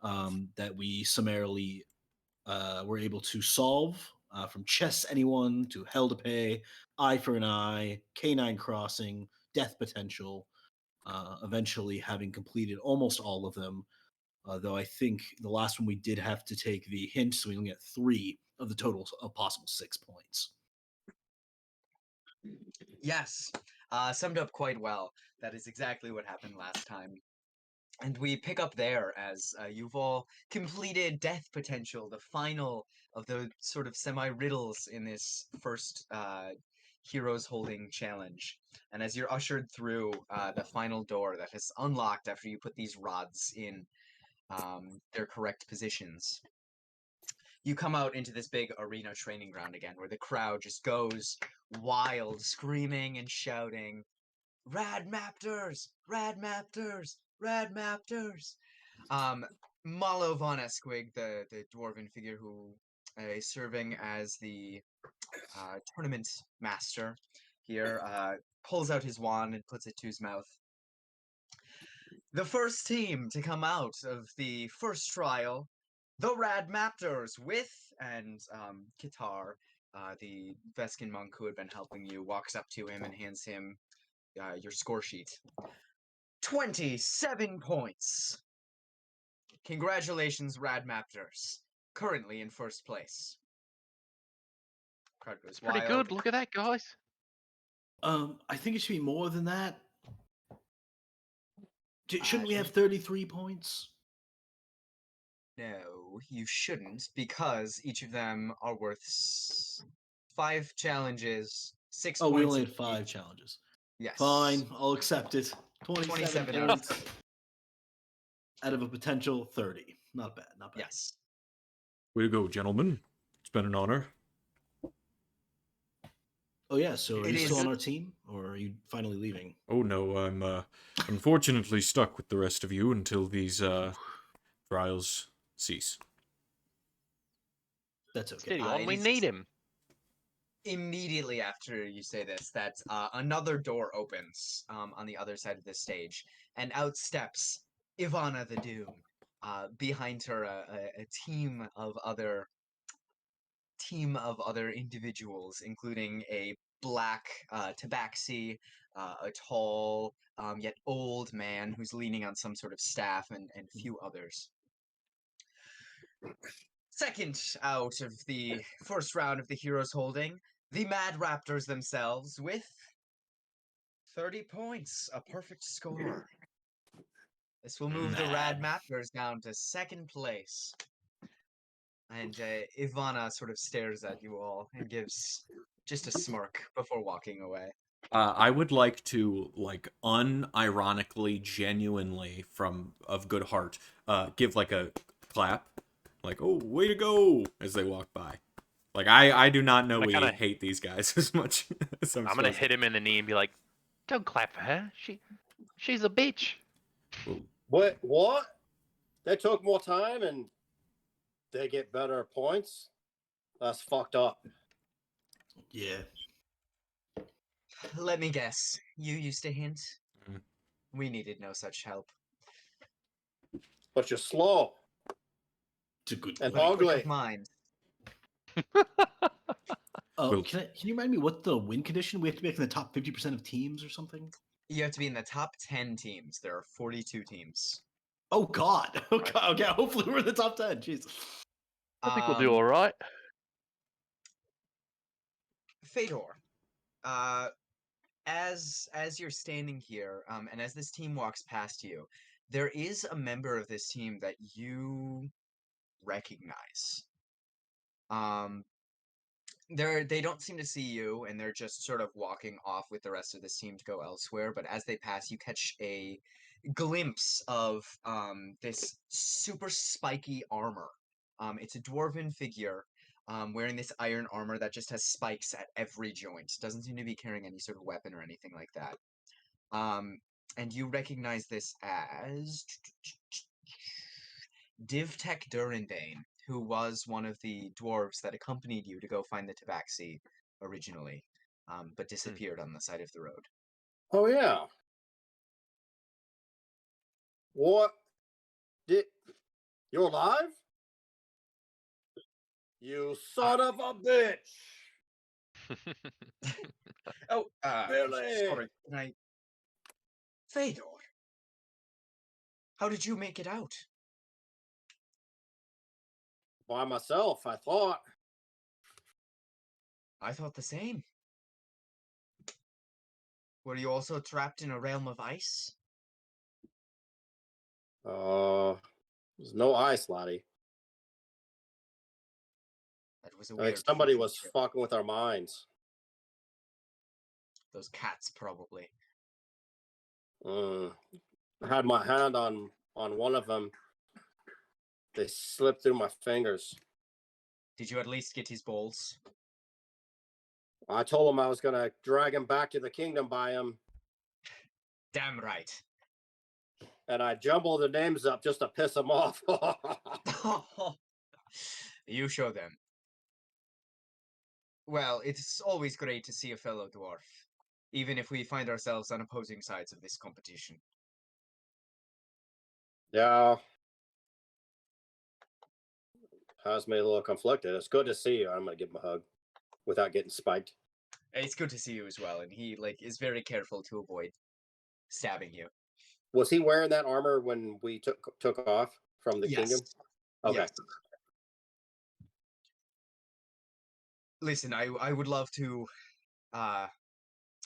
that we summarily were able to solve, from Chess Anyone to Hell to Pay, Eye for an Eye, Canine Crossing, Death Potential, eventually having completed almost all of them. Though I think the last one we did have to take the hint, so we only get 3 of the total of possible 6 points. Yes, summed up quite well. That is exactly what happened last time. And we pick up there as you've all completed Death Potential, the final of the sort of semi-riddles in this first Heroes Holding challenge. And as you're ushered through the final door that is unlocked after you put these rods in their correct positions, you come out into this big arena training ground again, where the crowd just goes wild, screaming and shouting, "Rad Maptors! Rad Maptors! Rad Maptors!" Malo von Esquig, the dwarven figure who is serving as the tournament master here, pulls out his wand and puts it to his mouth. The first team to come out of the first trial, the Rad Maptors, with, and Kitar, the Veskin monk who had been helping you, walks up to him and hands him your score sheet. 27 points. Congratulations, Rad Maptors. Currently in first place. Crowd goes Pretty wild. good. Look at that, guys. I think it should be more than that. Shouldn't we should have 33 points? No, you shouldn't, because each of them are worth 5 challenges, 6 Oh, we points only had each. 5 challenges. Yes. Fine, I'll accept it. 27 27 points out of a potential 30. Not bad, not bad. Yes. Way to go, gentlemen. It's been an honor. Oh yeah, so are It you still is- on our team, or are you finally leaving? Oh no, I'm unfortunately stuck with the rest of you until these trials cease. That's okay. Steady on. it We is- need him. Immediately after you say this, that another door opens on the other side of the stage, and out steps Ivana the Doom. Behind her, a team of other individuals, including a black tabaxi, a tall yet old man who's leaning on some sort of staff, and a few others. Second out of the first round of the Heroes Holding, the Mad Raptors themselves with 30 points, a perfect score. This will move the Rad Maptors down to second place. And Ivana sort of stares at you all and gives just a smirk before walking away. I would like to, like, unironically, genuinely, of good heart, give like a clap, like, "Oh, way to go!" as they walk by. Like, I do not know we hate these guys as much as I'm gonna hit him in the knee and be like, "Don't clap for her. She's a bitch." What? They took more time and they get better points? That's fucked up. Yeah. Let me guess. You used a hint? Mhm. We needed no such help. But you're slow. It's a good And point. Quick ugly. of mind. Can you remind me what the win condition? We have to be like in the top 50% of teams or something? You have to be in the top 10 teams. There are 42 teams. Oh god. Okay, hopefully we're in the top 10. Jeez. I think we'll do all right. Fedor, as you're standing here, and as this team walks past you, there is a member of this team that you recognize. They don't seem to see you, and they're just sort of walking off with the rest of this team to go elsewhere. But as they pass, you catch a glimpse of this super spiky armor. It's a dwarven figure wearing this iron armor that just has spikes at every joint. Doesn't seem to be carrying any sort of weapon or anything like that. And you recognize this as Divtek Durandane, who was one of the dwarves that accompanied you to go find the tabaxi originally, but disappeared on the side of the road. Oh, yeah. What You're alive? You son of a bitch! Oh, Billy! sorry. Can I... Fedor, how did you make it out? By myself, I thought. I thought the same. Were you also trapped in a realm of ice? There's no ice, laddie. That was a I weird think somebody fucking was trip. fucking with our minds. Those cats, probably. I had my hand on one of them. They slipped through my fingers. Did you at least get his balls? I told him I was gonna drag him back to the kingdom by him, Damn right. and I jumbled the names up just to piss him off. You show them. Well, it's always great to see a fellow dwarf, even if we find ourselves on opposing sides of this competition. Yeah. Has me a little conflicted. It's good to see you. I'm gonna give him a hug without getting spiked. It's good to see you as well, and he is very careful to avoid stabbing you. Was he wearing that armor when we took off from the kingdom? Okay. Yes. Listen, I would love to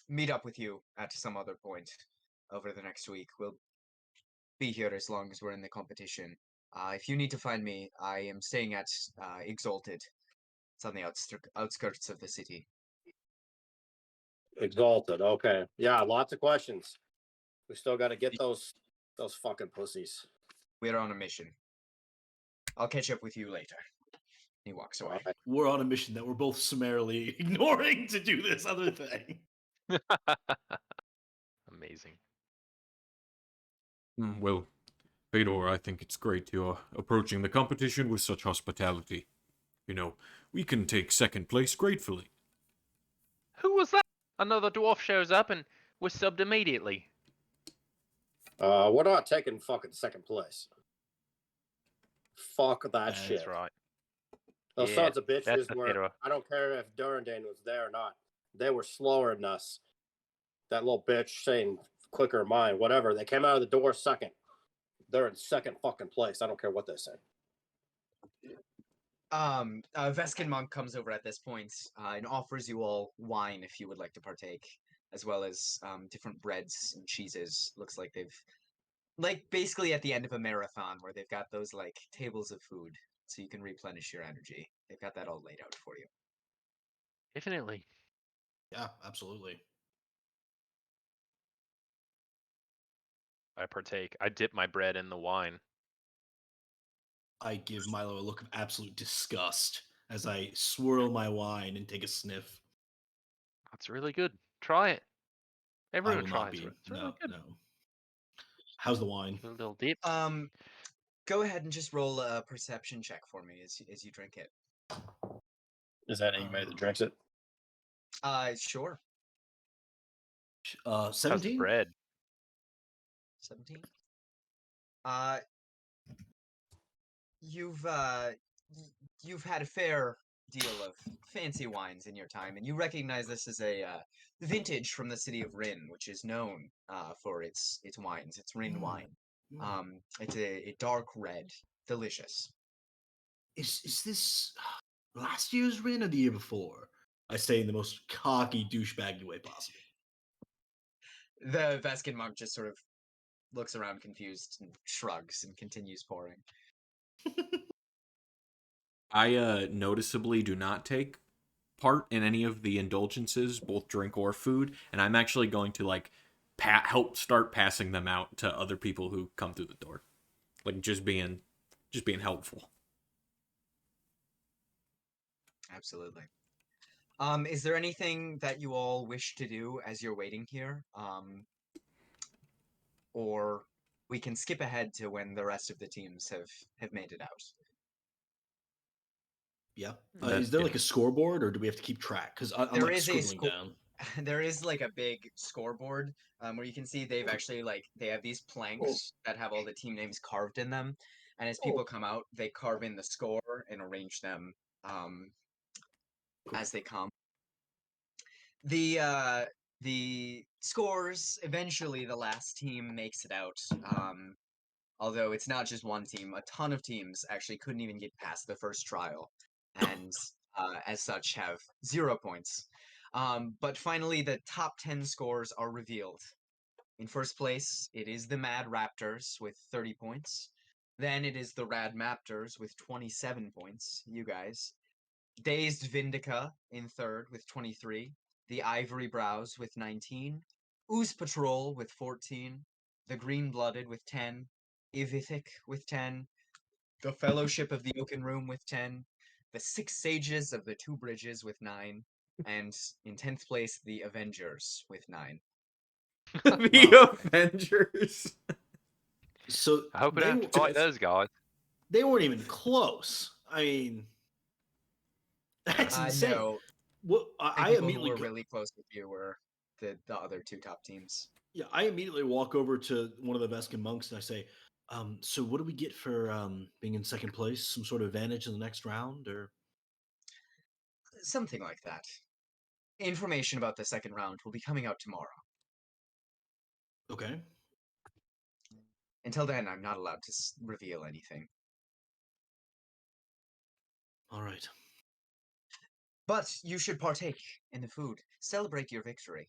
meet up with you at some other point over the next week. We'll be here as long as we're in the competition. If you need to find me, I am staying at Exalted. It's on the outskirts of the city. Exalted. Okay. Yeah, lots of questions. We still got to get those fucking pussies. We're on a mission. I'll catch up with you later. He walks away. Right. We're on a mission that we're both summarily ignoring to do this other thing. Amazing. Well, Fedor, I think it's great you're approaching the competition with such hospitality. You know, we can take second place gratefully. Who was that? Another dwarf shows up and we're subbed immediately. We're not taking fucking second place. Fuck that shit. That's right. Those Yeah, sons of that's bitches the were. Fedor. I don't care if Durandane was there or not. They were slower than us. That little bitch saying quicker mine, whatever. They came out of the door second. They're in second fucking place. I don't care what they say. Veskin Monk comes over at this point and offers you all wine if you would like to partake, as well as different breads and cheeses. Looks like they've, basically at the end of a marathon where they've got those, tables of food so you can replenish your energy. They've got that all laid out for you. Definitely. Yeah, absolutely. I partake. I dip my bread in the wine. I give Milo a look of absolute disgust as I swirl my wine and take a sniff. That's really good. Try it. I Everyone will try not it. be. It's really good. No. How's the wine? A little dip. Go ahead and just roll a perception check for me as you drink it. Is that anybody that drinks it? Sure. 'How's the 17? bread? 17. You've had a fair deal of fancy wines in your time, and you recognize this as a vintage from the city of Rin, which is known for its wines. It's Rin wine. It's a dark red, delicious. Is this last year's Rin or the year before? I say in the most cocky, douchebaggy way possible. The Veskin monk just sort of looks around confused and shrugs and continues pouring. I noticeably do not take part in any of the indulgences, both drink or food, and I'm actually going to help start passing them out to other people who come through the door, just being helpful. Absolutely. Is there anything that you all wish to do as you're waiting here? Or we can skip ahead to when the rest of the teams have made it out. Yeah. Is there a scoreboard, or do we have to keep track? Because I'm There is scribbling down. There is a big scoreboard where you can see they've actually they have these planks that have all the team names carved in them. And as people come out, they carve in the score and arrange them as they come. The scores, eventually the last team makes it out. Although it's not just one team, a ton of teams actually couldn't even get past the first trial, and as such have 0 points. But finally, the top 10 scores are revealed. In first place, it is the Mad Raptors with 30 points. Then it is the Rad Maptors with 27 points, you guys. Dazed Vindica in third with 23. The Ivory Brows with 19. Ooze Patrol with 14. The Green Blooded with 10. Ivithic with 10. The Fellowship of the Oaken Room with 10. The Six Sages of the Two Bridges with 9. And in 10th place, the Avengers with 9. The Wow. Avengers. So I hope we don't have to fight those guys. they weren't even close. I mean, that's insane. No, What the I people who immediately were really close with you were the other 2 top teams. Yeah, I immediately walk over to one of the Vescan monks and I say, so what do we get for being in second place? Some sort of advantage in the next round, or Something like that. Information about the second round will be coming out tomorrow. okay? Until then, I'm not allowed to reveal anything. All right. But you should partake in the food. Celebrate your victory.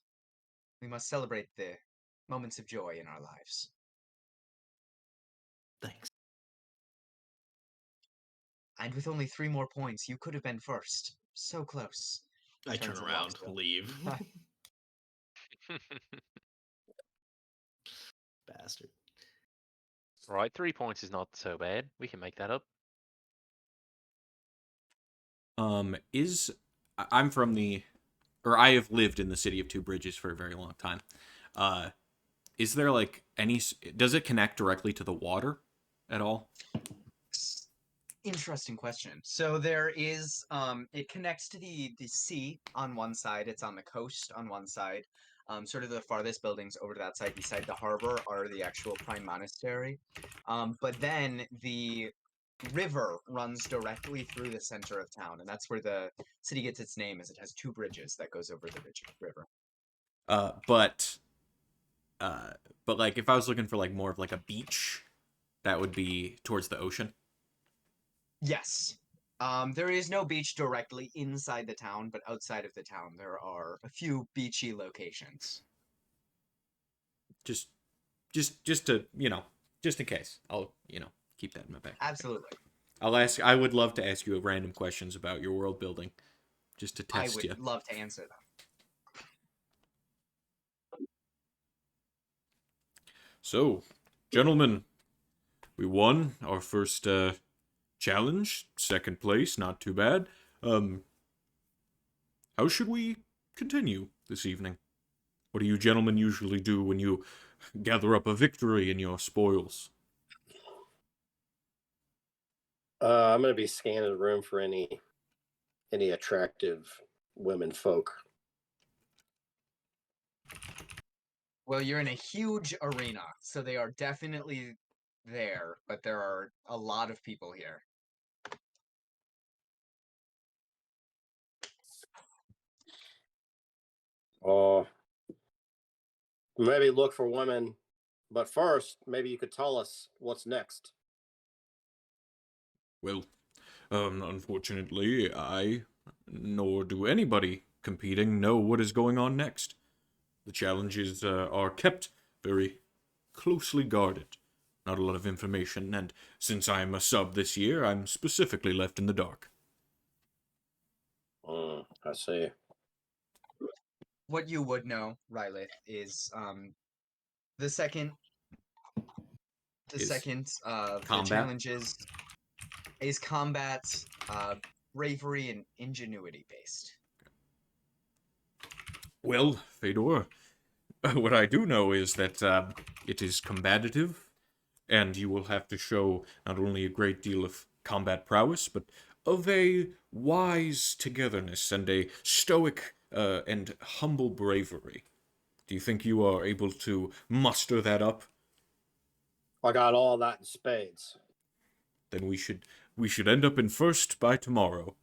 We must celebrate the moments of joy in our lives. Thanks. And with only 3 more points, you could have been first. So close. I Turns turn and around, walks away. leave. Bastard. Right, 3 points is not so bad. We can make that up. I'm from I have lived in the city of Two Bridges for a very long time. Is there like does it connect directly to the water at all? Interesting question. So there is, it connects to the sea on one side. It's on the coast on one side. Sort of the farthest buildings over to that side, beside the harbor, are the actual prime monastery. But then the river runs directly through the center of town, and that's where the city gets its name, as it has 2 bridges that goes over the river. But like if I was looking for like more of like a beach, that would be towards the ocean. Yes. There is no beach directly inside the town, but outside of the town there are a few beachy locations. Just to, just in case. I'll, keep that in my back. Absolutely. I would love to ask you random questions about your world building, just to test you. I would love to answer them. So, gentlemen, we won our first challenge, second place, not too bad. How should we continue this evening? What do you gentlemen usually do when you gather up a victory in your spoils? I'm gonna be scanning the room for any attractive women folk. Well, you're in a huge arena, so they are definitely there, but there are a lot of people here. Maybe look for women, but first, maybe you could tell us what's next. Well, unfortunately, nor do anybody competing, know what is going on next. The challenges are kept very closely guarded. Not a lot of information, and since I'm a sub this year, I'm specifically left in the dark. I see. What you would know, Rylith, is the second the combat? challenges is combat, bravery, and ingenuity based. Well, Fedor, what I do know is that it is combative, and you will have to show not only a great deal of combat prowess, but of a wise togetherness and a stoic and humble bravery. Do you think you are able to muster that up? I got all that in spades. then we should end up in first by tomorrow.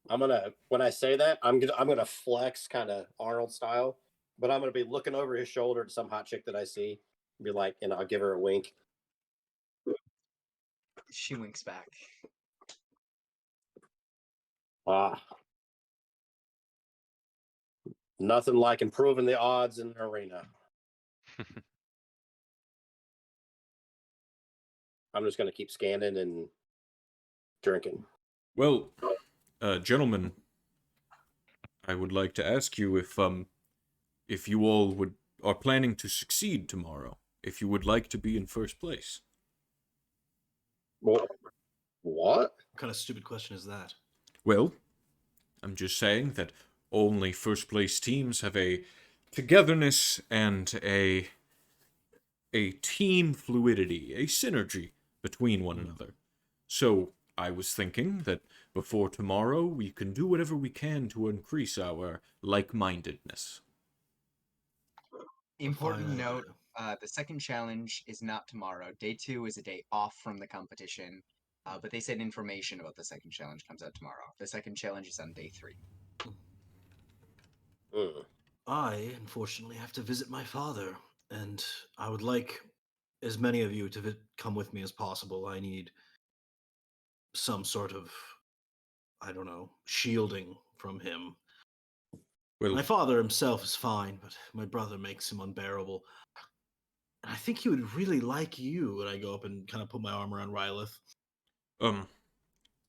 When I say that, I'm gonna flex kind of Arnold style, but I'm gonna be looking over his shoulder to some hot chick that I see, be like, and I'll give her a wink. She winks back. Ah, nothing like improving the odds in an arena. I'm just gonna keep scanning and drinking. Well, gentlemen, I would like to ask you if you all are planning to succeed tomorrow, if you would like to be in first place. Well, what? What kind of stupid question is that? Well, I'm just saying that only first place teams have a togetherness and a team fluidity, a synergy between one another. So I was thinking that before tomorrow we can do whatever we can to increase our like-mindedness. Important Fine note, idea. the second challenge is not tomorrow. Day 2 is a day off from the competition. But they said information about the second challenge comes out tomorrow. The second challenge is on day 3. Mm. I, unfortunately, have to visit my father, and I would like as many of you to come with me as possible. I need some sort of, I don't know, shielding from him. Well, My father himself is fine, but my brother makes him unbearable. And I think he would really like you. And I go up and kind of put my arm around Rylith.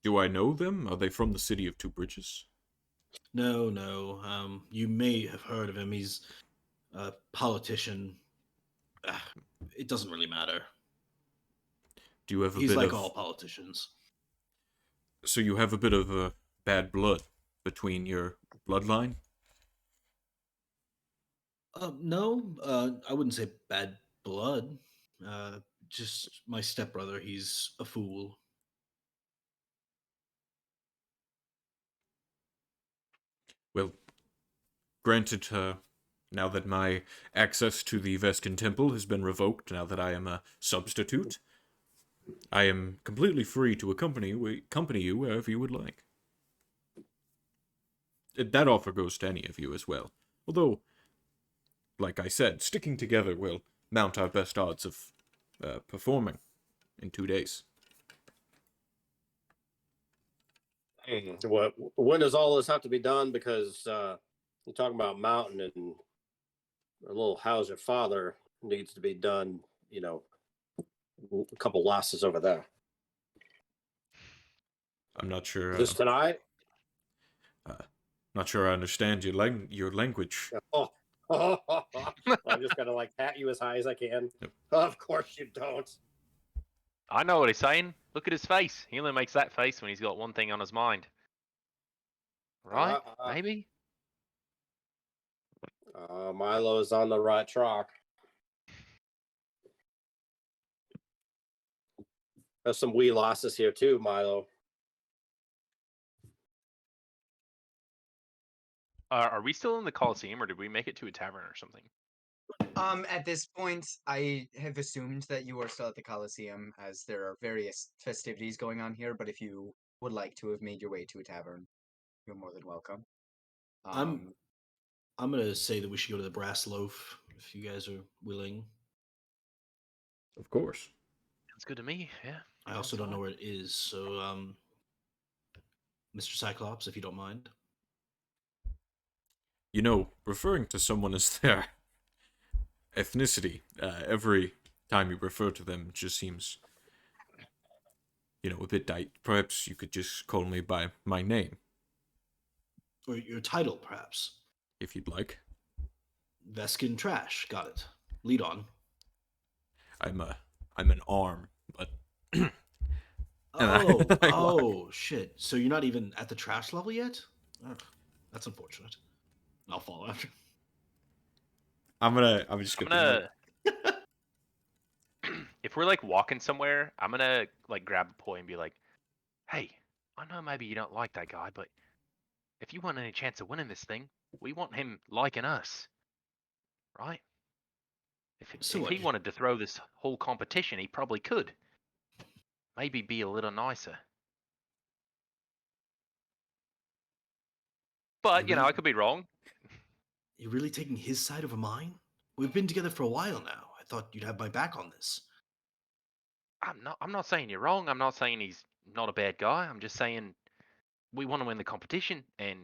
do I know them? Are they from the city of Two Bridges? No. You may have heard of him. He's a politician. It doesn't really matter. Do you have a He's bit like of... all politicians. So you have a bit of bad blood between your bloodline? No, I wouldn't say bad blood. Just my stepbrother. He's a fool. Well, granted, now that my access to the Veskin Temple has been revoked, now that I am a substitute, I am completely free to accompany you wherever you would like. That offer goes to any of you as well. Although, like I said, sticking together will mount our best odds of performing in 2 days. When does all this have to be done? Because you're talking about mountain and a little how's your father needs to be done. A couple losses over there. I'm not sure. Is this tonight? Not sure I understand your language. Oh. I'm just gonna pat you as high as I can. Yep. Of course you don't. I know what he's saying. Look at his face. He only makes that face when he's got one thing on his mind. Right? Maybe? Milo's on the right track. There's some wee losses here too, Milo. Are we still in the Coliseum, or did we make it to a tavern or something? At this point, I have assumed that you are still at the Coliseum, as there are various festivities going on here, but if you would like to have made your way to a tavern, you're more than welcome. I'm gonna say that we should go to the Brass Loaf if you guys are willing. Of course. Sounds good to me, yeah. I also don't know where it is, so Mr. Cyclops, if you don't mind. Referring to someone as their ethnicity, every time you refer to them just seems, a bit Perhaps you could just call me by my name. Or your title, perhaps. If you'd like. Veskin Trash, got it. Lead on. I'm an arm, but... Shit. So you're not even at the trash level yet? Ugh, that's unfortunate. I'll follow after. I'm just gonna... If we're walking somewhere, I'm gonna grab a poi and be like, "Hey, I know maybe you don't like that guy, but if you want any chance of winning this thing, we want him liking us, right? If he wanted to throw this whole competition, he probably could." maybe be a little nicer. But, You I really, could be wrong. you're really taking his side over mine? We've been together for a while now. I thought you'd have my back on this. I'm not saying you're wrong. I'm not saying he's not a bad guy. I'm just saying we want to win the competition, and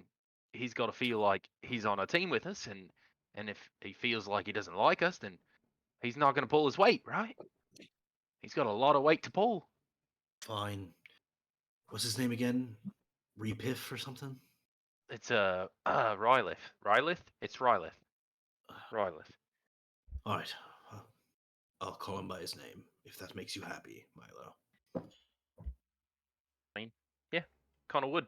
he's got to feel like he's on a team with us, and if he feels like he doesn't like us, then he's not going to pull his weight, right? He's got a lot of weight to pull. Fine. What's his name again? Repiff or something? It's Rylith. Rylith? It's Rylith. Rylith. All right. I'll call him by his name, if that makes you happy, Milo. I mean, yeah, kind of would.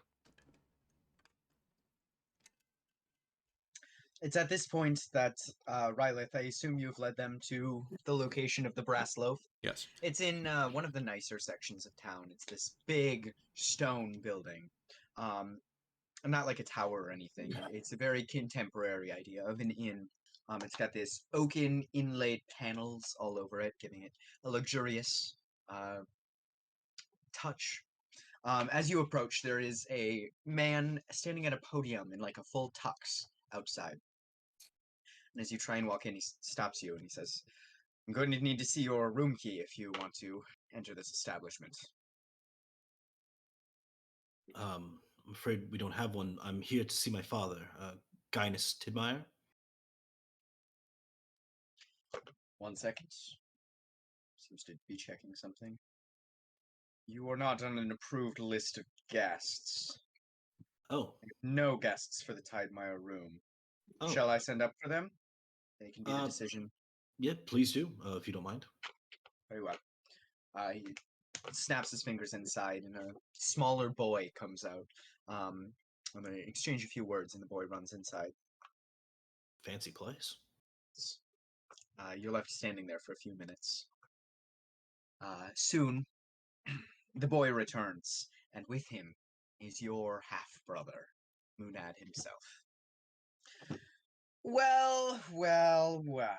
It's at this point that, Rylith, I assume you've led them to the location of the Brass Loaf. Yes. It's in one of the nicer sections of town. It's this big stone building. Not like a tower or anything. It's a very contemporary idea of an inn. It's got this oaken inlaid panels all over it, giving it a luxurious touch. As you approach, there is a man standing at a podium in like a full tux outside. And as you try and walk in, he stops you and he says, "I'm going to need to see your room key if you want to enter this establishment." I'm afraid we don't have one. I'm here to see my father, Gaius Tidmeyer. 1 second. Seems to be checking something. You are not on an approved list of guests. Oh, No guests for the Tidemire room. oh. Shall I send up for them? They can be the decision. Yeah, please do, if you don't mind. Very well. He snaps his fingers inside, and a smaller boy comes out. And they exchange a few words, and the boy runs inside. Fancy place. You're left standing there for a few minutes. Soon, the boy returns, and with him is your half-brother, Munad himself. Well, well, well.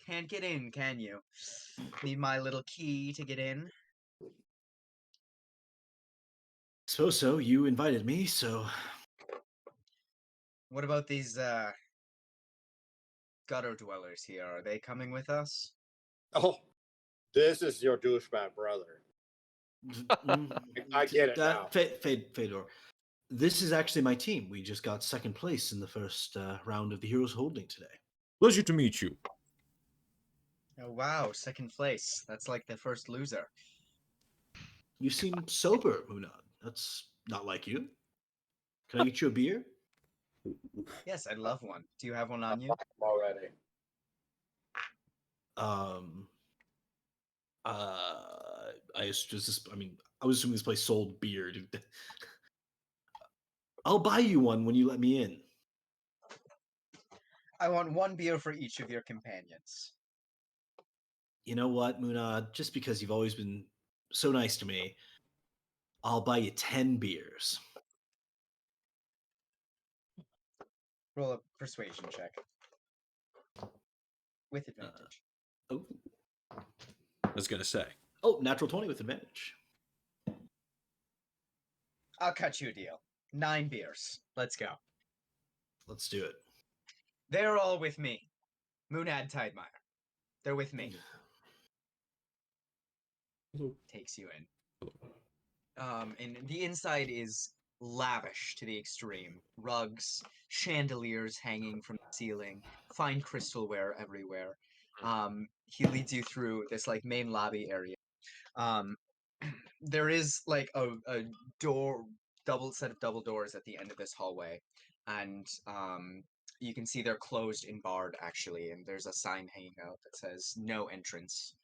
Can't get in, can you? Need my little key to get in? Suppose so. You invited me, so What about these, gutter dwellers here? Are they coming with us? Oh, this is your douchebag brother. I get it now. Fedor. This is actually my team. We just got second place in the first round of the Heroes Holding today. Pleasure to meet you. Oh, wow, second place. That's like the first loser. You seem sober, Munad. That's not like you. Can I get you a beer? Yes, I'd love one. Do you have one on you? Already. I just this. I mean, I was assuming this place sold beer. Dude. I'll buy you one when you let me in. I want one beer for each of your companions. You know what, Munad? Just because you've always been so nice to me, I'll buy you 10 beers. Roll a persuasion check. With advantage. Oh, I was gonna say. oh, natural 20 with advantage. I'll cut you a deal. 9 beers. Let's go. Let's do it. They're all with me. Munad Tidemire. They're with me. Hello. Takes you in. And the inside is lavish to the extreme. Rugs, chandeliers hanging from the ceiling, fine crystalware everywhere. He leads you through this like main lobby area. There is like a door, set of double doors at the end of this hallway, and you can see they're closed and barred actually, and there's a sign hanging out that says "No entrance."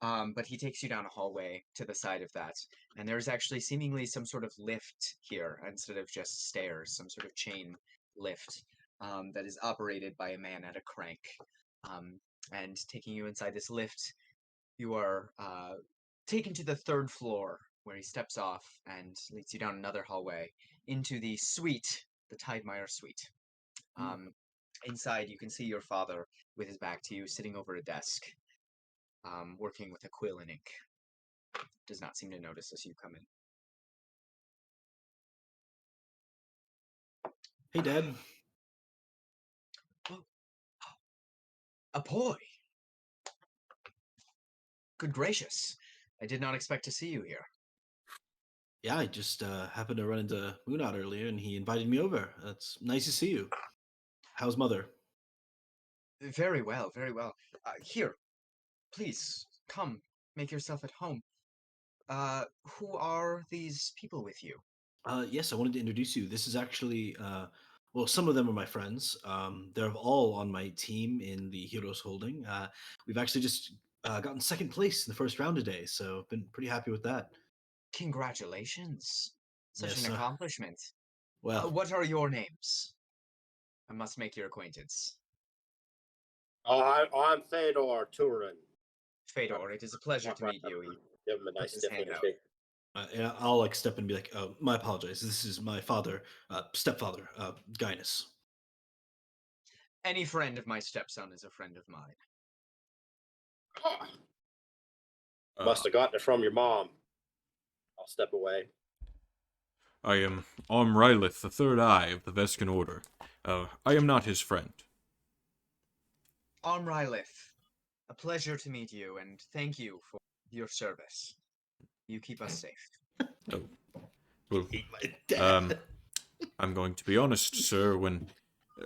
But he takes you down a hallway to the side of that, and there's actually seemingly some sort of lift here instead of just stairs, some sort of chain lift that is operated by a man at a crank. And taking you inside this lift, you are taken to the 3rd floor, where he steps off and leads you down another hallway into the suite, the Tidemire suite. Inside, you can see your father with his back to you, sitting over a desk, working with a quill and ink. does not seem to notice as you come in. Hey, Dad. A boy! Good gracious. I did not expect to see you here. Yeah, I just happened to run into Moonot earlier, and he invited me over. That's nice to see you. How's Mother? Very well, very well. Here, please, come, make yourself at home. Who are these people with you? Yes, I wanted to introduce you. This is actually, well, some of them are my friends. They're all on my team in the Heroes Holding. We've actually just gotten second place in the first round today, so been pretty happy with that. Congratulations. Such Yes, an accomplishment. well, What are your names? I must make your acquaintance. I'm Theodore Turin. Fedor, it is a pleasure to meet you. He Give him a puts nice his stiff hand out. handshake. and I'll like step and be like, "Oh, my apologies. This is my father, stepfather, Gaius." Any friend of my stepson is a friend of mine. Must have gotten it from your mom. I'll step away. I am Rylith, the third eye of the Vescan Order. I am not his friend. Rylith, a pleasure to meet you, and thank you for your service. You keep us safe. Oh, well, Hate my dad. I'm going to be honest, sir. When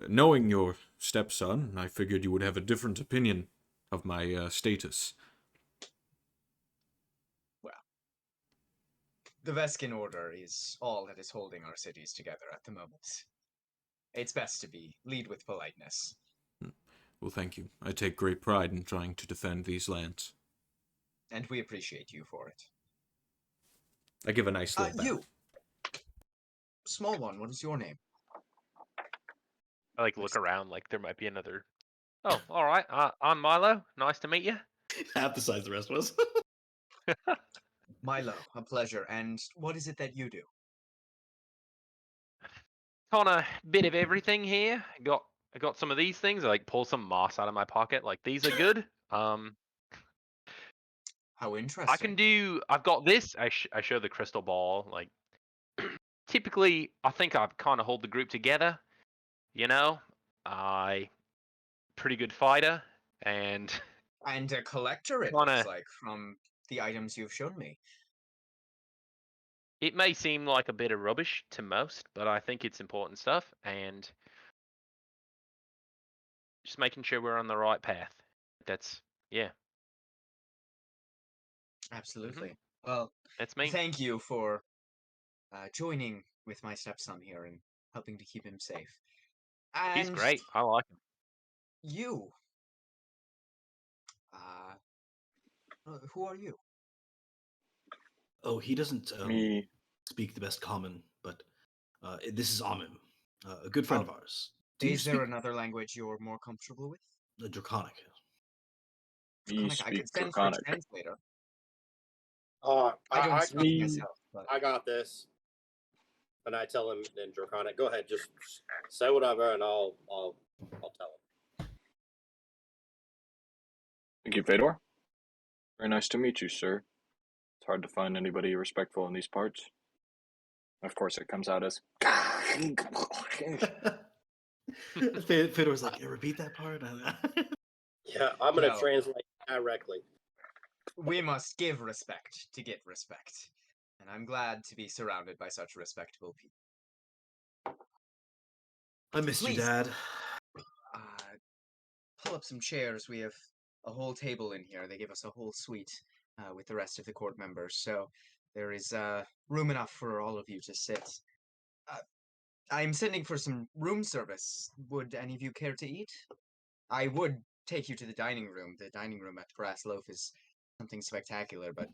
knowing your stepson, I figured you would have a different opinion of my status. The Vescan Order is all that is holding our cities together at the moment. It's best to lead with politeness. Well, thank you. I take great pride in trying to defend these lands. And we appreciate you for it. I give a nice little bow. You! Small one, what is your name? I like look around like there might be another. Oh, all right. I'm Milo. Nice to meet you. Half the size the rest was. Milo, a pleasure. And what is it that you do? On a bit of everything here. I got some of these things. I like pull some moss out of my pocket. Like these are good. How interesting. I can do. I've got this. I show the crystal ball. Like typically, I think I kind of hold the group together. You know, I pretty good fighter and And a collector, it Wanna- looks like, from the items you've shown me. it may seem like a bit of rubbish to most, but I think it's important stuff and just making sure we're on the right path. That's yeah. Absolutely. Well, That's me. thank you for joining with my stepson here and helping to keep him safe. And He's great. I like him. you. Who are you? Oh, he doesn't Me. speak the best common, but this is Amim, a good friend of ours. Do you Is speak there another language you're more comfortable with? Draconic? Me Draconic, I speak could send for a Draconic. translator. I I don't speak me- myself, but I got this. And I tell him in Draconic, go ahead, just say whatever, and I'll tell him. Thank you, Fedor. Very nice to meet you, sir. It's hard to find anybody respectful in these parts. Of course, it comes out as. Fedor's like, repeat that part. Yeah, I'm gonna No. translate directly. we must give respect to get respect. And I'm glad to be surrounded by such respectable people. I missed you, Please. Dad. Pull up some chairs. We have a whole table in here. They give us a whole suite with the rest of the court members. So there is room enough for all of you to sit. I'm sending for some room service. Would any of you care to eat? I would take you to the dining room. The dining room at Brass Loaf is something spectacular, but,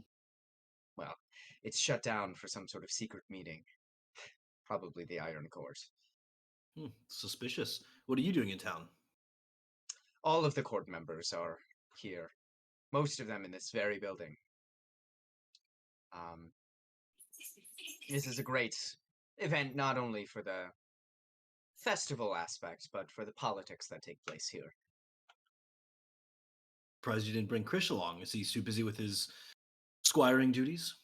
well, it's shut down for some sort of secret meeting. Probably the Iron Court. Suspicious. What are you doing in town? All of the court members are here. Most of them in this very building. This is a great event, not only for the festival aspect, but for the politics that take place here. Surprised you didn't bring Krish along. Is he too busy with his squiring duties.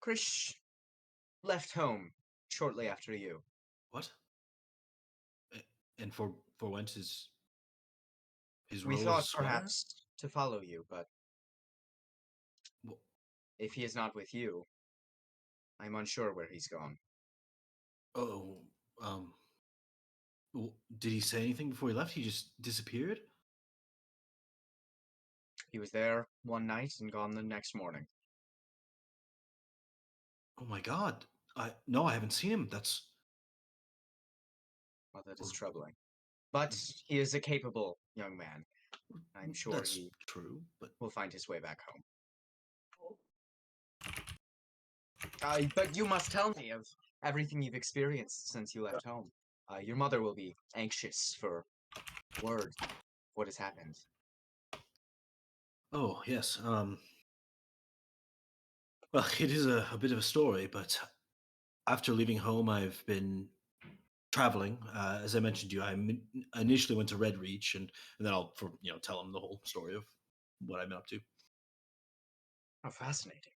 Krish left home shortly after you. What? And for whence his We role as a thought squire? perhaps to follow you, but Wh- if he is not with you, I'm unsure where he's gone. Oh, did he say anything before he left? He just disappeared? He was there one night and gone the next morning. Oh my god. No, I haven't seen him. That's Well, that is Well, troubling. But he is a capable young man. I'm sure that's he true, but will find his way back home. But you must tell me of everything you've experienced since you left home. Your mother will be anxious for word of what has happened. oh yes. Well, it is a bit of a story, but after leaving home, I've been traveling. As I mentioned to you, I initially went to Red Reach, and then I'll tell him the whole story of what I've been up to. Oh, fascinating.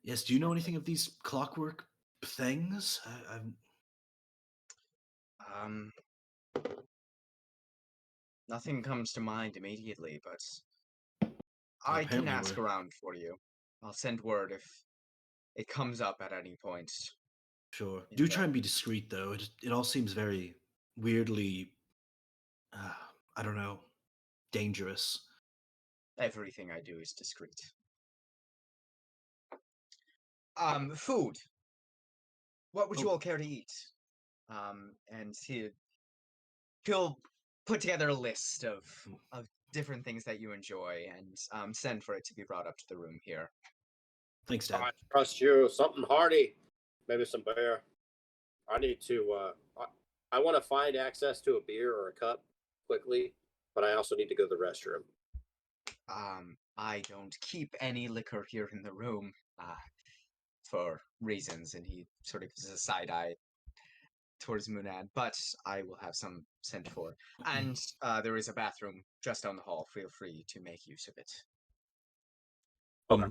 Yes. Do you know anything of these clockwork things? Um, Nothing comes to mind immediately, but Well, I can apparently ask we're around for you. I'll send word if it comes up at any point. sure. In Do the, try and be discreet, though. It all seems very weirdly, uh, I don't know, dangerous. everything I do is discreet. Food. What would you Oh, all care to eat? And he'll put together a list of different things that you enjoy and send for it to be brought up to the room here. thanks, Dad. I trust you. Something hearty, maybe some beer. I need to. I want to find access to a beer or a cup quickly, but I also need to go to the restroom. I don't keep any liquor here in the room, for reasons, and he sort of gives a side eye towards Munad, but I will have some sent for. And there is a bathroom just down the hall. Feel free to make use of it. Okay.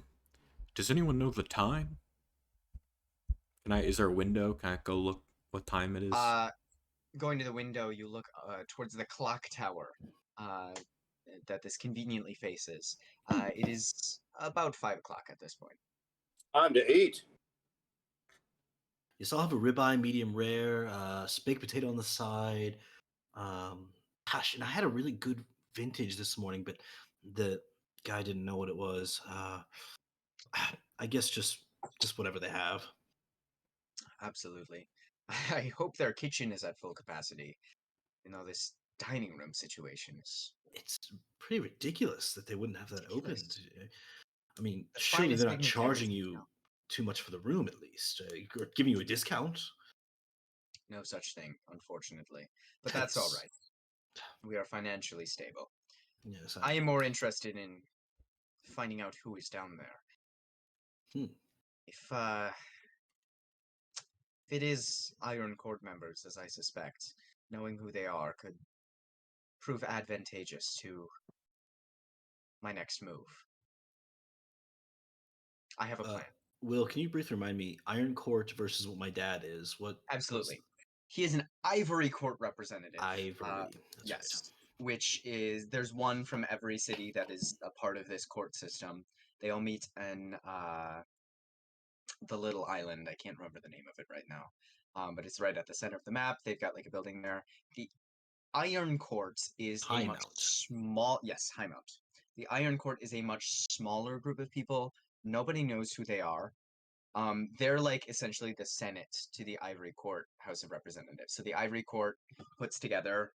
Does anyone know the time? Is there a window? Can I go look what time it is? Going to the window, you look towards the clock tower that this conveniently faces. It is about 5 o'clock at this point. Time to eat. Yes, I'll have a ribeye, medium rare, baked potato on the side. Gosh, and I had a really good vintage this morning, but the guy didn't know what it was. I guess just whatever they have. Absolutely. I hope their kitchen is at full capacity. This dining room situation is It's pretty ridiculous that they wouldn't have that opened. ridiculous. I mean, The surely finest they're not dignitaries charging in you town. too much for the room, at least, or giving you a discount. No such thing, unfortunately. But that's all That's right. We are financially stable. yes. I am more interested in finding out who is down there. Hmm. If it is Iron Court members, as I suspect, knowing who they are could prove advantageous to my next move. I have a plan. Will, can you briefly remind me, Iron Court versus what my dad is? What's Absolutely. He is an Ivory Court representative. Ivory? That's Yes. Which is, there's one from every city that is a part of this court system. They all meet in the little island. I can't remember the name of it right now. But it's right at the center of the map. They've got like a building there. The Iron Court is a High much Mount. small. Yes, High Mount. The Iron Court is a much smaller group of people. Nobody knows who they are. They're like essentially the Senate to the Ivory Court House of Representatives. So the Ivory Court puts together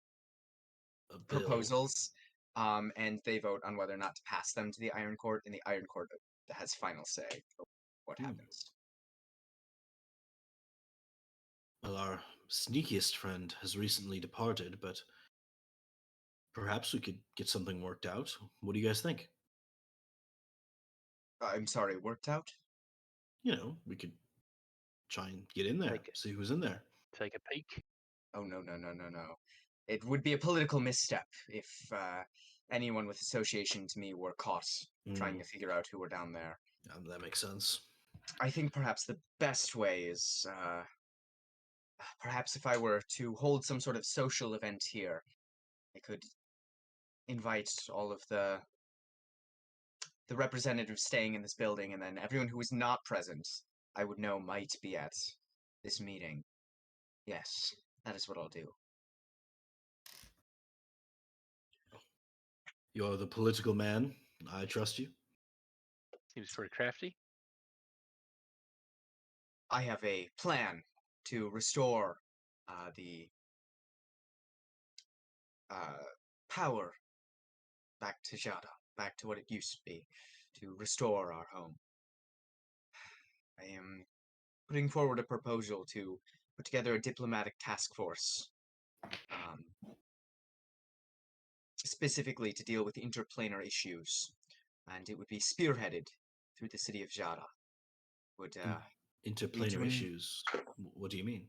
A bill. proposals, and they vote on whether or not to pass them to the Iron Court, and the Iron Court has final say of what happens. Well, our sneakiest friend has recently departed, but perhaps we could get something worked out. What do you guys think? I'm sorry, worked out? We could try and get in there, Take see who's in there. take a peek. Oh, no. It would be a political misstep if anyone with association to me were caught trying to figure out who were down there. That makes sense. I think perhaps the best way is, perhaps if I were to hold some sort of social event here, I could invite all of the representatives staying in this building, and then everyone who is not present, I would know might be at this meeting. Yes, that is what I'll do. You're the political man. I trust you. Seems pretty crafty. I have a plan to restore the power back to Jada, back to what it used to be, to restore our home. I am putting forward a proposal to put together a diplomatic task force, specifically to deal with interplanar issues, and it would be spearheaded through the city of Jada. Would Interplanar issues. What do you mean?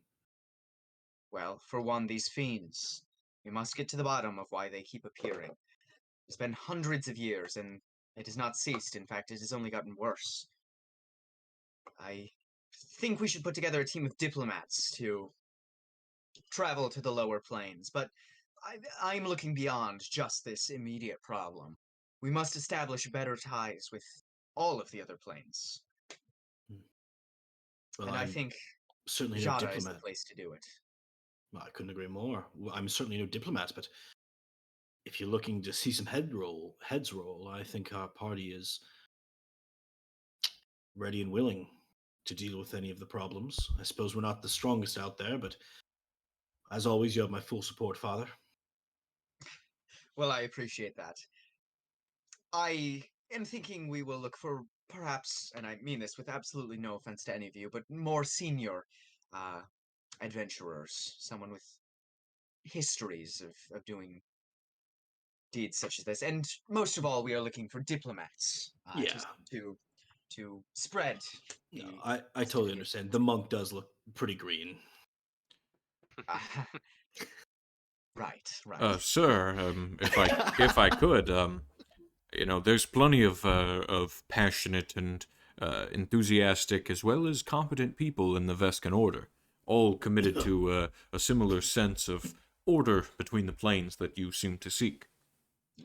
Well, for one, these fiends. We must get to the bottom of why they keep appearing. It's been hundreds of years, and it has not ceased. In fact, it has only gotten worse. I think we should put together a team of diplomats to travel to the lower planes, but I'm looking beyond just this immediate problem. We must establish better ties with all of the other planes. Well, And I I'm think certainly no Jada is the diplomat. place to do it. Well, I couldn't agree more. Well, I'm certainly no diplomat, but if you're looking to see some heads roll, I think our party is ready and willing to deal with any of the problems. I suppose we're not the strongest out there, but as always, you have my full support, Father. Well, I appreciate that. I am thinking we will look for perhaps, and I mean this with absolutely no offense to any of you, but more senior adventurers, someone with histories of doing deeds such as this. And most of all, we are looking for diplomats Yeah. to spread No, the I totally festivities. understand. The monk does look pretty green. Right. Sir, if I could, there's plenty of passionate and enthusiastic as well as competent people in the Vescan Order, all committed to a similar sense of order between the planes that you seem to seek.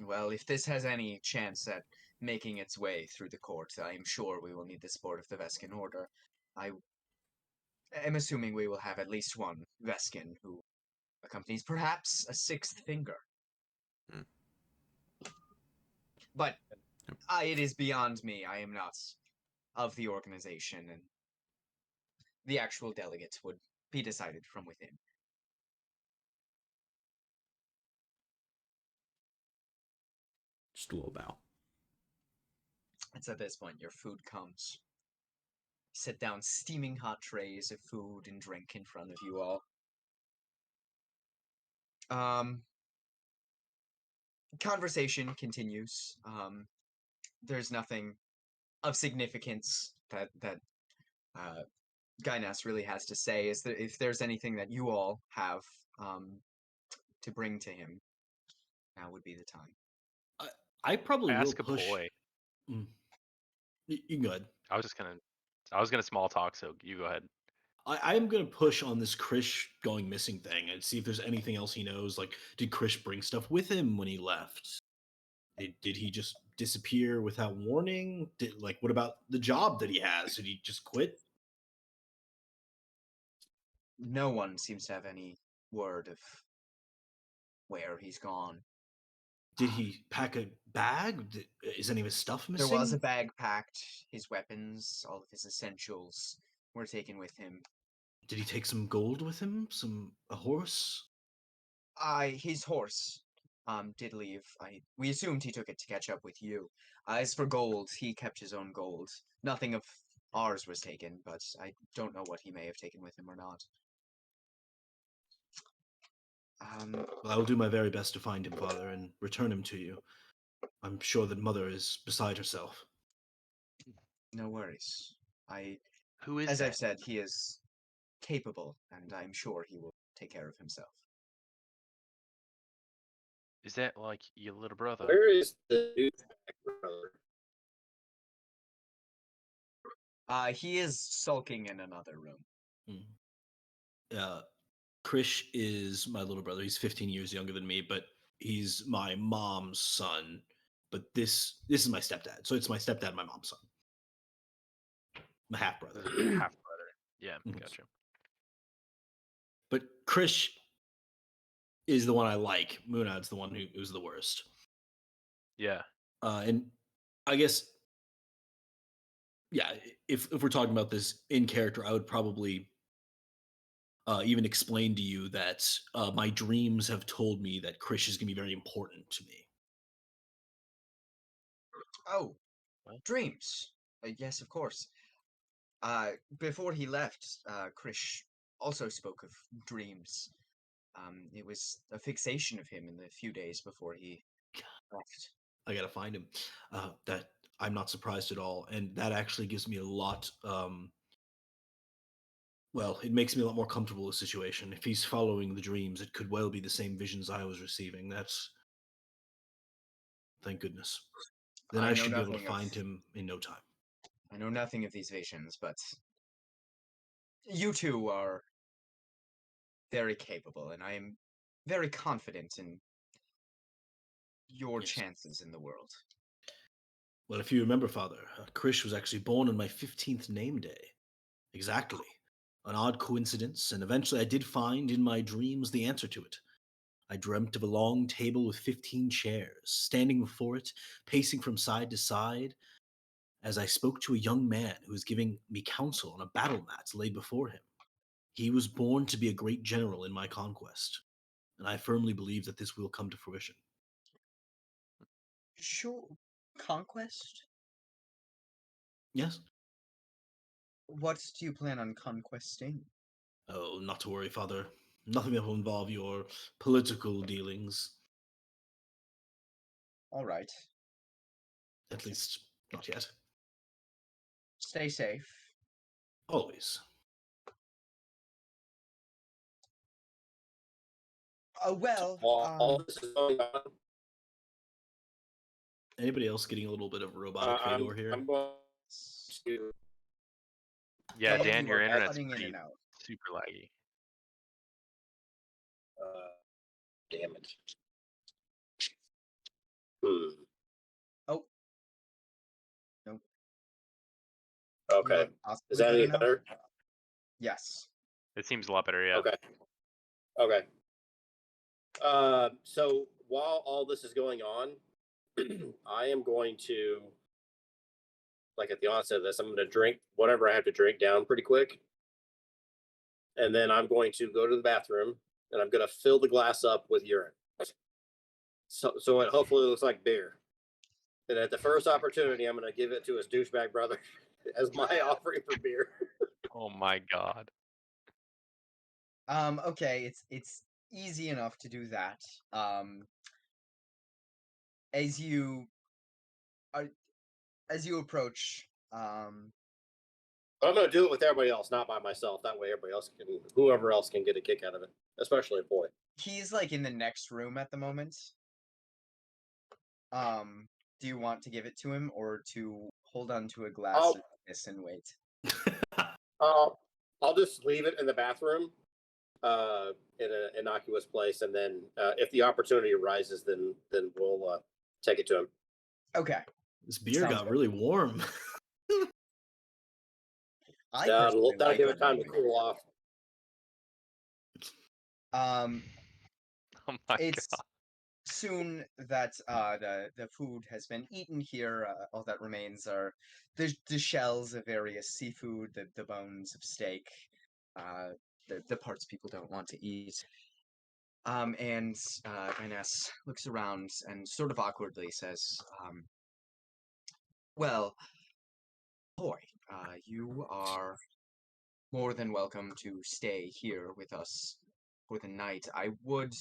Well, if this has any chance at making its way through the court, I am sure we will need the support of the Vescan Order. I am assuming we will have at least one Vescan who accompanies perhaps a sixth finger. Hmm. But it is beyond me. I am not of the organization, and the actual delegates would be decided from within. Just a little bow. It's at this point your food comes. Sit down steaming hot trays of food and drink in front of you all. Conversation continues. There's nothing of significance that Gynas really has to say. Is that if there's anything that you all have to bring to him, now would be the time. I probably will Ask a push. boy. You can go ahead. I was gonna small talk, so you go ahead. I am going to push on this Krish going missing thing and see if there's anything else he knows. Like, did Krish bring stuff with him when he left? Did he just disappear without warning? What about the job that he has? Did he just quit? No one seems to have any word of where he's gone. Did he pack a bag? Is any of his stuff missing? There was a bag packed. His weapons, all of his essentials were taken with him. Did he take some gold with him? A horse? His horse did leave. We assumed he took it to catch up with you. As for gold, he kept his own gold. Nothing of ours was taken, but I don't know what he may have taken with him or not. Well, I will do my very best to find him, Father, and return him to you. I'm sure that Mother is beside herself. No worries. Who is As that? I've said, he is capable, and I'm sure he will take care of himself. Is that like your little brother? Where is the douchebag brother? He is sulking in another room. Krish is my little brother. He's 15 years younger than me, but he's my mom's son. But this is my stepdad. So it's my stepdad and my mom's son. My half brother. Half brother. Yeah, Mhm. gotcha. But Krish is the one I like. Munad's the one who was the worst. Yeah. And I guess, yeah, if we're talking about this in character, I would probably even explain to you that my dreams have told me that Krish is going to be very important to me. Oh, What? dreams. Yes, of course. Before he left, Krish also spoke of dreams. It was a fixation of him in the few days before he left. I gotta find him. That I'm not surprised at all, and that actually gives me a lot. Well, it makes me a lot more comfortable with the situation. If he's following the dreams, it could well be the same visions I was receiving. That's thank goodness. Then I know should be able to nothing of- find him in no time. I know nothing of these visions, but you two are very capable, and I am very confident in your Yes. chances in the world. Well, if you remember, Father, Krish was actually born on my 15th name day. Exactly. An odd coincidence, and eventually I did find in my dreams the answer to it. I dreamt of a long table with 15 chairs, standing before it, pacing from side to side, as I spoke to a young man who was giving me counsel on a battle mat laid before him. He was born to be a great general in my conquest, and I firmly believe that this will come to fruition. Sure. Conquest? Yes? What do you plan on conquesting? Oh, not to worry, Father. Nothing that will involve your political dealings. All right. At least, not yet. Stay safe. Always. Well, While all this is going on, Anybody else getting a little bit of robotic Fedor here? I'm going to. Yeah, Dave, Dan, you your are internet's cutting in pretty and out. super laggy. Damn it. Hmm. Oh. Nope. Okay. You are Is possibly that any better now? better? Yes. It seems a lot better, yeah. Okay. Okay. So while all this is going on, I am going to, like at the onset of this, I'm going to drink whatever I have to drink down pretty quick. And then I'm going to go to the bathroom and I'm going to fill the glass up with urine. So it hopefully looks like beer. And at the first opportunity, I'm going to give it to his douchebag brother as my offering for beer. Oh my god. Okay, it's easy enough to do that. As you approach, But I'm going to do it with everybody else, not by myself. That way, whoever else can get a kick out of it, especially a boy. he's like in the next room at the moment. Do you want to give it to him or to hold on to a glass I'll- of this and wait? I'll just leave it in the bathroom, in an innocuous place, and then if the opportunity arises, then we'll take it to him. Okay. This beer Sounds got good. really warm. I That'll personally like give it it time to anyway. cool off. Oh my It's god. soon that the food has been eaten here. All that remains are the shells of various seafood, the bones of steak, the parts people don't want to eat. And Ines looks around and sort of awkwardly says, "Well, boy, you are more than welcome to stay here with us for the night. I would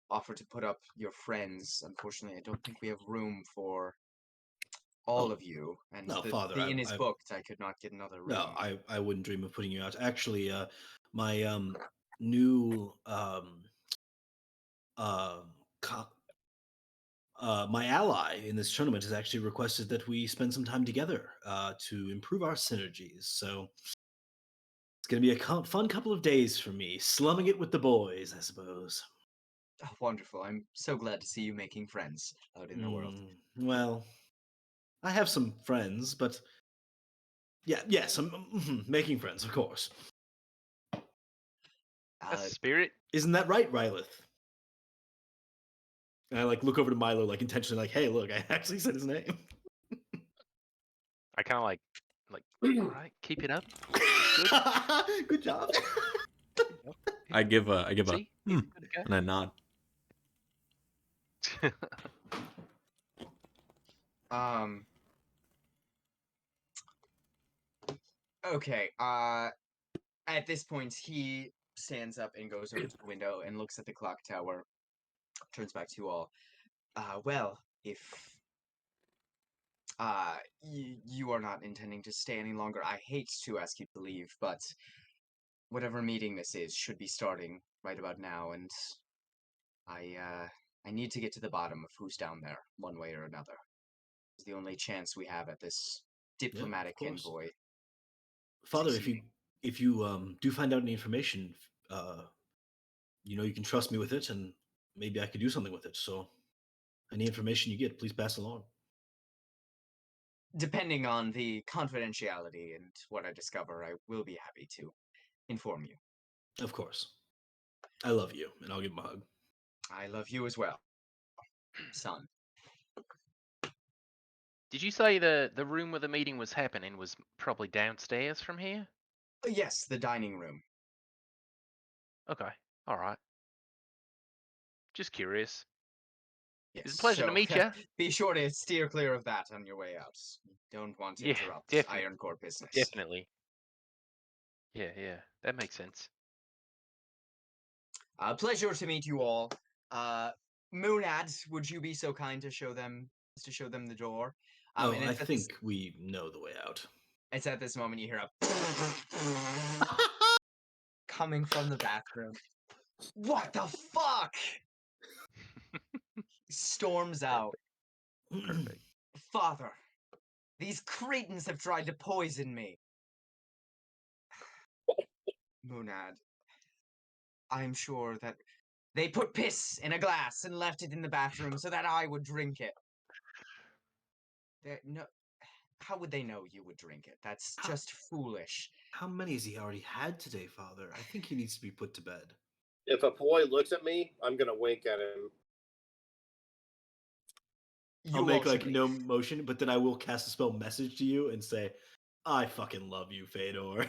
offer to put up your friends. Unfortunately, I don't think we have room for all Oh, of you. And no, the Father, inn is I booked. I could not get another room. no, I wouldn't dream of putting you out. Actually, my new uh co- my ally in this tournament has actually requested that we spend some time together to improve our synergies. So it's going to be a fun couple of days for me, slumming it with the boys, I suppose. Oh, wonderful. I'm so glad to see you making friends out in the world. Well, I have some friends, but yes, I'm making friends, of course. That's the spirit. Isn't that right, Rylith? And I look over to Milo intentionally, hey, look, I actually said his name. I kind of like, all right, keep it up. Good. Good job. I give a See? and a nod. Okay. At this point, he stands up and goes over to the window and looks at the clock tower. Turns back to you all. Well, if you are not intending to stay any longer, I hate to ask you to leave, but whatever meeting this is should be starting right about now, and I need to get to the bottom of who's down there, one way or another. It's the only chance we have at this diplomatic envoy. Father, succeeding. if you do find out any information, you can trust me with it, and maybe I could do something with it. So, any information you get, please pass along. Depending on the confidentiality and what I discover, I will be happy to inform you. Of course. I love you, and I'll give him a hug. I love you as well, son. Did you say the room where the meeting was happening was probably downstairs from here? Yes, the dining room. Okay, all right. Just curious. Yes, It's a pleasure to meet you. Be sure to steer clear of that on your way out. Don't want to Yeah, interrupt definitely. Iron Core business. Definitely. Yeah, that makes sense. Pleasure to meet you all. Moonad, would you be so kind to show them the door? And I think we know the way out. It's at this moment you hear a coming from the bathroom. What the fuck? Storms out. Perfect. Father, these cretins have tried to poison me. Moonad, I'm sure that they put piss in a glass and left it in the bathroom so that I would drink it. No, how would they know you would drink it? That's just foolish. How many has he already had today, Father? I think he needs to be put to bed. If a boy looks at me, I'm gonna wink at him. I'll make no motion, but then I will cast a spell message to you and say, I fucking love you, Fedor.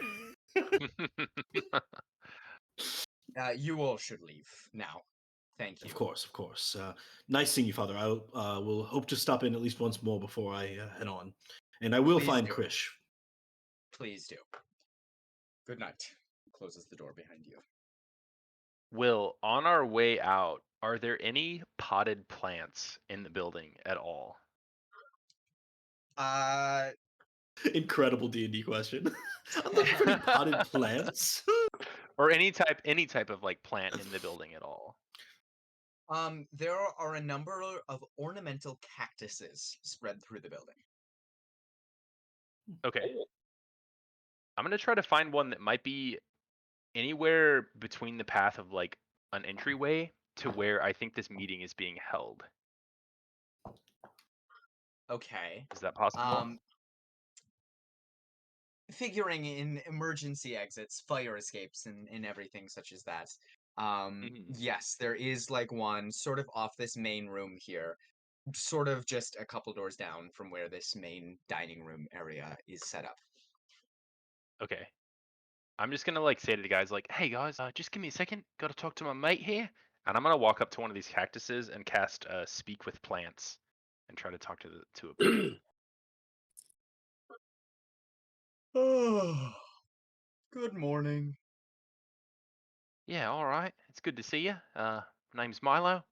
You all should leave now. Thank you. Of course. Nice seeing you, Father. I will hope to stop in at least once more before I head on. And I will find Krish. Please do. Good night. Closes the door behind you. Will, on our way out, are there any potted plants in the building at all? Incredible D&D question. I'm looking for any potted plants. Or any type of plant in the building at all. There are a number of ornamental cactuses spread through the building. Okay. I'm gonna try to find one that might be anywhere between the path of an entryway to where I think this meeting is being held. Okay. Is that possible? Figuring in emergency exits, fire escapes, and everything such as that. Yes, there is one sort of off this main room here, sort of just a couple doors down from where this main dining room area is set up. Okay. I'm just gonna say to the guys hey guys, just give me a second. Gotta talk to my mate here. And I'm gonna walk up to one of these cactuses and cast Speak with Plants and try to talk to a plant. Oh, good morning. Yeah, all right. It's good to see you. My name's Milo.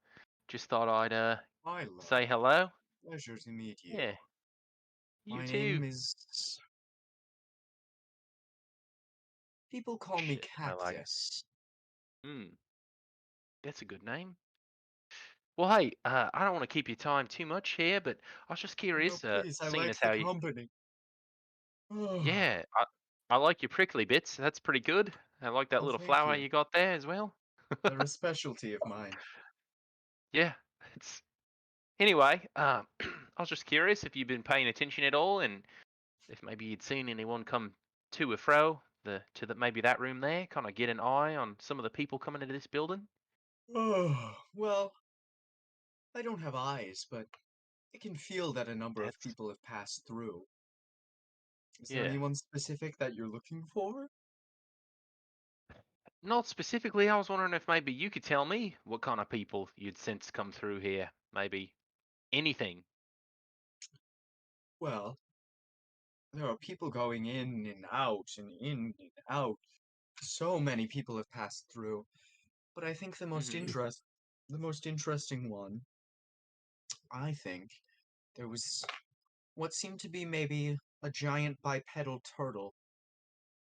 Just thought I'd say hello. Pleasure to meet you. Yeah. You My too. name is... People call me Cactus. That's a good name. Well, hey, I don't want to keep your time too much here, but I was just No, curious, please, I seeing as like the how you, company. yeah, I like your prickly bits. That's pretty good. I like that Oh, little thank flower you. you got there as well. They're a specialty of mine. Yeah, it's anyway. I was just curious if you've been paying attention at all, and if maybe you'd seen anyone come to or fro to maybe that room there, kind of get an eye on some of the people coming into this building. Oh, well, I don't have eyes, but I can feel that a number of That's people have passed through. Is there yeah. anyone specific that you're looking for? Not specifically. I was wondering if maybe you could tell me what kind of people you'd sense come through here. Maybe anything. Well, there are people going in and out and in and out. So many people have passed through. But I think Hmm. the most interesting one, I think, there was what seemed to be maybe a giant bipedal turtle.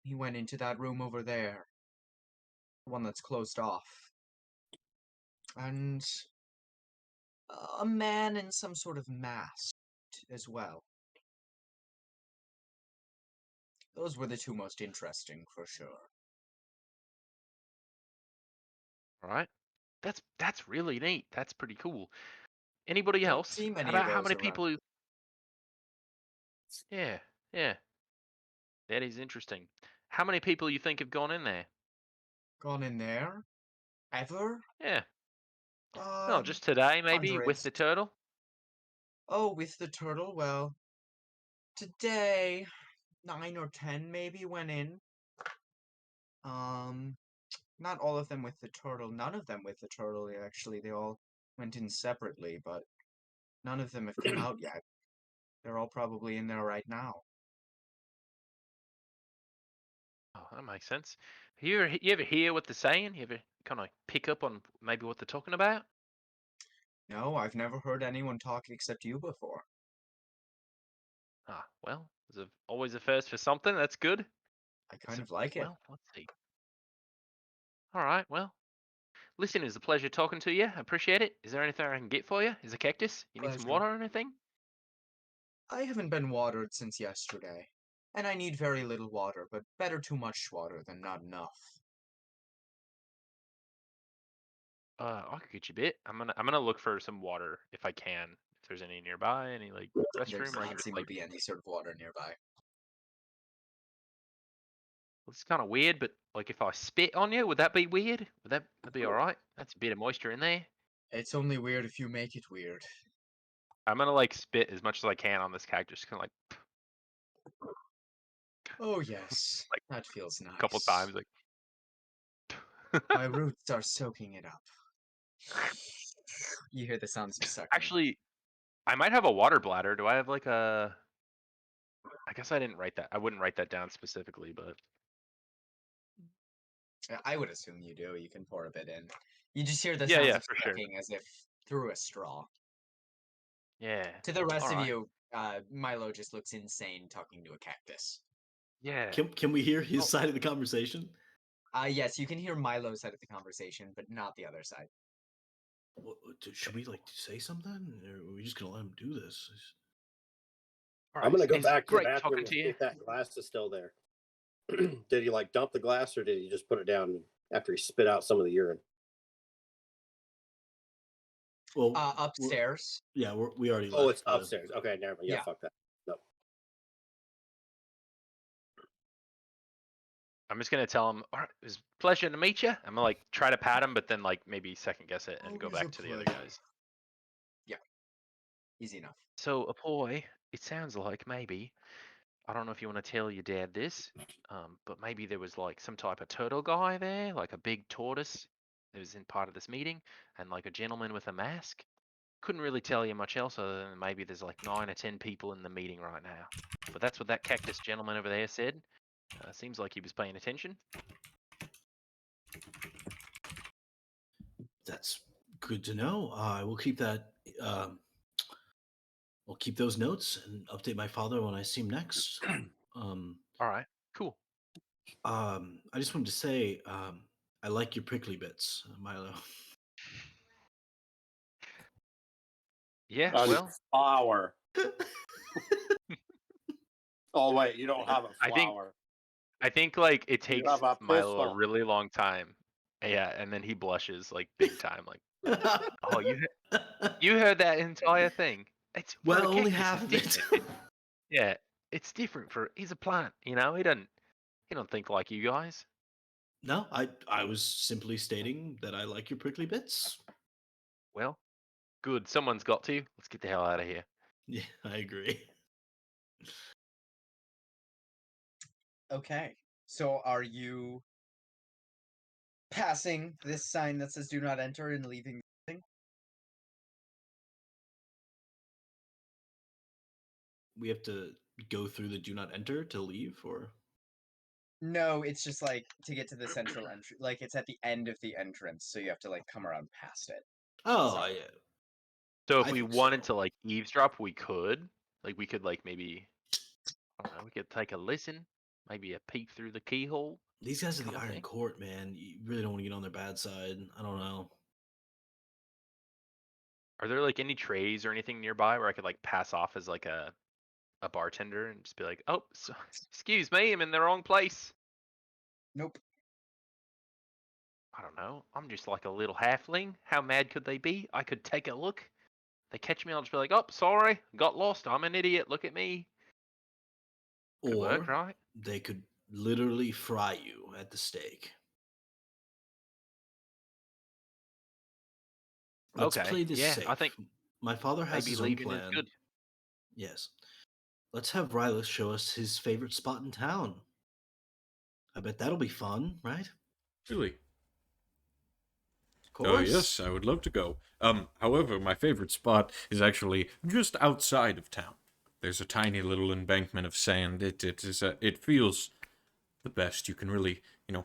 He went into that room over there, the one that's closed off. And a man in some sort of mask as well. Those were the two most interesting for sure. All right. That's really neat. That's pretty cool. Anybody Don't else? see many of About how those many around. people? Yeah, yeah. That is interesting. How many people you think have gone in there? Gone in there? Ever? Yeah. No, Uh, just today maybe with Hundreds. the turtle. Oh, with the turtle? Well, today, 9 or 10 maybe went in. Um, Not all of them with the turtle. None of them with the turtle, actually. They all went in separately, but none of them have come out yet. They're all probably in there right now. Oh, that makes sense. You ever hear what they're saying? You ever kind of pick up on maybe what they're talking about? No, I've never heard anyone talk except you before. Ah, well, there's always a first for something. That's good. I kind So, of like it. well, let's see. All right, well, listen, it's a pleasure talking to you. I appreciate it. Is there anything I can get for you? Is a cactus? You need some Pleasure. water or anything? I haven't been watered since yesterday, and I need very little water, but better too much water than not enough. I could get you a bit. I'm gonna look for some water if I can. If there's any nearby, any like There restroom does where I can not just seem to like. be any sort of water nearby. It's kind of weird, but like if I spit on you, would that be weird? Would that be all right? That's a bit of moisture in there. It's only weird if you make it weird. I'm gonna like spit as much as I can on this cactus, kind of Oh yes, like that feels a couple nice. times, like. My roots are soaking it up. You hear the sounds of sucking. Actually, I might have a water bladder. Do I have like a? I guess I didn't write that. I wouldn't write that down specifically, but I would assume you do. You can pour a bit in. You just hear the yeah, sounds yeah, of for sure. sucking as if through a straw. Yeah. To the All rest of right. you, Milo just looks insane talking to a cactus. Yeah. Can we hear his Well, side of the conversation? Yes, you can hear Milo's side of the conversation, but not the other side. Should we like say something? Or are we just gonna let him do this? all I'm right. gonna go It's back to the great bathroom talking and to see you. if that glass is still there. Did he like dump the glass, or did he just put it down after he spit out some of the urine? Well, Upstairs. we already Oh, left. it's upstairs. Okay, never mind. Yeah, Yeah. fuck that. No. I'm just gonna tell him. All right, it was a pleasure to meet you. I'm gonna like try to pat him, but then like maybe second guess it and go Always a back to the other pleasure. guys. Yeah, easy enough. So, Apoy, it sounds like maybe I don't know if you want to tell your dad this, but maybe there was like some type of turtle guy there, like a big tortoise that was in part of this meeting, and like a gentleman with a mask. Couldn't really tell you much else other than maybe there's like 9 or 10 people in the meeting right now. But that's what that cactus gentleman over there said. Seems like he was paying attention. That's good to know. I will keep that. I'll keep those notes and update my father when I see him next. Um, All right, cool. I just wanted to say, I like your prickly bits, Milo. Yeah, A well, flower. Oh wait, you don't have a I think flower. I think like it You takes have a Milo a pistol. really long time. Yeah, and then he blushes like big time, like, oh, you heard that entire thing. It's for Well, a only cactus. half It's of it. different. Yeah, it's different for. He's a plant, you know. He don't think like you guys. No, I was simply stating that I like your prickly bits. Well, good. Someone's got to. Let's get the hell out of here. Yeah, I agree. Okay. So are you passing this sign that says "Do not enter" and leaving the building? We have to go through the do not enter to leave, or No, it's just like to get to the central entry. Like it's at the end of the entrance, so you have to like come around past it. oh, So- So if I we think wanted so. to like eavesdrop, we could. Like we could like maybe I don't know. We could take a listen, maybe a peek through the keyhole. These guys are the Kinda Iron thing. Court, man. You really don't want to get on their bad side. I don't know. Are there like any trays or anything nearby where I could like pass off as like a bartender and just be like, oh, so, excuse me, I'm in the wrong place. Nope. I don't know. I'm just like a little halfling. How mad could they be? I could take a look. They catch me, I'll just be like, oh, sorry, got lost. I'm an idiot. Look at me. Could work, Or right? they could literally fry you at the stake. Let's Okay. play this Yeah, safe. I think My father has maybe his own leaving is plan. good. Yes. Let's have Rylas show us his favorite spot in town. I bet that'll be fun, right? Really? Of course. Yes, I would love to go. However, my favorite spot is actually just outside of town. There's a tiny little embankment of sand. It feels the best. You can really,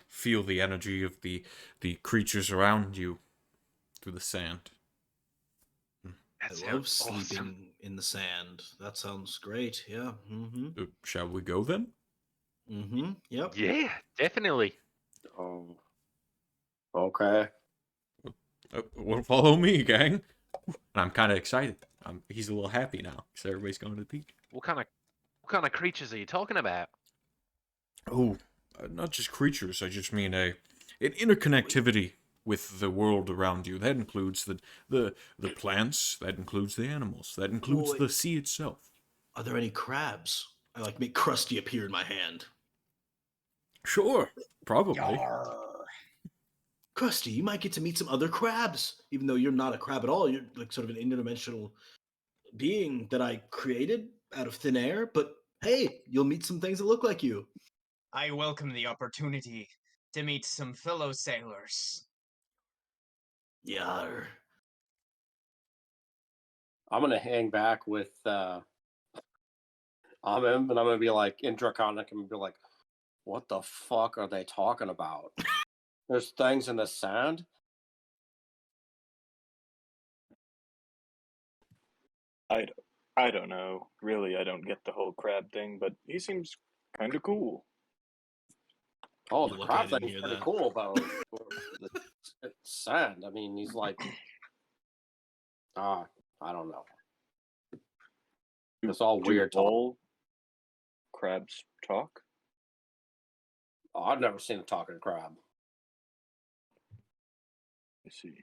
feel the energy of the creatures around you through the sand. That I love sounds sleeping awesome. in the sand. That sounds great. Yeah. Mm-hmm. Shall we go then? Mm-hmm. Yep. Yeah, definitely. Oh. Okay. Well, follow me, gang. And I'm kind of excited. He's a little happy now because everybody's going to the beach. What kind of creatures are you talking about? Oh, not just creatures. I just mean an interconnectivity with the world around you. That includes the plants. That includes the animals. That includes Wait. the sea itself. Are there any crabs? I like make Krusty appear in my hand. Sure, probably. Yarr. Krusty, you might get to meet some other crabs, even though you're not a crab at all. You're like sort of an interdimensional being that I created out of thin air. But hey, you'll meet some things that look like you. I welcome the opportunity to meet some fellow sailors. Yar. I'm gonna hang back with Amim, and I'm gonna be like in Draconic and be like, what the fuck are they talking about? There's things in the sand? I don't know. Really, I don't get the whole crab thing, but he seems kind of cool. Oh, You the look, crab I didn't thing's hear pretty that. cool, though. The sand. I mean, he's like, I don't know. It's all Do weird talk. all crabs talk? Oh, I've never seen a talking crab. I see.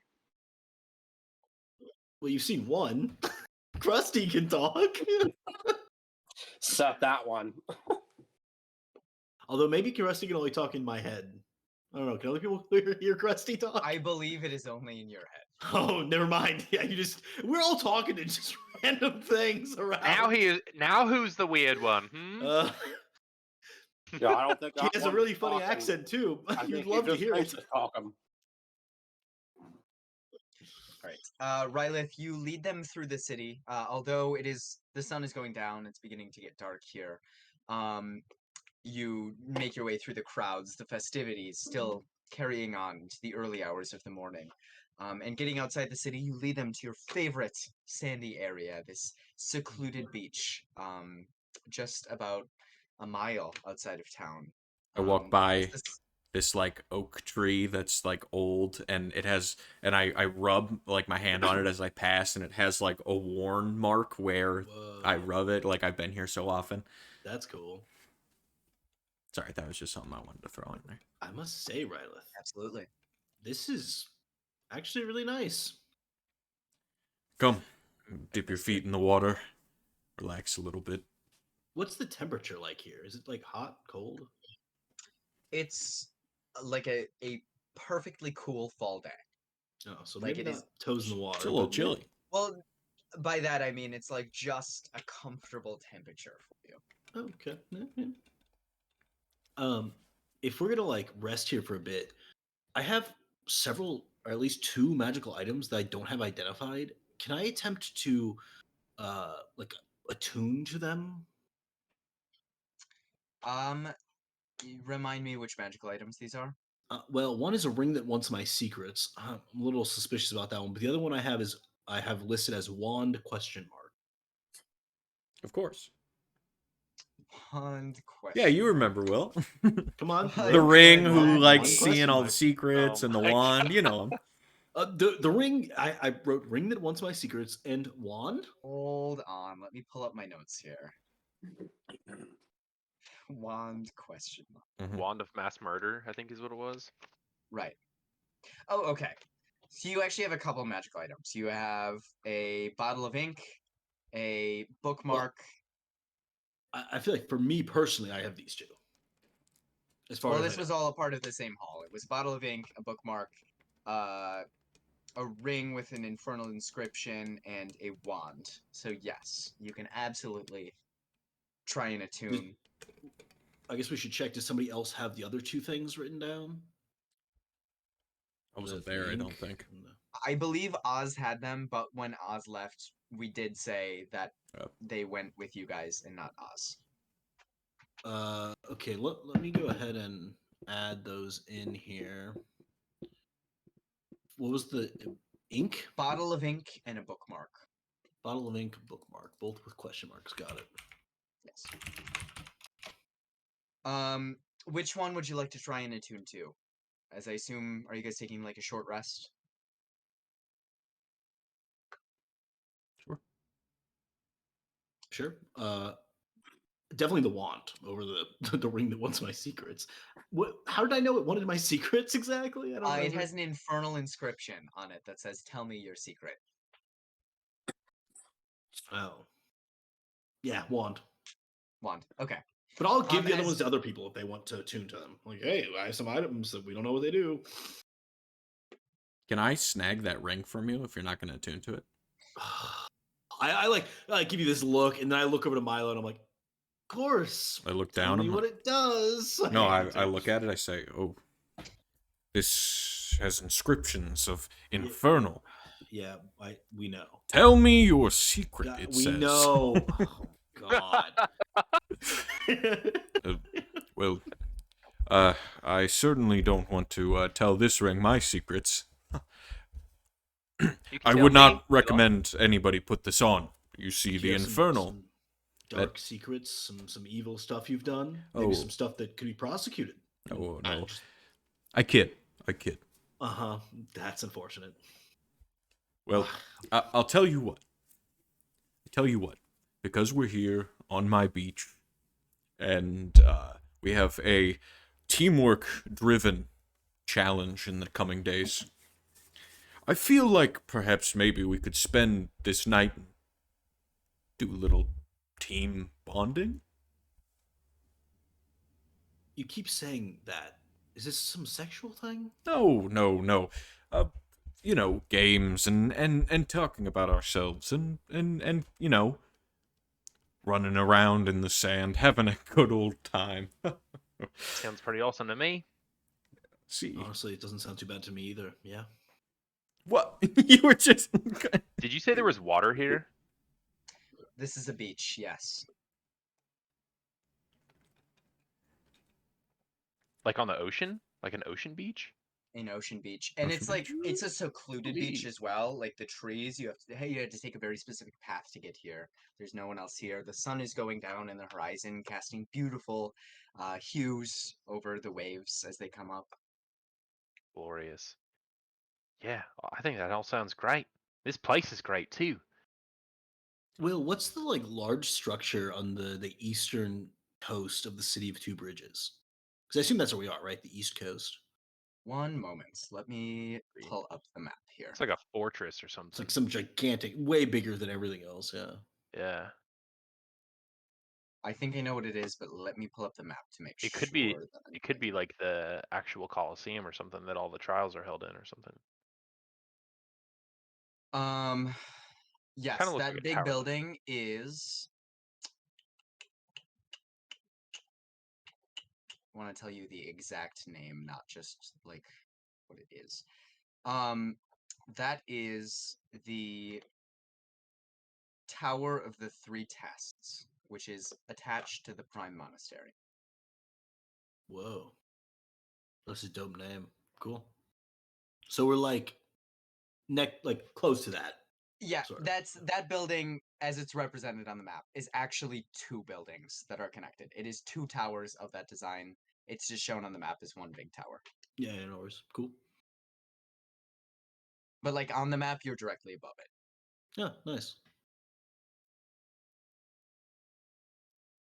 Well, you've seen one. Krusty can talk. Except that one. Although maybe Krusty can only talk in my head. I don't know. Can other people hear Krusty talk? I believe it is only in your head. Oh, never mind. Yeah, we're all talking to just random things around. Now who's the weird one? Yeah, I don't think he that has a one's really funny talking. accent too. I You'd think he love to just hear thinks it. he's talking. Right. Rylith, you lead them through the city. Although the sun is going down, it's beginning to get dark here. You make your way through the crowds, the festivities still carrying on to the early hours of the morning. And getting outside the city, you lead them to your favorite sandy area, this secluded beach, just about a mile outside of town. I walk by this like oak tree that's like old, and it has, and I rub like my hand on it as I pass, and it has like a worn mark where I Whoa, rub it. Like I've been here so often. that's cool. Sorry, that was just something I wanted to throw in there. I must say, Rylith, Absolutely. this is actually really nice. Come, dip your feet in the water, relax a little bit. What's the temperature like here? Is it like hot, cold? It's like a perfectly cool fall day. Oh, so Like, maybe it not is- toes in the water. It's a little but yeah. chilly. Well, by that I mean it's like just a comfortable temperature for you. Okay. Yeah, yeah. If we're gonna like rest here for a bit, I have several, or at least two magical items that I don't have identified. Can I attempt to, like attune to them? Remind me which magical items these are. Well, one is a ring that wants my secrets. I'm a little suspicious about that one, but the other one I have listed as wand question mark. Of course. Pond Yeah, question. you remember, Will. Come on, The The ring, Good who wand likes wand seeing question all the mark. secrets, Oh and the my wand, you know him. The ring I wrote ring that wants my secrets and wand. Hold on, let me pull up my notes here. Wand question mark. Wand of mass murder, I think is what it was. Right. Oh, okay. So you actually have a couple magical items. You have a bottle of ink, a bookmark. I feel like for me personally, I have these two. As far Well, as this I know. was all a part of the same haul. It was a bottle of ink, a bookmark, uh, a ring with an infernal inscription, and a wand. So yes, you can absolutely try and attune. I guess we should check. Does somebody else have the other two things written down? I wasn't The there, I don't ink think. and the- I believe Oz had them, but when Oz left, we did say that they went with you guys and not Oz. Okay, let me go ahead and add those in here. What was the ink? Bottle of ink and a bookmark. Bottle of ink, bookmark, both with question marks. Got it. Yes. Which one would you like to try and attune to? As I assume, are you guys taking like a short rest? Sure. Sure. Definitely the wand over the the ring that wants my secrets. What? How did I know it wanted my secrets exactly? I don't It remember. has an infernal inscription on it that says, "Tell me your secret." Oh, yeah, wand. Wand. Okay. But I'll give the other as- ones to other people if they want to attune to them. Like, hey, I have some items that we don't know what they do. Can I snag that ring from you if you're not going to attune to it? I give you this look, and then I look over to Milo, and I'm like, of course. I look Tell down. me I'm what like, it does. no, hand it to I him. look at it. I say, oh, this has inscriptions of infernal. Yeah, we know. Tell me your secret, God, it we says. know. Oh, God. Well, I certainly don't want to tell this ring my secrets. You can I tell would me if not you like. recommend anybody put this on. You see, Do the you have infernal. some dark secrets, some evil stuff you've done, Oh. maybe some stuff that could be prosecuted. Oh, no. I kid. Uh-huh. That's unfortunate. Well, I'll tell you what. Because we're here on my beach, and we have a teamwork-driven challenge in the coming days, I feel like perhaps maybe we could spend this night and do a little team bonding. You keep saying that. Is this some sexual thing? No. You know, games and talking about ourselves and you know, running around in the sand, having a good old time. Sounds pretty awesome to me. See, Honestly, it doesn't sound too bad to me either. Yeah. what you were just. Did you say there was water here? This is a beach. Yes. Like on the ocean? Like an ocean beach? in Ocean Beach, and Ocean it's like Beach. it's a secluded beach Ooh. as well. Like the trees, you had to take a very specific path to get here. There's no one else here. The sun is going down in the horizon, casting beautiful hues over the waves as they come up. Glorious. Yeah, I think that all sounds great. This place is great too. Will, what's the like large structure on the eastern coast of the city of Two Bridges? Because I assume that's where we are, right? The East Coast. One moment, let me pull up the map here. It's like a fortress or It's something. like some gigantic, way bigger than everything else. Yeah. Yeah. I think I know what it is, but let me pull up the map to make It sure. could be that I'm it could be thinking. like the actual Colosseum or something that all the trials are held in or something. Yes, Kinda looks that like a big tower. building is. I want to tell you the exact name, not just like what it is. That is the Tower of the Three Tests, which is attached to the Prime Monastery. Whoa. That's a dope name. Cool. So we're like like close to that. Yeah, Sort of. that building, as it's represented on the map, is actually two buildings that are connected. It is two towers of that design. It's just shown on the map as one big tower. Yeah, no worries. Cool. But like on the map, you're directly above it. Yeah, nice.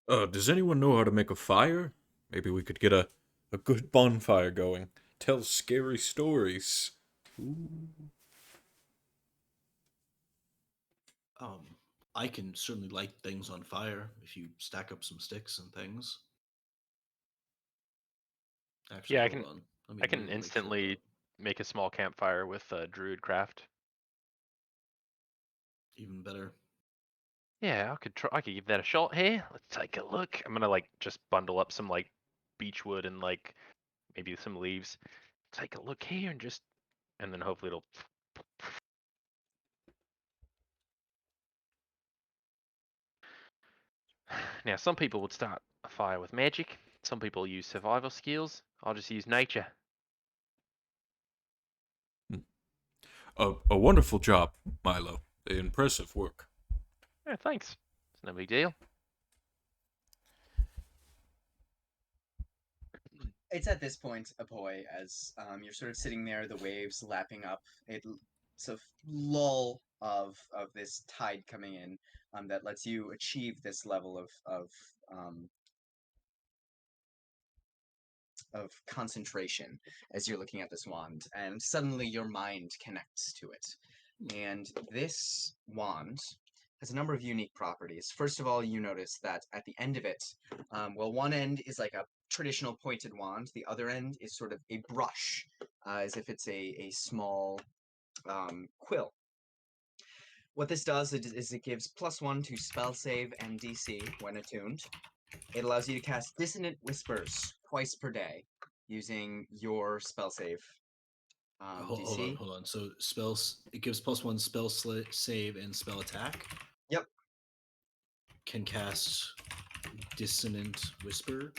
Does anyone know how to make a fire? Maybe we could get a good bonfire going. Tell scary stories. Ooh. I can certainly light things on fire if you stack up some sticks and things. Actually, Yeah, hold on. Let me I can make sure instantly make a small campfire with druid craft. even better. Yeah, I could give that a shot here. Let's take a look. I'm gonna like just bundle up some like beech wood and like maybe some leaves. Take a look here and then hopefully it'll. Now, some people would start a fire with magic. Some people use survival skills. I'll just use nature. A wonderful job, Milo. Impressive work. Yeah, thanks. It's no big deal. It's at this point, Apoy, as you're sort of sitting there, the waves lapping up. It's a lull of this tide coming in that lets you achieve this level of concentration as you're looking at this wand, and suddenly your mind connects to it. And this wand has a number of unique properties. First of all, you notice that at the end of it, one end is like a traditional pointed wand, the other end is sort of a brush, as if it's a small quill. What this does is it gives +1 to spell save and DC when attuned. It allows you to cast Dissonant Whispers twice per day using your spell save DC. Hold on. So spells, it gives +1 spell save and spell attack. Yep. Can cast Dissonant Whisper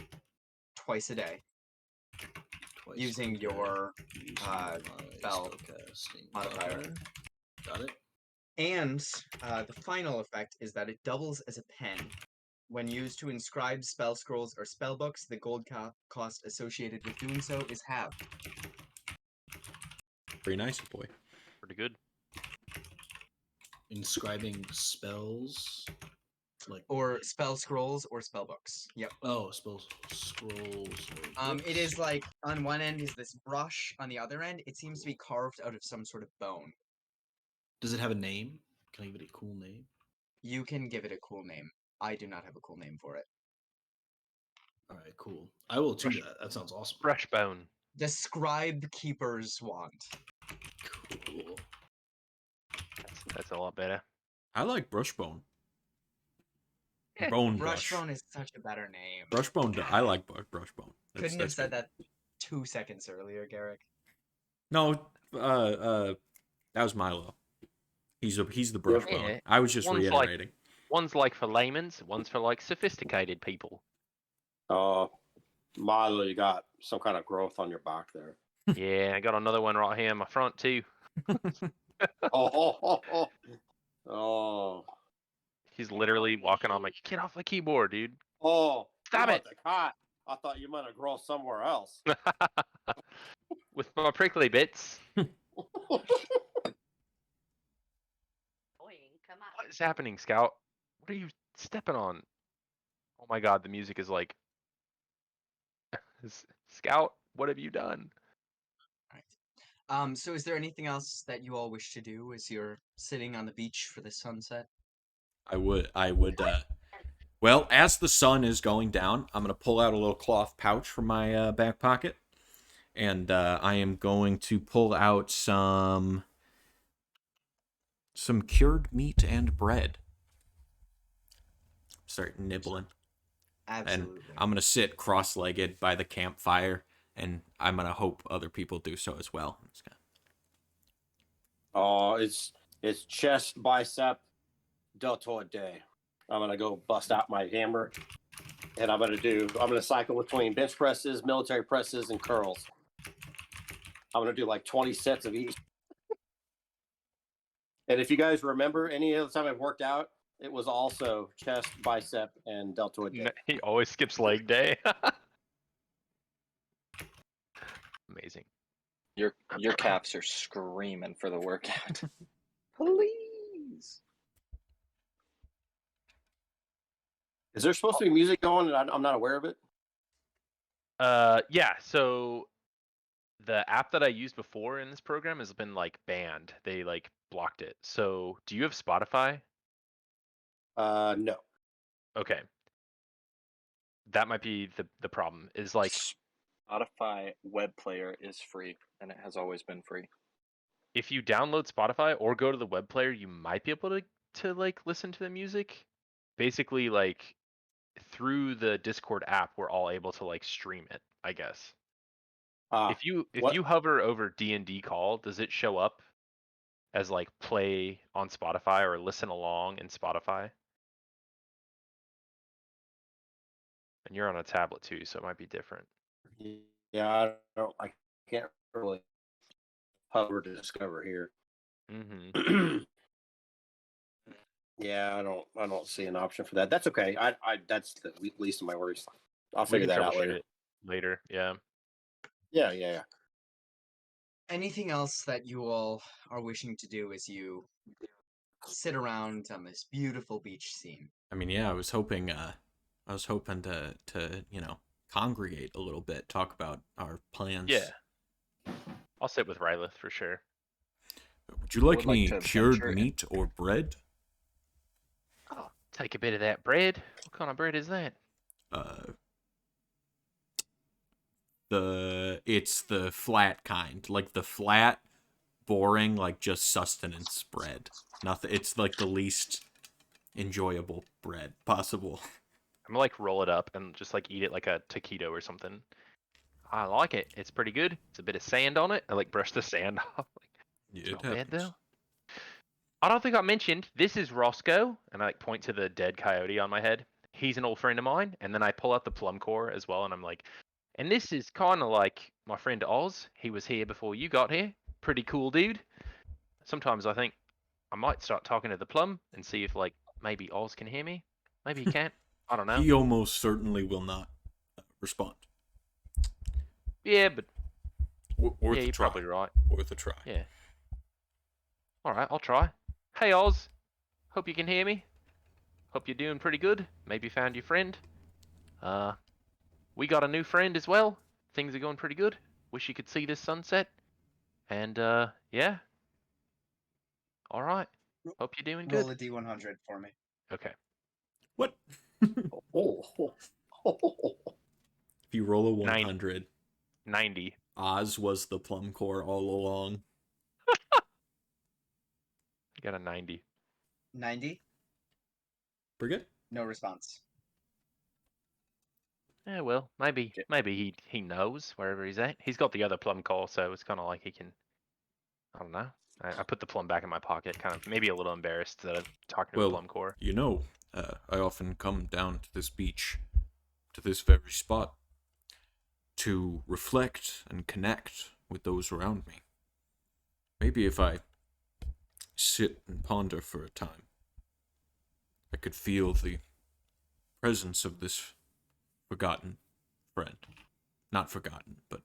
Twice a day twice using per day your using spell spellcasting modifier. Got it. And the final effect is that it doubles as a pen. When used to inscribe spell scrolls or spell books, the gold cost associated with doing so is halved. Very nice, boy. Pretty good. Inscribing spells, like Or spell scrolls or spell books. Yep. spell scrolls. It is like on one end is this brush, on the other end it seems to be carved out of some sort of bone. Does it have a name? Can I give it a cool name? You can give it a cool name. I do not have a cool name for it. All right, cool. I will tune that. That sounds awesome. Brushbone. The Scribe Keeper's Wand. Cool. That's a lot better. I like Brushbone. Eh, Bone brush. Brushbone is such a better name. Brushbone. I like Brushbone. Couldn't have said good. that 2 seconds earlier, Garrick. No, that was Milo. He's the Brushbone. Yeah, I was just reiterating. One's like for layman's, one's for like sophisticated people. Milo, you got some kind of growth on your back there. Yeah, I got another one right here in my front too. Oh. He's literally walking on like, get off the keyboard, dude. Oh. Stop You it. want the cot. I thought you meant to grow somewhere else. With my prickly bits. What is happening, Scout? What are you stepping on? Oh my god, the music is like, Scout, what have you done? So is there anything else that you all wish to do as you're sitting on the beach for the sunset? I would, well, as the sun is going down, I'm going to pull out a little cloth pouch from my back pocket, and I am going to pull out some cured meat and bread. Start nibbling. Absolutely. And I'm going to sit cross-legged by the campfire, and I'm going to hope other people do so as well. Oh, it's chest, bicep, deltoid day. I'm gonna go bust out my hammer, and I'm gonna cycle between bench presses, military presses, and curls. I'm gonna do like 20 sets of each. And if you guys remember, any other time I've worked out, it was also chest, bicep, and deltoid day. He always skips leg day. Amazing. Your calves are screaming for the workout. Please. Is there supposed to be music going and I'm not aware of it? Yeah, so the app that I used before in this program has been like banned. They like blocked it. So do you have Spotify? No. Okay. That might be the problem. Is like Spotify web player is free, and it has always been free. if you download Spotify or go to the web player, you might be able to like listen to the music. Basically, like through the Discord app, we're all able to like stream it, I guess. If you hover over D&D call, does it show up as like play on Spotify or listen along in Spotify? And you're on a tablet too, so it might be different. Yeah, I can't really hover to discover here. Mm-hmm. Yeah, I don't see an option for that. That's okay. I that's the least of my worries. I'll We figure can that out troubleshoot later. it later. Yeah. Yeah. Anything else that you all are wishing to do as you sit around on this beautiful beach scene? I mean, yeah, I was hoping to congregate a little bit, talk about our plans. Yeah. I'll sit with Rylith for sure. Would you like would like any to cured venture in- meat or bread? Oh, take a bit of that bread. What kind of bread is that? It's the flat kind, like the flat, boring, like just sustenance bread. Nothing. It's like the least enjoyable bread possible. I'm gonna like roll it up and just like eat it like a taquito or something. I like it. It's pretty good. It's a bit of sand on it. I like brush the sand off. It's Yeah, not bad though. I don't think I mentioned this is Roscoe, and I like point to the dead coyote on my head. He's an old friend of mine, and then I pull out the plum core as well, and I'm like, and this is kind of like my friend Oz. He was here before you got here. Pretty cool dude. Sometimes I think I might start talking to the plum and see if like maybe Oz can hear me. Maybe he can't. I don't know. He almost certainly will not respond. Yeah, but Worth yeah, a you're try. probably right. Worth a try. Yeah. All right, I'll try. Hey Oz, hope you can hear me. Hope you're doing pretty good. Maybe found your friend. We got a new friend as well. Things are going pretty good. Wish you could see this sunset. And yeah. All right. Hope you're doing Roll good. a d100 for me. Okay. What? Oh. If you roll a 100, 90. Oz was the plum core all along. I got a 90. 90? Pretty good. No response. Yeah, well, maybe he knows wherever he's at. He's got the other plum call, so it's kind of like he can. I don't know. I put the plum back in my pocket, kind of maybe a little embarrassed that I'm talking to a plum core. You know, I often come down to this beach, to this very spot, to reflect and connect with those around me. Maybe if I sit and ponder for a time, I could feel the presence of this forgotten friend. Not forgotten, but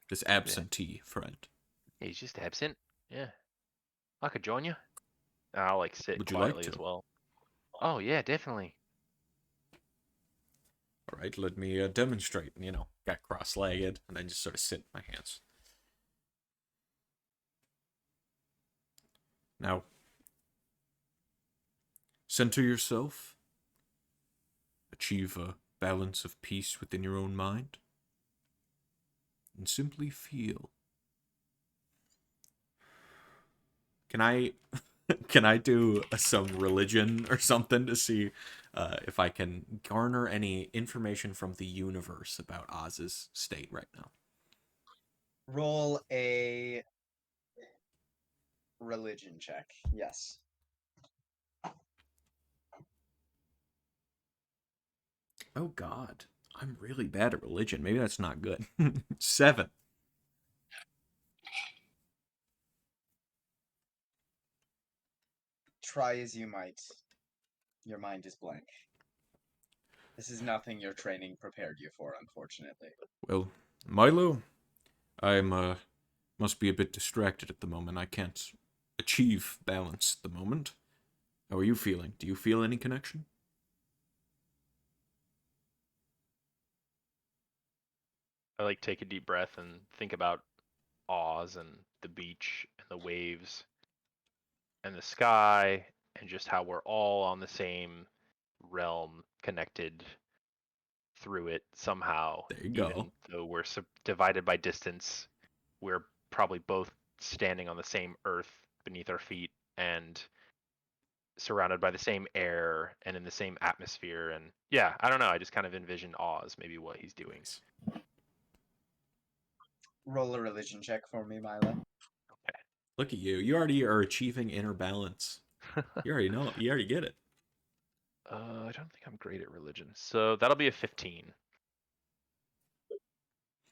this absentee friend. He's just absent. Yeah. I could join you. I'll like sit Would you like quietly to? as well. Oh yeah, definitely. All right, let me demonstrate. Got cross-legged, and then just sort of sit in my hands. Now, center yourself. Achieve a balance of peace within your own mind. And simply feel. Can I do some religion or something to see if I can garner any information from the universe about Oz's state right now? Roll a religion check. Yes. Oh God, I'm really bad at religion. Maybe that's not good. 7. Try as you might, your mind is blank. This is nothing your training prepared you for, unfortunately. Well, Milo, I'm must be a bit distracted at the moment. I can't achieve balance at the moment. How are you feeling? Do you feel any connection? I like take a deep breath and think about Oz and the beach and the waves and the sky and just how we're all on the same realm connected through it somehow. There you go. Even though we're divided by distance, we're probably both standing on the same earth beneath our feet and surrounded by the same air and in the same atmosphere. And yeah, I don't know. I just kind of envision Oz, maybe what he's doing. Roll a religion check for me, Milo. Look at you. You already are achieving inner balance. You already know. You already get it. I don't think I'm great at religion. So that'll be a 15.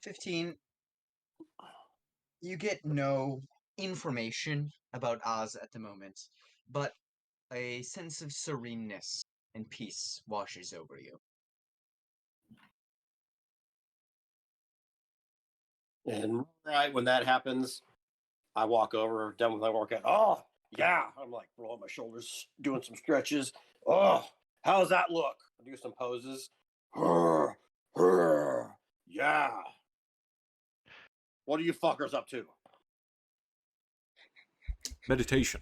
15. You get no information about Oz at the moment, but a sense of sereneness and peace washes over you. And right when that happens, I walk over, done with my workout. Oh, yeah. I'm like rolling my shoulders, doing some stretches. Oh, how's that look? I do some poses. Yeah. What are you fuckers up to? Meditation.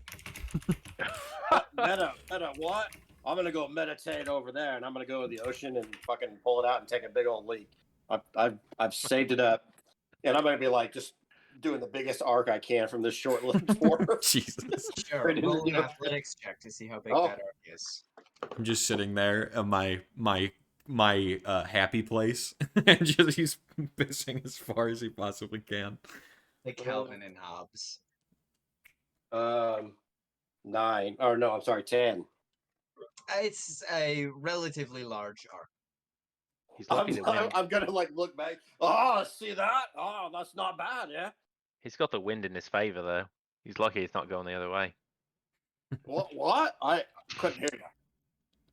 Meta what? I'm gonna go meditate over there, and I'm gonna go to the ocean and fucking pull it out and take a big old leak. I've saved it up, and I'm gonna be like just doing the biggest arc I can from this short-lived tour. Jesus. Sure, Right into roll the an ocean. athletics check to see how big Oh. that arc is. I'm just sitting there in my happy place, and just he's pissing as far as he possibly can. Like Calvin and Hobbes. 9. Or no, I'm sorry, 10. It's a relatively large arc. He's lucky the wind. I'm gonna like look back. Oh, see that? Oh, that's not bad, yeah. He's got the wind in his favor though. He's lucky it's not going the other way. What? I couldn't hear you.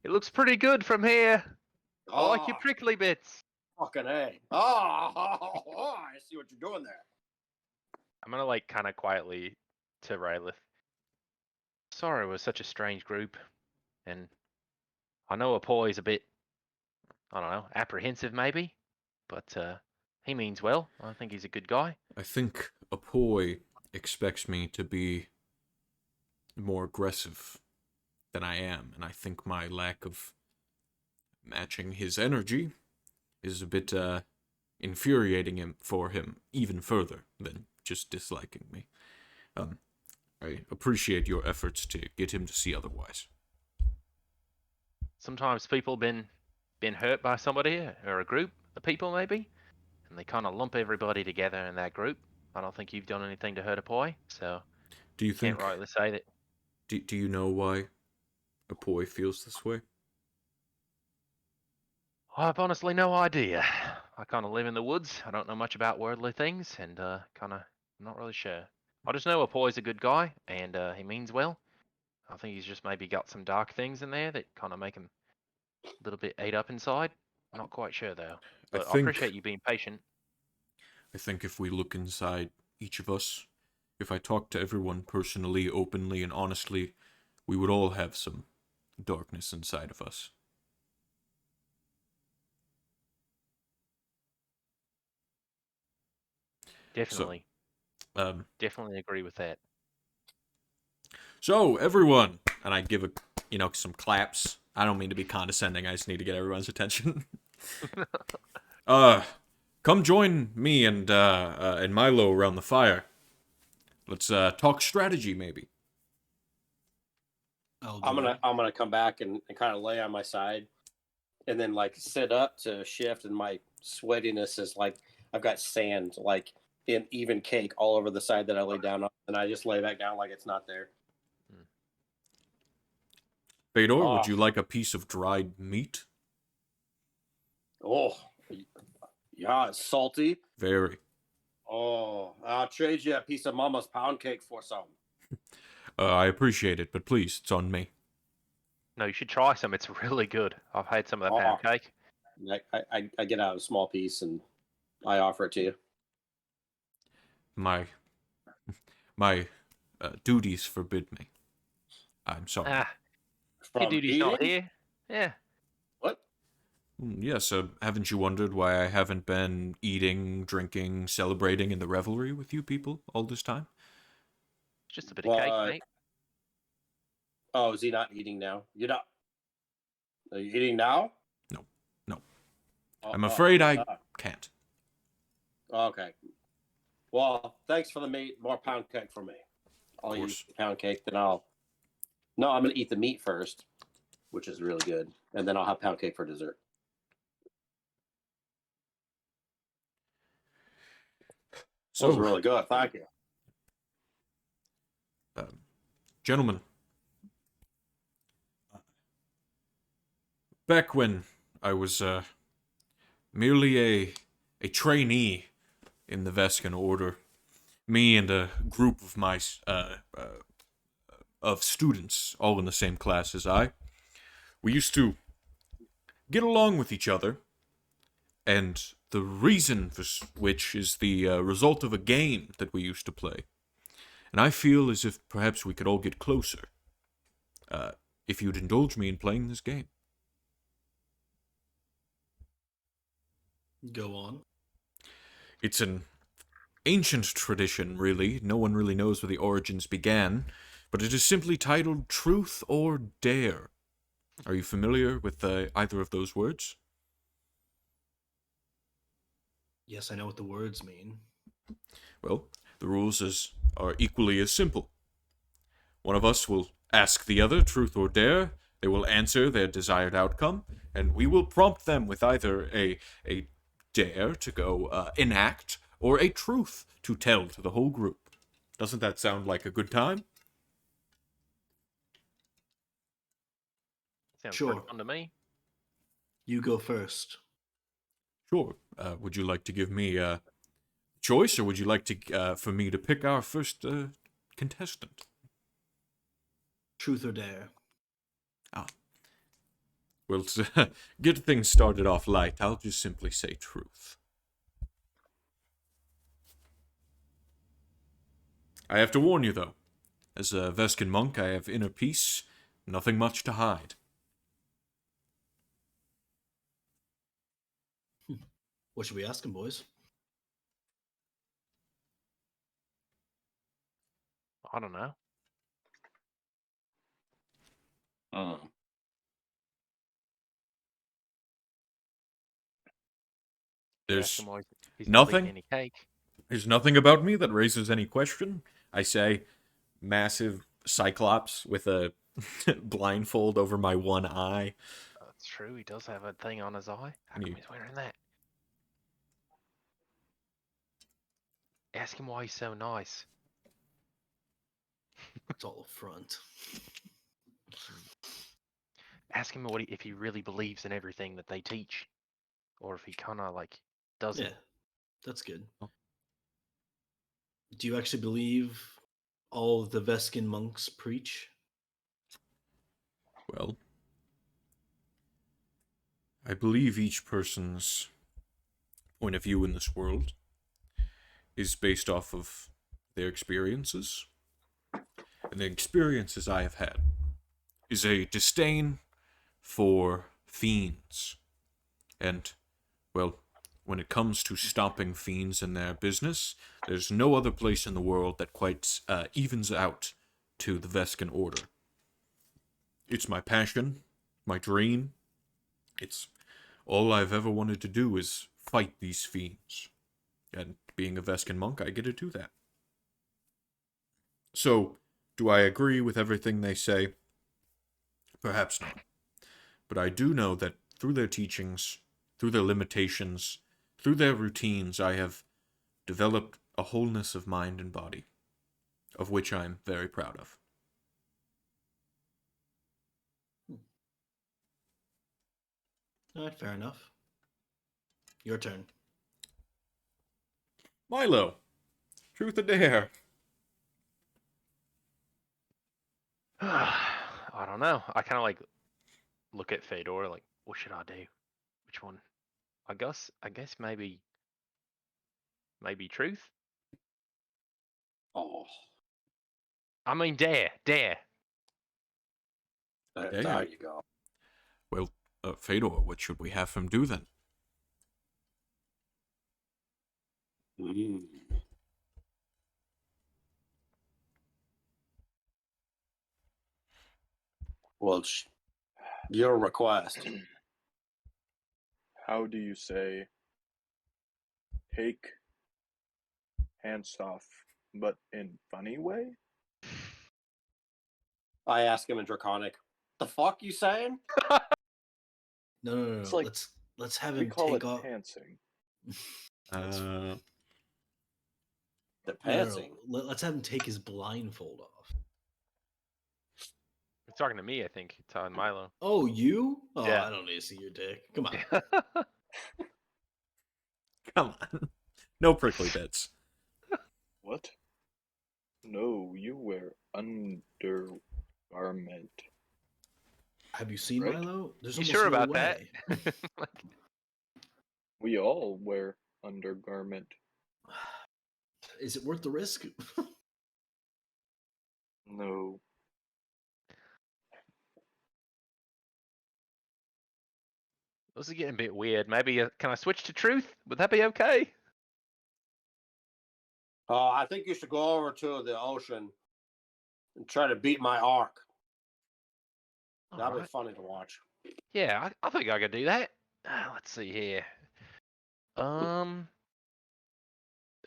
It looks pretty good from here. I like your Oh, prickly bits. fucking A. Oh, I see what you're doing there. I'm gonna like kind of quietly to Rylith. Sorry, it was such a strange group, and I know Apoy's a bit, I don't know, apprehensive maybe, but he means well. I think he's a good guy. I think Apoy expects me to be more aggressive than I am, and I think my lack of matching his energy is a bit infuriating him even further than just disliking me. I appreciate your efforts to get him to see otherwise. Sometimes people been hurt by somebody or a group of people maybe, and they kind of lump everybody together in that group. I don't think you've done anything to hurt Apoy, so Do you think? can't rightly say that. Do you know why Apoy feels this way? I've honestly no idea. I kind of live in the woods. I don't know much about worldly things, and kind of not really sure. I just know Apoy's a good guy, and he means well. I think he's just maybe got some dark things in there that kind of make him a little bit ate up inside. Not quite sure though, I but I think appreciate you being patient. if we look inside each of us, if I talk to everyone personally, openly, and honestly, we would all have some darkness inside of us. Definitely, Um, definitely agree with that. So, everyone, and I give some claps. I don't mean to be condescending. I just need to get everyone's attention. Come join me and Milo around the fire. Let's talk strategy, maybe. I'm gonna come back and kind of lay on my side, and then like sit up to shift, and my sweatiness is like I've got sand like in even cake all over the side that I lay down on, and I just lay back down like it's not there. Fedor, Oh. would you like a piece of dried meat? Oh, yeah, it's salty. Very. Oh, I'll trade you a piece of Mama's pound cake for some. I appreciate it, but please, it's on me. No, you should try some. It's really good. I've had some of the pound cake. I get out a small piece and I offer it to you. My duties forbid me. I'm sorry. Your duty's not here. Yeah. What? Yes, haven't you wondered why I haven't been eating, drinking, celebrating in the revelry with you people all this time? It's just a bit of cake, mate. Oh, is he not eating now? You're not. Are you eating now? No. I'm afraid I can't. Okay. Well, thanks for the meat. More pound cake for me. I'll eat pound cake, then I'll. No, I'm gonna eat the meat first, which is really good, and then I'll have pound cake for dessert. So it was really good. Thank you, gentlemen. Back when I was merely a trainee in the Vescan Order, me and a group of my of students, all in the same class as we used to get along with each other, and the reason for which is the result of a game that we used to play. And I feel as if perhaps we could all get closer, if you'd indulge me in playing this game. Go on. It's an ancient tradition, really. No one really knows where the origins began, but it is simply titled Truth or Dare. Are you familiar with either of those words? Yes, I know what the words mean. Well, the rules are equally as simple. One of us will ask the other truth or dare. They will answer their desired outcome, and we will prompt them with either a dare to go enact or a truth to tell to the whole group. Doesn't that sound like a good time? Sounds Sure. pretty fun to me. You go first. Sure. Would you like to give me a choice, or would you like to for me to pick our first contestant? Truth or dare? Well, to get things started off light, I'll just simply say truth. I have to warn you, though. As a Vescan monk, I have inner peace, nothing much to hide. What should we ask him, boys? I don't know. There's He's nothing. Any cake. There's nothing about me that raises any question. I say, massive cyclops with a blindfold over my one eye. That's true. He does have a thing on his eye. How come he's wearing that? Ask him why he's so nice. It's all a front. Ask him if he really believes in everything that they teach, or if he kind of like doesn't. Yeah, that's good. Oh. Do you actually believe all the Veskin monks preach? Well, I believe each person's point of view in this world is based off of their experiences. And the experiences I have had is a disdain for fiends. And, well, when it comes to stopping fiends in their business, there's no other place in the world that quite evens out to the Veskin Order. It's my passion, my dream. It's all I've ever wanted to do is fight these fiends. And being a Veskin monk, I get to do that. So, do I agree with everything they say? Perhaps not. But I do know that through their teachings, through their limitations, through their routines, I have developed a wholeness of mind and body, of which I'm very proud of. All right, fair enough. Your turn. Milo, truth or dare? I don't know. I kind of like look at Fedor like, what should I do? Which one? I guess maybe truth. Oh, I mean dare. Yeah. there you go. Well, Fedor, what should we have him do then? Mm. Well, it's your request. How do you say take hand stuff, but in funny way? I ask him in Draconic. The fuck you saying? No. It's like let's have we him call take it off. pantsing. The No, pantsing. let's have him take his blindfold off. You're talking to me, I think. It's on Milo. Oh, you? Oh, Yeah. I don't need to see your dick. Come on. Come on. No prickly bits. What? No, you wear undergarment. Have you seen Right? Milo? There's You almost sure no about way. that? We all wear undergarment. Is it worth the risk? No. This is getting a bit weird. Maybe can I switch to truth? Would that be okay? I think you should go over to the ocean and try to beat my arc. That'd be Alright. funny to watch. Yeah, I think I could do that. Let's see here. I'm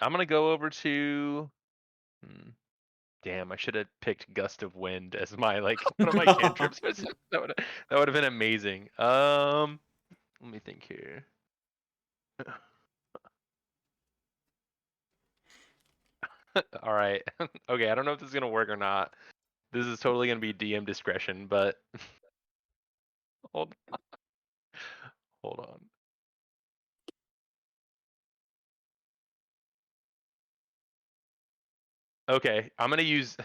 gonna go over to. Damn, I should have picked Gust of Wind as my one of my cantrips. that would have been amazing. Let me think here. All right. Okay, I don't know if this is gonna work or not. This is totally gonna be DM discretion, but hold on. Okay, I'm gonna use.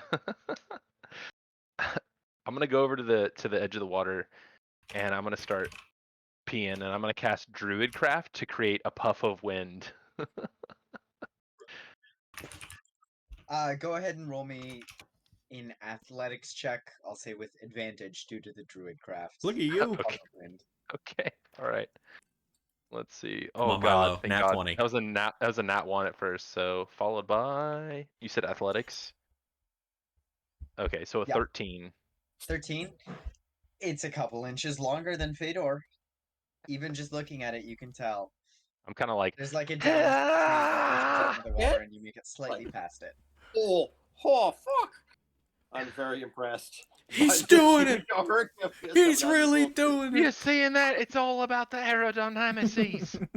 I'm gonna go over to the edge of the water, and I'm gonna start peeing, and I'm gonna cast Druidcraft to create a puff of wind. Go ahead and roll me an athletics check. I'll say with advantage due to the druid craft. Look at you. Okay. Okay. All right. Let's see. Come Oh on, God, Milo. thank Nat God. 20. That was a nat 1 at first, so followed by you said athletics. Okay, so a Yep. 13. 13. It's a couple inches longer than Fedor. Even just looking at it, you can tell. I'm kind of like. There's like a dent that pushes out into the water, Yeah. and you make it slightly past it. Oh, fuck! I'm very impressed. He's by doing the it! arc of his He's really magical- doing You're it! seeing that? It's all about the aerodynamics.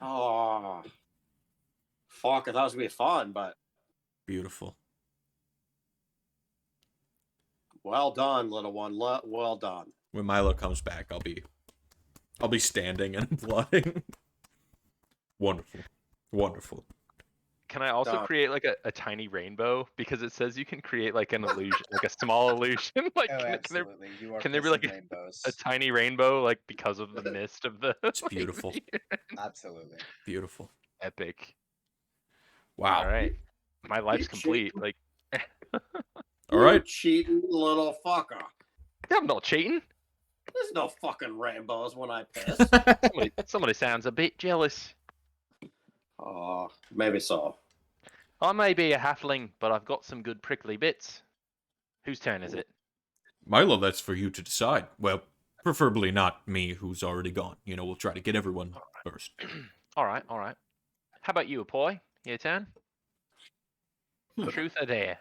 Oh, fuck! I thought it was gonna be fun, but Beautiful. well done, little one. Well done. When Milo comes back, I'll be standing and applauding. Wonderful. Wonderful. Can I also God. create like a tiny rainbow? Because it says you can create like an illusion, like a small illusion. Like, Oh, can absolutely. You are can there be like pissing a rainbows. tiny rainbow, like because of the mist of the? It's like, beautiful. Absolutely. Beautiful. Epic. Wow. All right, my life's You complete. cheating- Like, All You right. cheating little fucker. I'm not cheating. There's no fucking rainbows when I piss. Somebody sounds a bit jealous. Oh, maybe so. I may be a halfling, but I've got some good prickly bits. Whose turn is it? Milo, that's for you to decide. Well, preferably not me, who's already gone. You know, we'll try to get everyone first. All right, all right. How about you, Apoy? Your turn. Truth or dare?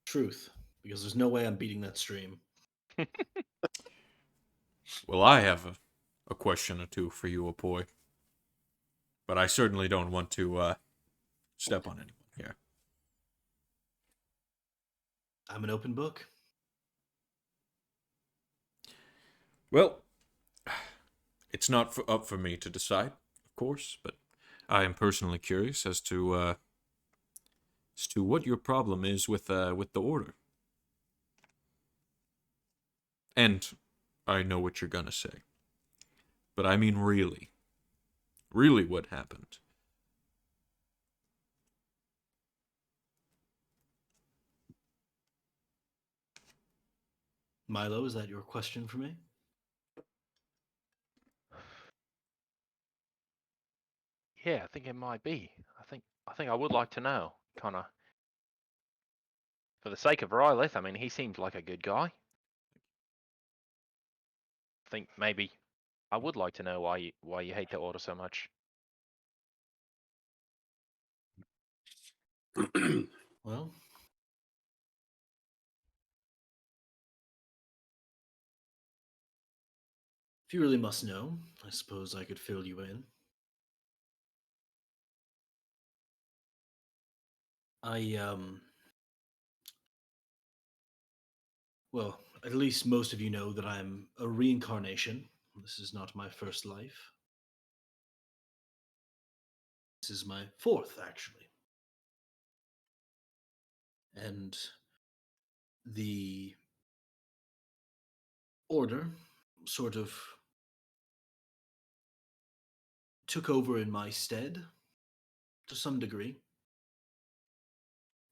Truth, because there's no way I'm beating that stream. Well, I have a question or two for you, Apoy. But I certainly don't want to step on anyone here. I'm an open book. Well, it's not up for me to decide, of course, but I am personally curious as to what your problem is with the order. And I know what you're gonna say, but I mean really what happened. Milo, is that your question for me? Yeah, I think it might be. I think I would like to know, kind of, for the sake of Rylith. I mean, he seems like a good guy. I think maybe I would like to know why you hate the order so much. Well, if you really must know, I suppose I could fill you in. Well, at least most of you know that I'm a reincarnation. This is not my first life. This is my fourth, actually. And the order sort of took over in my stead to some degree.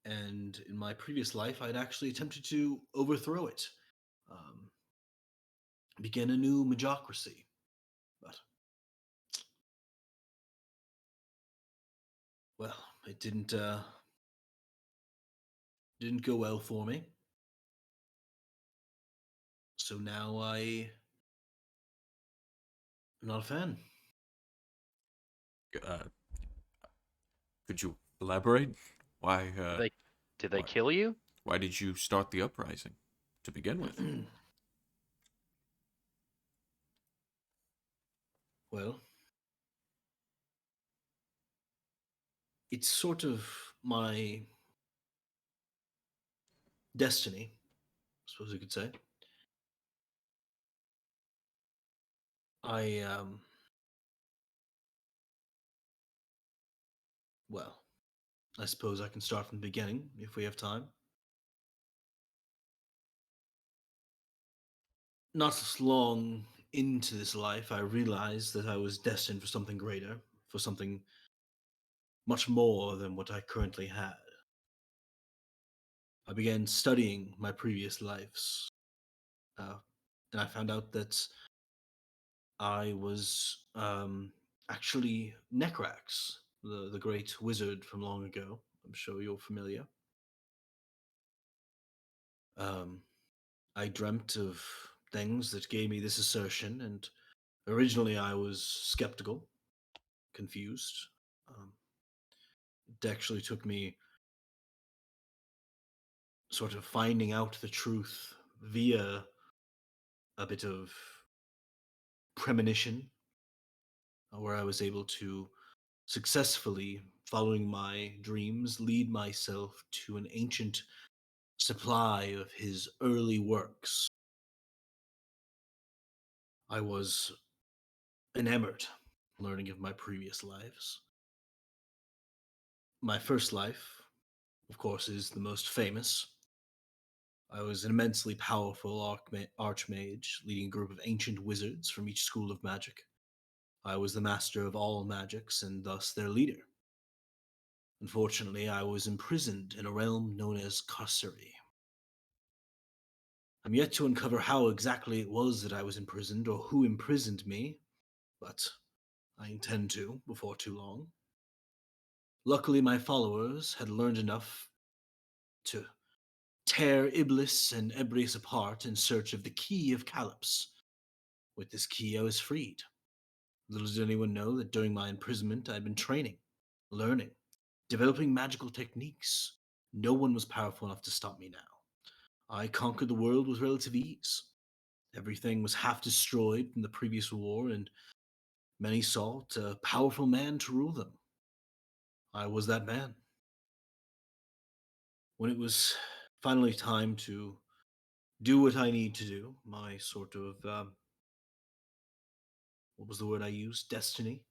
And in my previous life, I'd actually attempted to overthrow it, um, begin a new magocracy. But, well, it didn't go well for me. So now I'm not a fan. Uh, could you elaborate? Why? Did they why, kill you? why did you start the uprising to begin with? Well, it's sort of my destiny, I suppose you could say. I well, I suppose I can start from the beginning if we have time. Not long into this life, I realized that I was destined for something greater, for something much more than what I currently had. I began studying my previous lives, and I found out that I was actually Necrax, the great wizard from long ago. I'm sure you're familiar. Um, I dreamt of things that gave me this assertion, and originally I was skeptical, confused. Um, it actually took me sort of finding out the truth via a bit of premonition, where I was able to successfully, following my dreams, lead myself to an ancient supply of his early works. I was enamored learning of my previous lives. My first life, of course, is the most famous. I was an immensely powerful archmage, leading a group of ancient wizards from each school of magic. I was the master of all magics and thus their leader. Unfortunately, I was imprisoned in a realm known as Carcery. I'm yet to uncover how exactly it was that I was imprisoned or who imprisoned me, but I intend to before too long. Luckily, my followers had learned enough to tear Iblis and Ebris apart in search of the key of Calyps. With this key, I was freed. Little did anyone know that during my imprisonment, I had been training, learning, developing magical techniques. No one was powerful enough to stop me now. I conquered the world with relative ease. Everything was half destroyed in the previous war, and many sought a powerful man to rule them. I was that man. When it was finally time to do what I need to do, my sort of, what was the word I used? Destiny.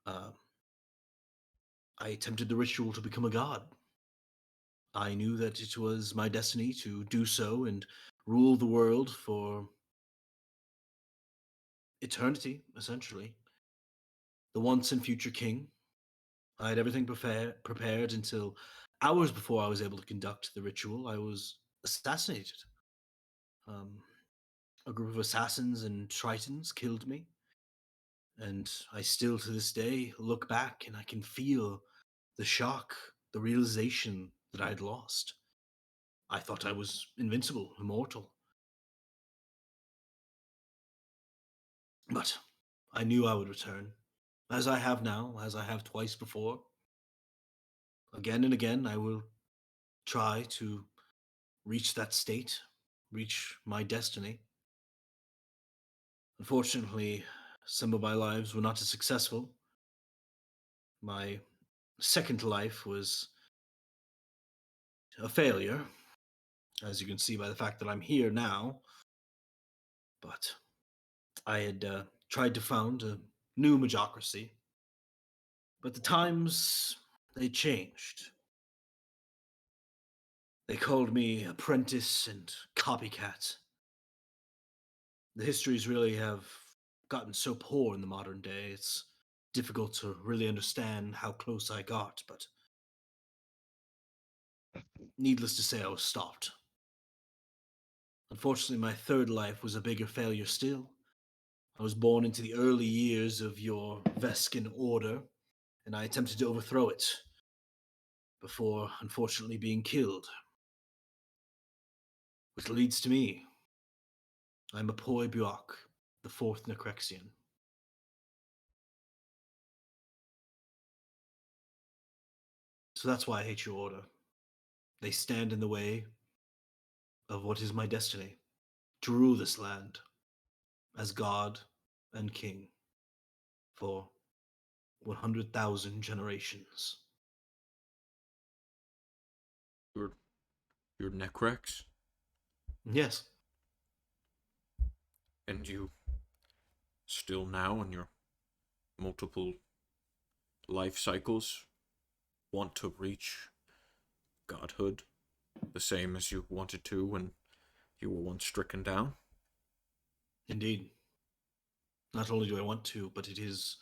Uh, I attempted the ritual to become a god. I knew that it was my destiny to do so and rule the world for eternity, essentially. The once and future king. I had everything prepared until hours before I was able to conduct the ritual. I was assassinated. Um, a group of assassins and tritons killed me. And I still, to this day, look back and I can feel the shock, the realization that I had lost. I thought I was invincible, immortal. But I knew I would return, as I have now, as I have twice before. Again and again, I will try to reach that state, reach my destiny. Unfortunately, some of my lives were not as successful. My second life was a failure, as you can see by the fact that I'm here now. But I had tried to found a new magocracy. But the times, they changed. They called me apprentice and copycat. The histories really have gotten so poor in the modern day, it's difficult to really understand how close I got, but needless to say, I was stopped. Unfortunately, my third life was a bigger failure still. I was born into the early years of your Vescan order, and I attempted to overthrow it before, unfortunately, being killed. Which leads to me. I'm a Poi Buok, the fourth Necrexian. So that's why I hate your order. They stand in the way of what is my destiny, to rule this land as God and King for 100,000 generations. Your Necrex, Yes, and you still now in your multiple life cycles want to reach godhood the same as you wanted to when you were once stricken down? indeed. Not only do I want to, but it is.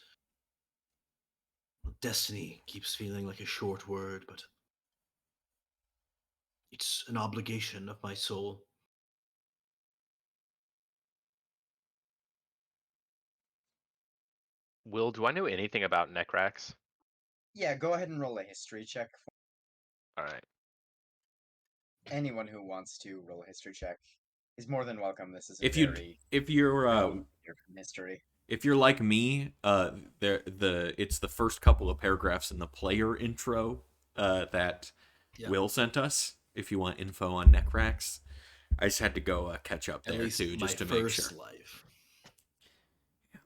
Destiny keeps feeling like a short word, but it's an obligation of my soul. Will, do I know anything about Necrax? Yeah, go ahead and roll a history check. All right. Anyone who wants to roll a history check is more than welcome. This is a If you very if you're relevant year from history. if you're like me, it's the first couple of paragraphs in the player intro that Yeah. Will sent us. If you want info on Necrax, I just had to go catch up At there least too, my just to make first sure. life.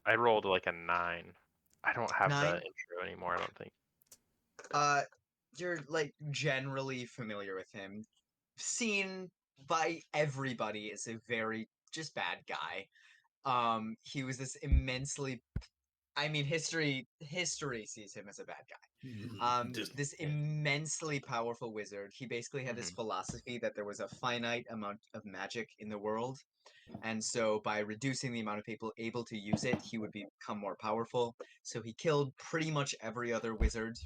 I rolled like a 9. I don't have the 9? intro anymore, I don't think. You're like generally familiar with him. Seen by everybody as a very just bad guy. He was this immensely I mean, history sees him as a bad guy. Disney. This immensely powerful wizard, he basically had this Mhm. philosophy that there was a finite amount of magic in the world, and so by reducing the amount of people able to use it, he would become more powerful. So he killed pretty much every other wizard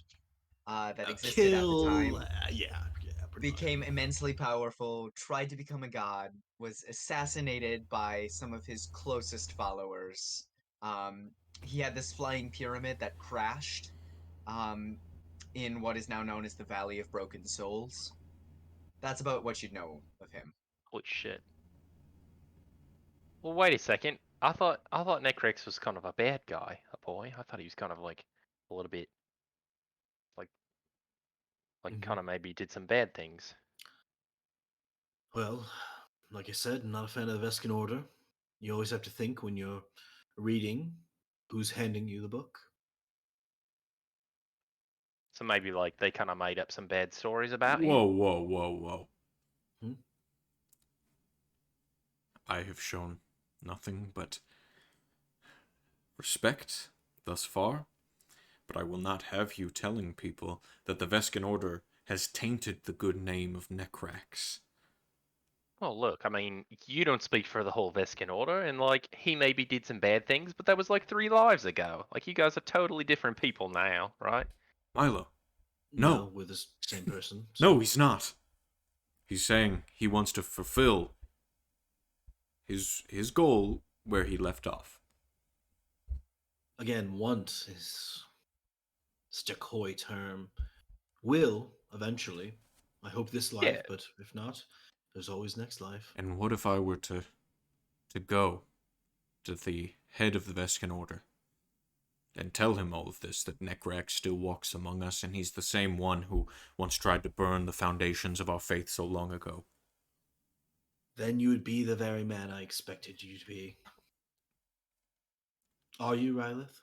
that existed at the time, Yeah, pretty much. became immensely powerful, tried to become a god, was assassinated by some of his closest followers. Um, he had this flying pyramid that crashed um, in what is now known as the Valley of Broken Souls. That's about what you'd know of him. Holy shit. Well, wait a second. I thought Necrex was kind of a bad guy, a boy. I thought he was kind of like a little bit like Mhm. kind of maybe did some bad things. Well, like I said, I'm not a fan of the Veskin Order. You always have to think when you're reading who's handing you the book. So maybe like they kind of made up some bad stories about you. Whoa, whoa, whoa, whoa. Hmm? I have shown nothing but respect thus far, but I will not have you telling people that the Veskin Order has tainted the good name of Necrax. Well, look, I mean, you don't speak for the whole Veskin Order, and like he maybe did some bad things, but that was like 3 lives ago. Like you guys are totally different people now, right? Milo. No, No. we're the same person. No, he's not. He's saying he wants to fulfill his goal where he left off. Again, want is such a coy term. Will, eventually. I hope this life, Yeah. but if not, there's always next life. And what if I were to go to the head of the Veskin Order and tell him all of this, that Necrax still walks among us, and he's the same one who once tried to burn the foundations of our faith so long ago? Then you would be the very man I expected you to be. Are you, Rylith?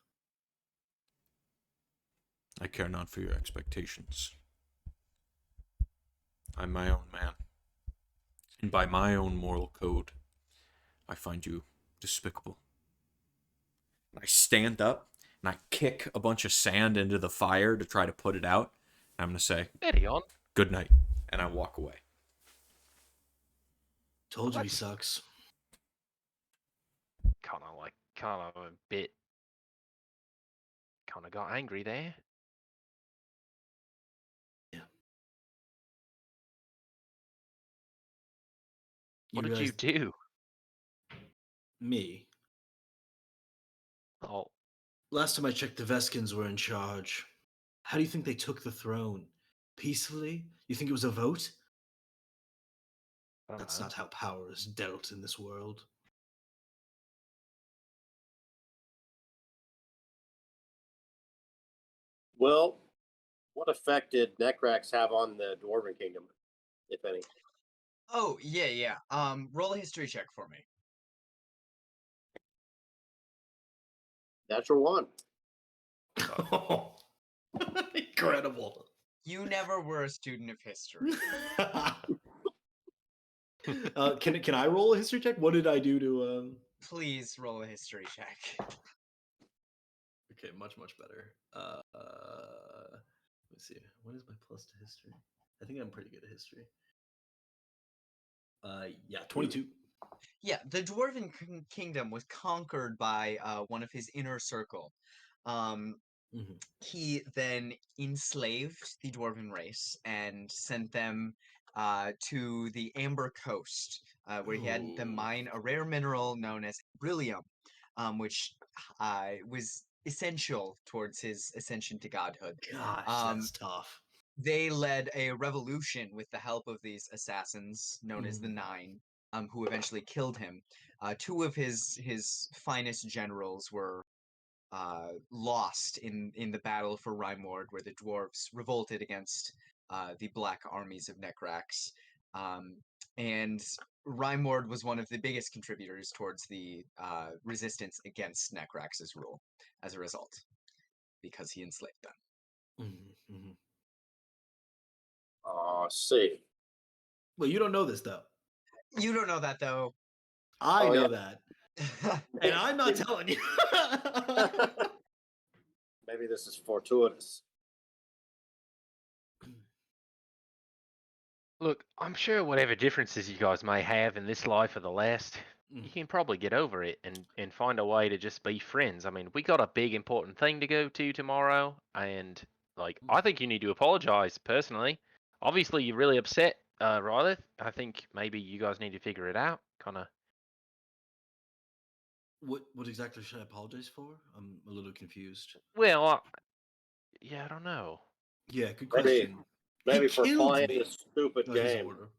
I care not for your expectations. I'm my own man. And by my own moral code, I find you despicable. I stand up and I kick a bunch of sand into the fire to try to put it out. And I'm going to say, Steady on. good night. And I walk away. Told you he What? sucks. Kind of a bit. Kind of got angry there. What did you guys- do? Me. Oh, Last time I checked, the Veskins were in charge. How do you think they took the throne? Peacefully? You think it was a vote? I don't That's know. not how power is dealt in this world. Well, what effect did Necrax have on the Dwarven Kingdom, if any? Oh, yeah. Roll a history check for me. Natural one. Incredible. You never were a student of history. Can I roll a history check? What did I do to Please roll a history check. Okay, much better. Let's see. What is my plus to history? I think I'm pretty good at history. Yeah, 22. Yeah, the Dwarven Kingdom was conquered by one of his inner circle. Mhm. He then enslaved the Dwarven race and sent them to the Amber Coast, where he had them Ooh. mine a rare mineral known as beryllium, which was essential towards his ascension to godhood. Gosh, that's tough. They led a revolution with the help of these assassins known as the Nine, who eventually killed him. Two of his finest generals were lost in the battle for Rymord, where the dwarves revolted against the black armies of Necrax. And Rymord was one of the biggest contributors towards the resistance against Necrax's rule as a result, because he enslaved them. See. Well, you don't know this though. You don't know that, though. I Oh, know yeah. that, and I'm not telling you. Maybe this is fortuitous. Look, I'm sure whatever differences you guys may have in this life or the last, Mm. you can probably get over it and find a way to just be friends. I mean, we got a big important thing to go to tomorrow, and like I think you need to apologize personally. Obviously, you're really upset, Riley. I think maybe you guys need to figure it out. Kind of. What exactly should I apologize for? I'm a little confused. Well, yeah, I don't know. Yeah, good Maybe, question. maybe He for killed playing me. a stupid His game. order.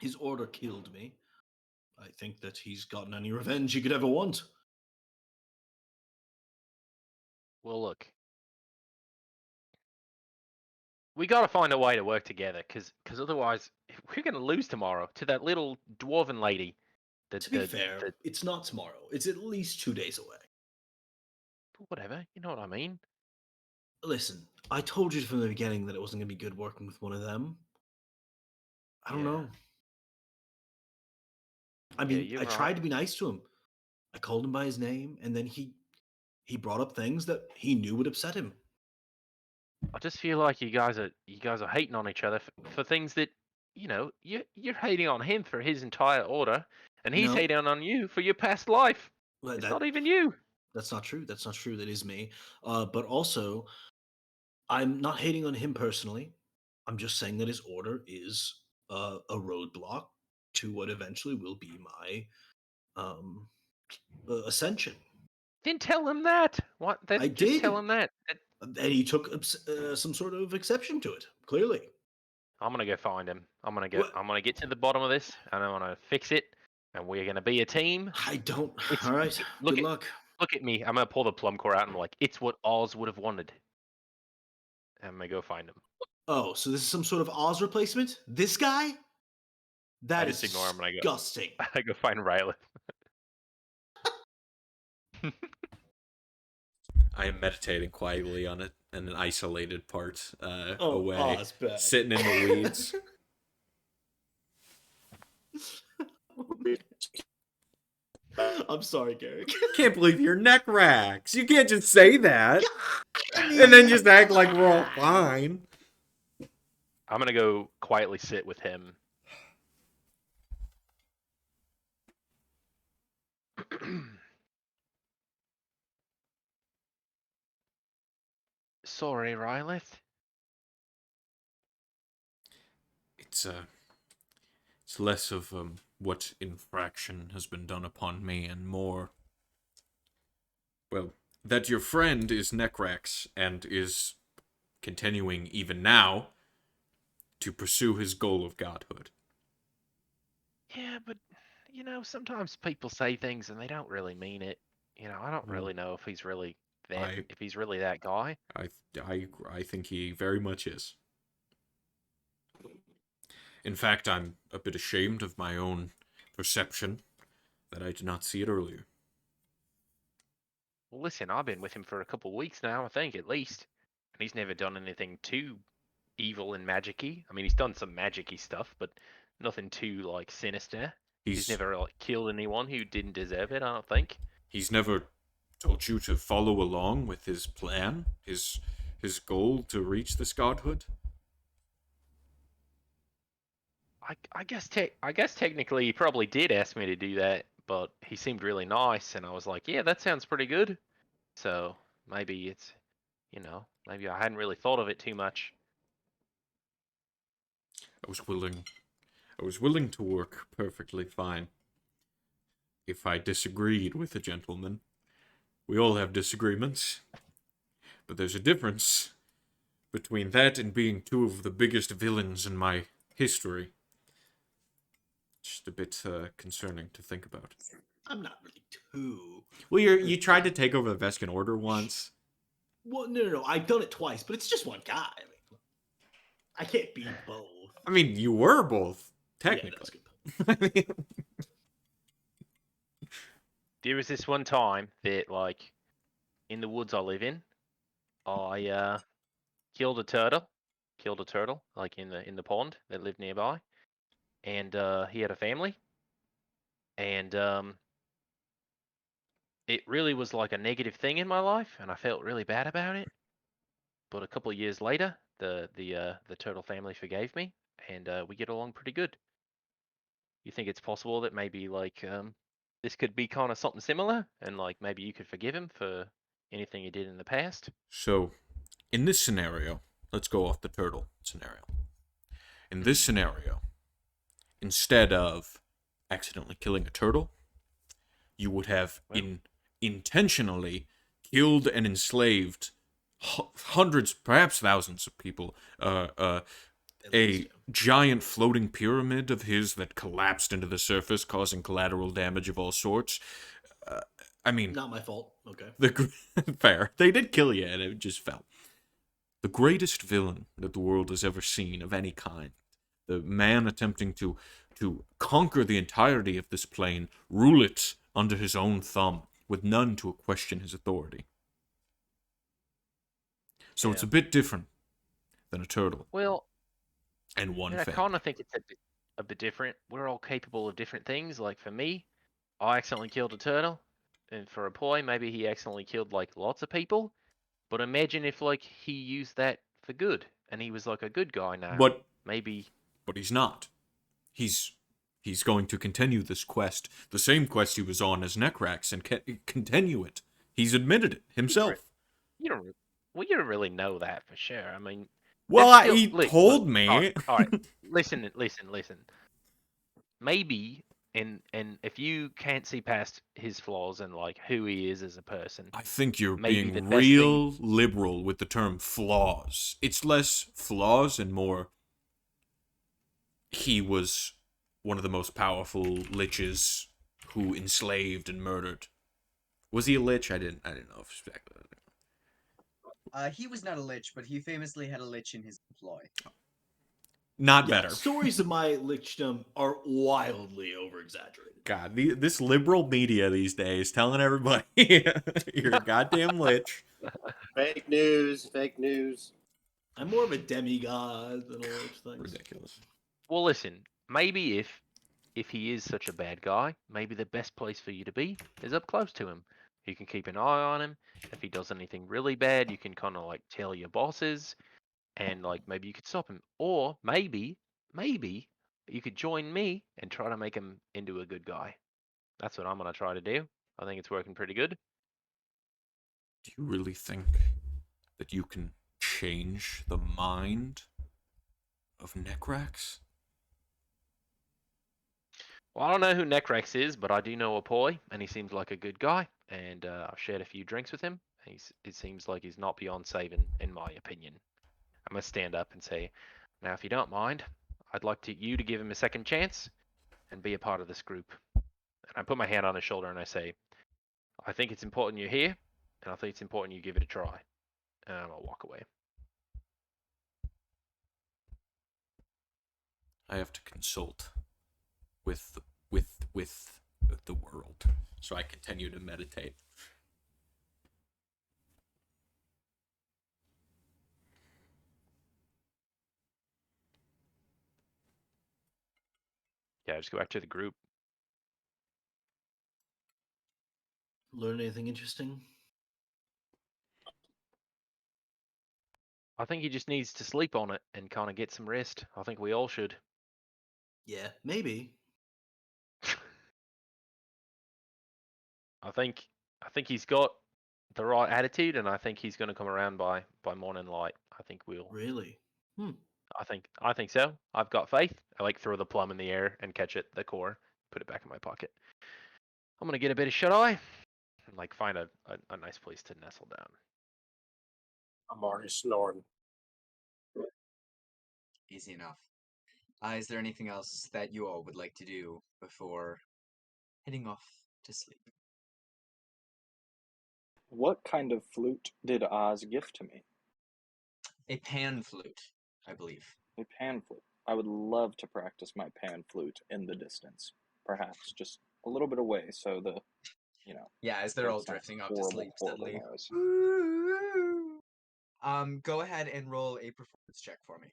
His order killed me. I think that he's gotten any revenge he could ever want. Well, look, we got to find a way to work together, because otherwise we're gonna lose tomorrow to that little dwarven lady. To be fair, it's not tomorrow. It's at least 2 days away. Whatever, you know what I mean. Listen, I told you from the beginning that it wasn't going to be good working with one of them. I don't Yeah. know. I Yeah, mean, you're I right. tried to be nice to him. I called him by his name, and then he brought up things that he knew would upset him. I just feel like you guys are hating on each other for things that, you're hating on him for his entire order, and he's No. hating on you for your past life. Well, It's not even you. That's not true. That's not true. That is me. But also, I'm not hating on him personally. I'm just saying that his order is a roadblock to what eventually will be my ascension. Then tell him that. What? Then I just tell did. him that. And he took some sort of exception to it. Clearly. I'm gonna go find him. What? I'm gonna get to the bottom of this, and I'm gonna fix it, and we're gonna be a team. I don't. It's All right. Good luck. look at me. I'm gonna pull the plum core out, and I'm like, it's what Oz would have wanted. I'm gonna go find him. Oh, so this is some sort of Oz replacement? This guy? That I is just ignore him and disgusting. I go find Riley. I am meditating quietly on it in an isolated part Oh, away, Oz, bad. sitting in the weeds. I'm sorry, Garrick. Can't believe your neck racks. You can't just say that and then just act like we're all fine. I'm gonna go quietly sit with him. Sorry, Riley. It's less of what infraction has been done upon me and more, well, that your friend is Necrax and is continuing even now to pursue his goal of godhood. Yeah, but sometimes people say things and they don't really mean it. I don't really know if he's really that guy. I think he very much is. In fact, I'm a bit ashamed of my own perception that I did not see it earlier. Well, listen, I've been with him for a couple weeks now, I think, at least. And he's never done anything too evil and magic-y. I mean, he's done some magic-y stuff, but nothing too, like, sinister. He's never, like, killed anyone who didn't deserve it, I don't think. He's never told you to follow along with his plan, his goal to reach this godhood? I guess technically he probably did ask me to do that, but he seemed really nice, and I was like, yeah, that sounds pretty good. So maybe it's, maybe I hadn't really thought of it too much. I was willing to work perfectly fine. If I disagreed with a gentleman, we all have disagreements, but there's a difference between that and being two of the biggest villains in my history. Just a bit concerning to think about. I'm not really too. Well, you tried to take over the Vescan Order once. Well, no. I've done it twice, but it's just one guy. I mean, I can't be both. I mean, you were both, technically. Yeah, that's good. There was this one time that, like, in the woods I live in, I killed a turtle, like in the pond that lived nearby, and he had a family, and it really was like a negative thing in my life, and I felt really bad about it. But a couple of years later, the turtle family forgave me, and we get along pretty good. You think it's possible that maybe like this could be kind of something similar, and like maybe you could forgive him for anything he did in the past? So, in this scenario, let's go off the turtle scenario. In this scenario, instead of accidentally killing a turtle, you would have intentionally killed and enslaved hundreds, perhaps thousands of people. A giant floating pyramid of his that collapsed into the surface, causing collateral damage of all sorts. I mean, Not my fault. Okay. Fair. They did kill you, and it just fell. The greatest villain that the world has ever seen of any kind. The man attempting to conquer the entirety of this plane, rule it under his own thumb, with none to question his authority. So it's a bit different than a turtle. Well, and one I failed. kind of think it's a bit different. We're all capable of different things. Like for me, I accidentally killed a turtle, and for a boy, maybe he accidentally killed like lots of people. But imagine if like he used that for good, and he was like a good guy now. But maybe. But he's not. He's going to continue this quest, the same quest he was on as Necrax, and continue it. He's admitted it himself. You don't. Well, you don't really know that for sure. I mean. Well, Still, he told me. All right. Listen. Maybe, and if you can't see past his flaws and like who he is as a person, I think you're maybe being real liberal with the term flaws. It's less flaws and more. He was one of the most powerful liches who enslaved and murdered. Was he a lich? I didn't know if He was not a lich, but he famously had a lich in his employ. Not better. Stories of my lichdom are wildly over-exaggerated. God, this liberal media these days telling everybody you're a goddamn lich. Fake news. I'm more of a demigod than all those things. Ridiculous. Well, listen. Maybe if he is such a bad guy, maybe the best place for you to be is up close to him. You can keep an eye on him. If he does anything really bad, you can kind of like tell your bosses, and like maybe you could stop him. Or maybe you could join me and try to make him into a good guy. That's what I'm gonna try to do. I think it's working pretty good. Do you really think that you can change the mind of Necrax? Well, I don't know who Necrex is, but I do know Apoy, and he seems like a good guy. And I've shared a few drinks with him. It seems like he's not beyond saving, in my opinion. I'm gonna stand up and say, now, if you don't mind, I'd like you to give him a second chance and be a part of this group. And I put my hand on his shoulder and I say, I think it's important you're here, and I think it's important you give it a try. And I'll walk away. I have to consult with the world, so I continue to meditate. Yeah, just go back to the group. Learn anything interesting? I think he just needs to sleep on it and kind of get some rest. I think we all should. Yeah, maybe. I think he's got the right attitude, and I think he's going to come around by morning light. I think we'll. Really? I think so. I've got faith. I like throw the plum in the air and catch it, the core, put it back in my pocket. I'm gonna get a bit of shut eye and like find a nice place to nestle down. I'm already snoring. Easy enough. Is there anything else that you all would like to do before heading off to sleep? What kind of flute did Oz give to me? A pan flute, I believe. A pan flute. I would love to practice my pan flute in the distance. Perhaps just a little bit away so the, Yeah, as they're all it's not drifting off to horrible, sleep horrible suddenly. noise. Go ahead and roll a performance check for me.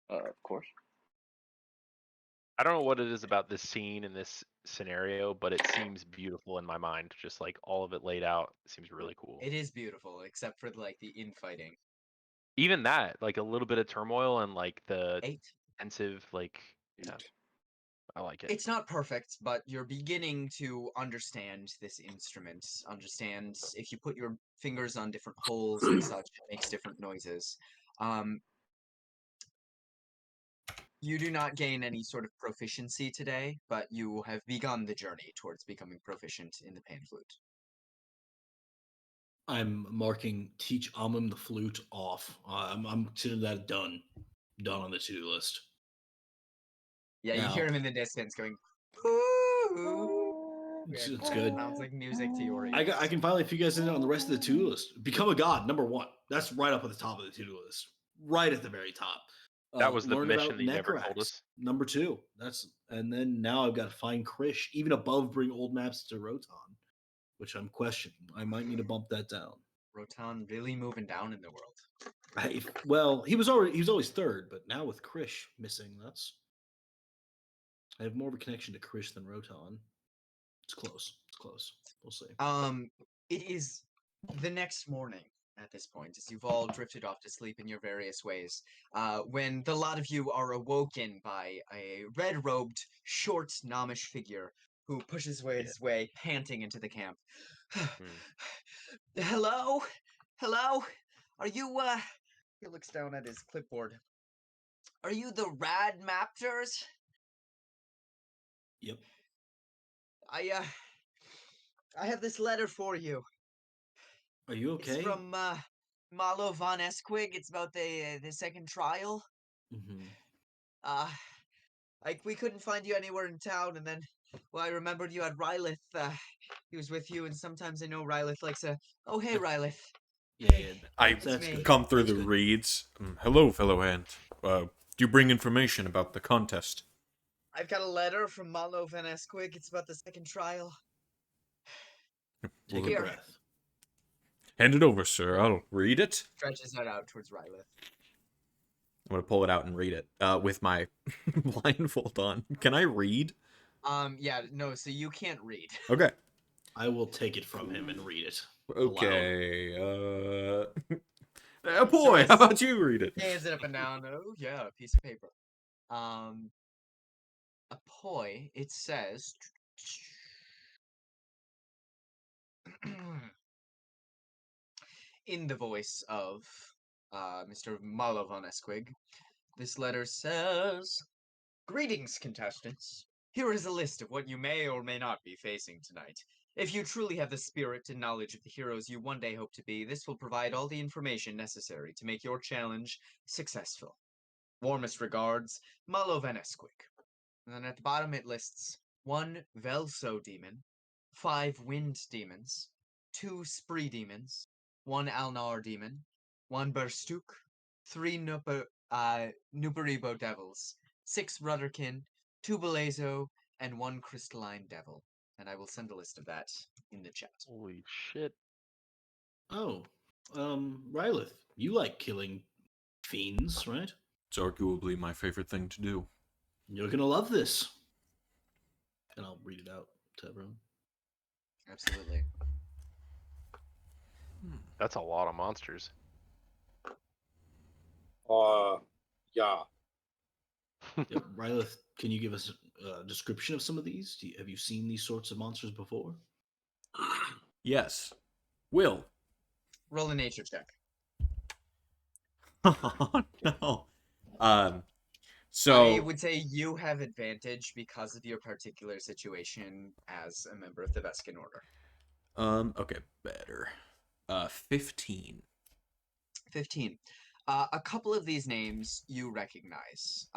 Of course. I don't know what it is about this scene and this scenario, but it seems beautiful in my mind. Just like all of it laid out seems really cool. It is beautiful, except for like the infighting. Even that, like a little bit of turmoil and like the 8. tensive, like yeah, I like it. It's not perfect, but you're beginning to understand this instrument. Understand if you put your fingers on different holes and such, it makes different noises. Um, you do not gain any sort of proficiency today, but you have begun the journey towards becoming proficient in the pan flute. I'm marking teach Amum the flute off. I'm considering that done on the to-do list. Yeah, you Now- hear him in the distance going, "Ooh." It's Yeah, good. sounds like music to your ears. I can finally figure guys in on the rest of the to-do list. Become a god, number 1. That's right up at the top of the to-do list. Right at the very top. That was the learn mission about that you never told Necrax, us. number 2. And then now I've got to find Krish, even above bring old maps to Rotan, which I'm questioning. I might need to bump that down. Rotan really moving down in the world. Well, he was always third, but now with Krish missing, I have more of a connection to Krish than Rotan. It's close. We'll see. It is the next morning at this point, as you've all drifted off to sleep in your various ways, when the lot of you are awoken by a red-robed, short, gnomish figure who pushes his way, panting into the camp. Hello? Hello? Are you, He looks down at his clipboard. Are you the Rad Maptors? Yep. I have this letter for you. Are you okay? It's from, Malo von Esquig. It's about the second trial. Mm-hmm. Like, we couldn't find you anywhere in town, and then, well, I remembered you had Rylith. He was with you, and sometimes I know Rylith likes a, oh, hey, Rylith. Yeah, I me. come through That's the good. reeds. Hello, fellow ant. Do you bring information about the contest? I've got a letter from Malo von Esquig. It's about the second trial. Take Well, a breath. hand it over, sir. I'll read it. Stretches that out towards Rylith. I'm gonna pull it out and read it with my blindfold on. Can I read? Yeah, no, so you can't read. Okay. I will take it from him and read it. Okay. So boy, as- how about you read it? Hands it up and down. Oh, yeah, a piece of paper. Apoy, it says... in the voice of Mr. Malo von Esquig, this letter says, "Greetings, contestants. Here is a list of what you may or may not be facing tonight. If you truly have the spirit and knowledge of the heroes you one day hope to be, this will provide all the information necessary to make your challenge successful. Warmest regards, Malo von Esquig." And then at the bottom it lists 1 Velso demon, 5 wind demons, 2 spree demons, 1 Alnar demon, 1 Berstuk, 3 Nuperibo devils, 6 Rudderkin, 2 Belezo, and 1 crystalline devil. And I will send a list of that in the chat. Holy shit! Oh, Rylith, you like killing fiends, right? It's arguably my favorite thing to do. You're gonna love this. And I'll read it out to everyone. Absolutely. That's a lot of monsters. Yeah. Yep. Rylith, can you give us a description of some of these? Have you seen these sorts of monsters before? Yes. Will. Roll a nature check. Oh, no. So I would say you have advantage because of your particular situation as a member of the Veskin Order. Okay, better. 15. 15. A couple of these names you recognize.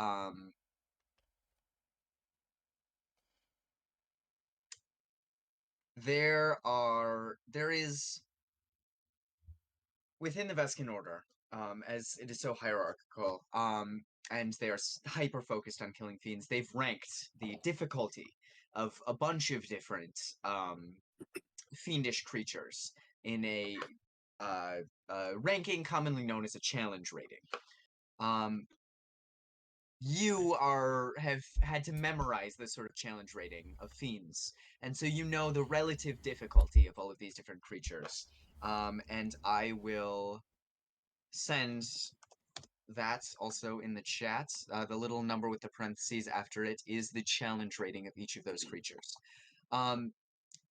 There is within the Veskin Order, as it is so hierarchical, and they are hyper focused on killing fiends. They've ranked the difficulty of a bunch of different fiendish creatures in a ranking commonly known as a challenge rating. you have had to memorize this sort of challenge rating of fiends, and so you know the relative difficulty of all of these different creatures. And I will send that also in the chat. The little number with the parentheses after it is the challenge rating of each of those creatures. Um,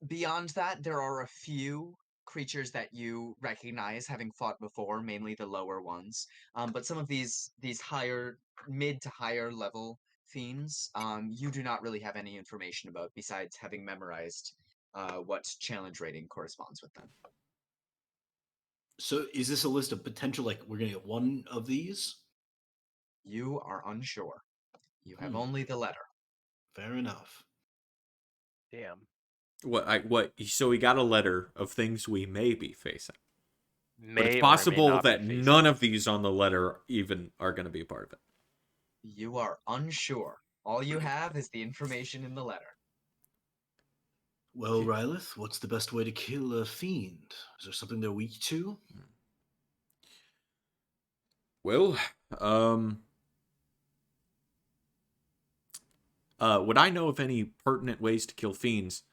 Beyond that, there are a few creatures that you recognize having fought before, mainly the lower ones. But some of these higher, mid to higher level fiends, you do not really have any information about besides having memorized what challenge rating corresponds with them. So is this a list of potential, like we're gonna get one of these? You are unsure. You have Hmm. only the letter. Fair enough. Damn. So we got a letter of things we may be facing. But it's May or may possible not be that facing. none of these on the letter even are going to be a part of it. You are unsure. All you have is the information in the letter. Well, Rylith, what's the best way to kill a fiend? Is there something they're weak to? Well, would I know of any pertinent ways to kill fiends?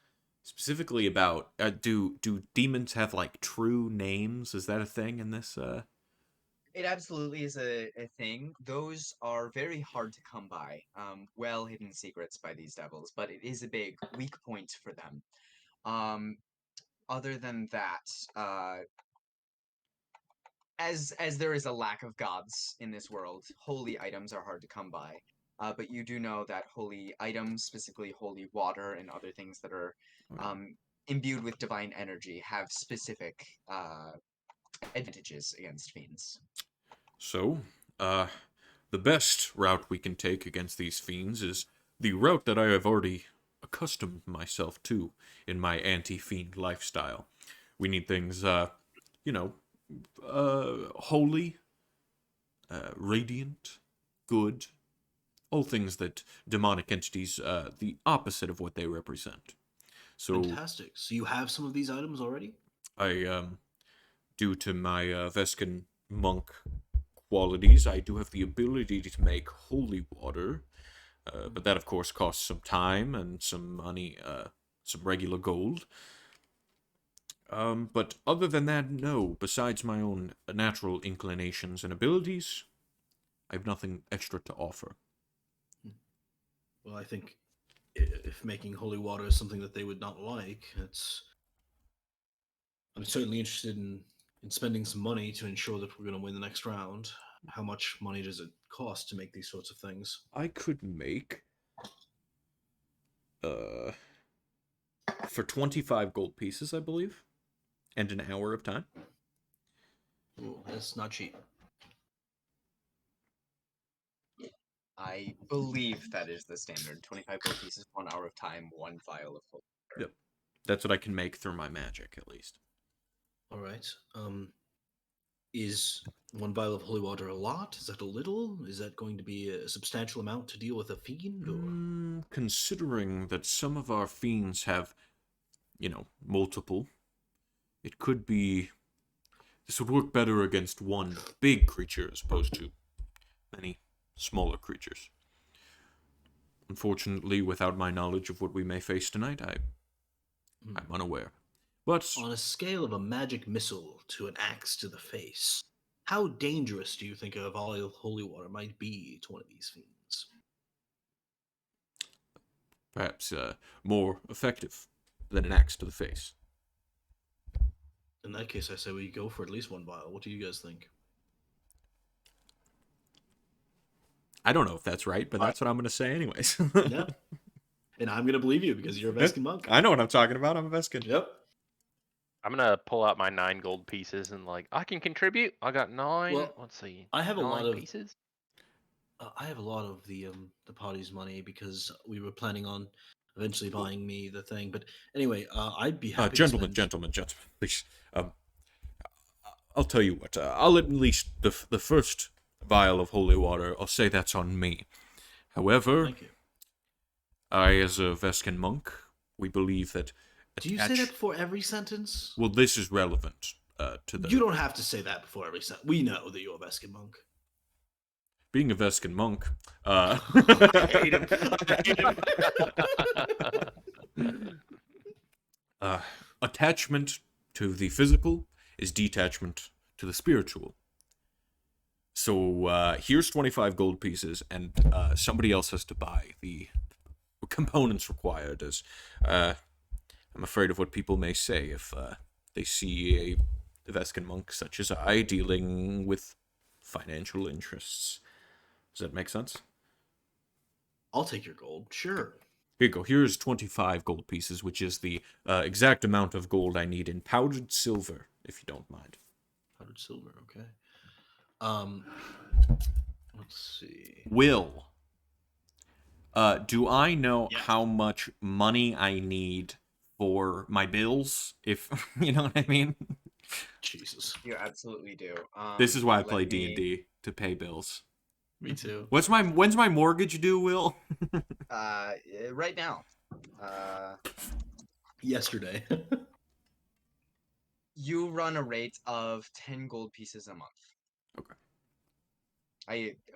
Specifically about, do demons have, like, true names? Is that a thing in this, It absolutely is a thing. Those are very hard to come by. Well hidden secrets by these devils, but it is a big weak point for them. Other than that, as there is a lack of gods in this world, holy items are hard to come by. But you do know that holy items, specifically holy water and other things that are imbued with divine energy, have specific advantages against fiends. So, the best route we can take against these fiends is the route that I have already accustomed myself to in my anti-fiend lifestyle. We need things, holy, radiant, good, all things that demonic entities, the opposite of what they represent. So, Fantastic. So you have some of these items already? I, due to my Vescan monk qualities, I do have the ability to make holy water, but that of course costs some time and some money, some regular gold. But other than that, no. Besides my own natural inclinations and abilities, I have nothing extra to offer. Well, I think if making holy water is something that they would not like, I'm certainly interested in spending some money to ensure that we're going to win the next round. How much money does it cost to make these sorts of things? I could make, for 25 gold pieces, I believe, and an hour of time. Ooh, that's not cheap. I believe that is the standard. 25 gold pieces, 1 hour of time, 1 vial of holy water. Yep. That's what I can make through my magic, at least. All right. Is 1 vial of holy water a lot? Is that a little? Is that going to be a substantial amount to deal with a fiend? Or? Considering that some of our fiends have, multiple, it could be... This would work better against one big creature as opposed to many smaller creatures. Unfortunately, without my knowledge of what we may face tonight, I'm unaware. But on a scale of a magic missile to an axe to the face, how dangerous do you think a vial of holy water might be to one of these fiends? perhaps more effective than an axe to the face. In that case, I say we go for at least 1 vial. What do you guys think? I don't know if that's right, but that's what I'm going to say anyways. Yeah. And I'm going to believe you because you're a Vescan monk. I know what I'm talking about. I'm a Vescan. Yep. I'm gonna pull out my 9 gold pieces and I can contribute. I got 9. Well, let's see. I have a 9 lot of pieces. I have a lot of the party's money because we were planning on eventually buying me the thing. But anyway, I'd be happy. Gentlemen, please. I'll tell you what. I'll at least the first vial of holy water. I'll say that's on me. However, Thank you. I, as a Vescan monk, we believe that. Do you say that before every sentence? Well, this is relevant to the. You don't have to say that before every sentence. We know that you're a Vescan monk. being a Vescan monk, I hate him. attachment to the physical is detachment to the spiritual. So here's 25 gold pieces, and somebody else has to buy the components required, as I'm afraid of what people may say if they see a Vescan monk such as I dealing with financial interests. Does that make sense? I'll take your gold. Sure. Here you go. Here's 25 gold pieces, which is the exact amount of gold I need in powdered silver, if you don't mind. Powdered silver. Okay. Let's see. Will, do I know Yeah. how much money I need for my bills? If you know what I mean. Jesus. You absolutely do. This is why I let play me- D&D, to pay bills. Me too. When's my mortgage due, Will? Right now. Yesterday. You run a rate of 10 gold pieces a month. Okay.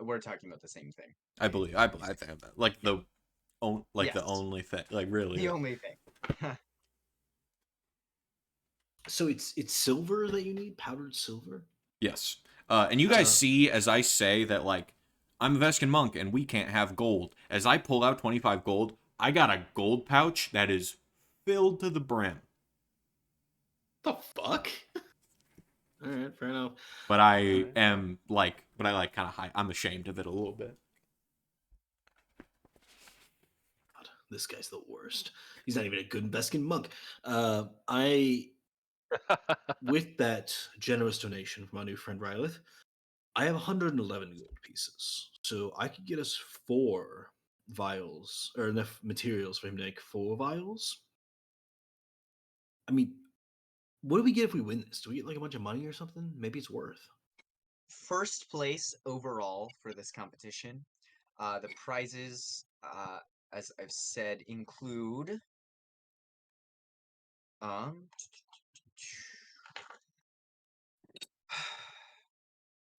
We're talking about the same thing. I believe I think that. Like the Yes. the only thing. Like really. The only thing. So it's silver that you need? Powdered silver? Yes. And you guys see as I say that, like, I'm a Vescan monk and we can't have gold. As I pull out 25 gold, I got a gold pouch that is filled to the brim. The fuck? Alright, fair enough. But I Alright. am kind of high. I'm ashamed of it a little bit. God, this guy's the worst. He's not even a good Vescan monk. With that generous donation from our new friend Rylith, I have 111 gold pieces. So I could get us 4 vials, or enough materials for him to make 4 vials. I mean, what do we get if we win this? Do we get like a bunch of money or something? Maybe it's worth. First place overall for this competition. The prizes, as I've said, include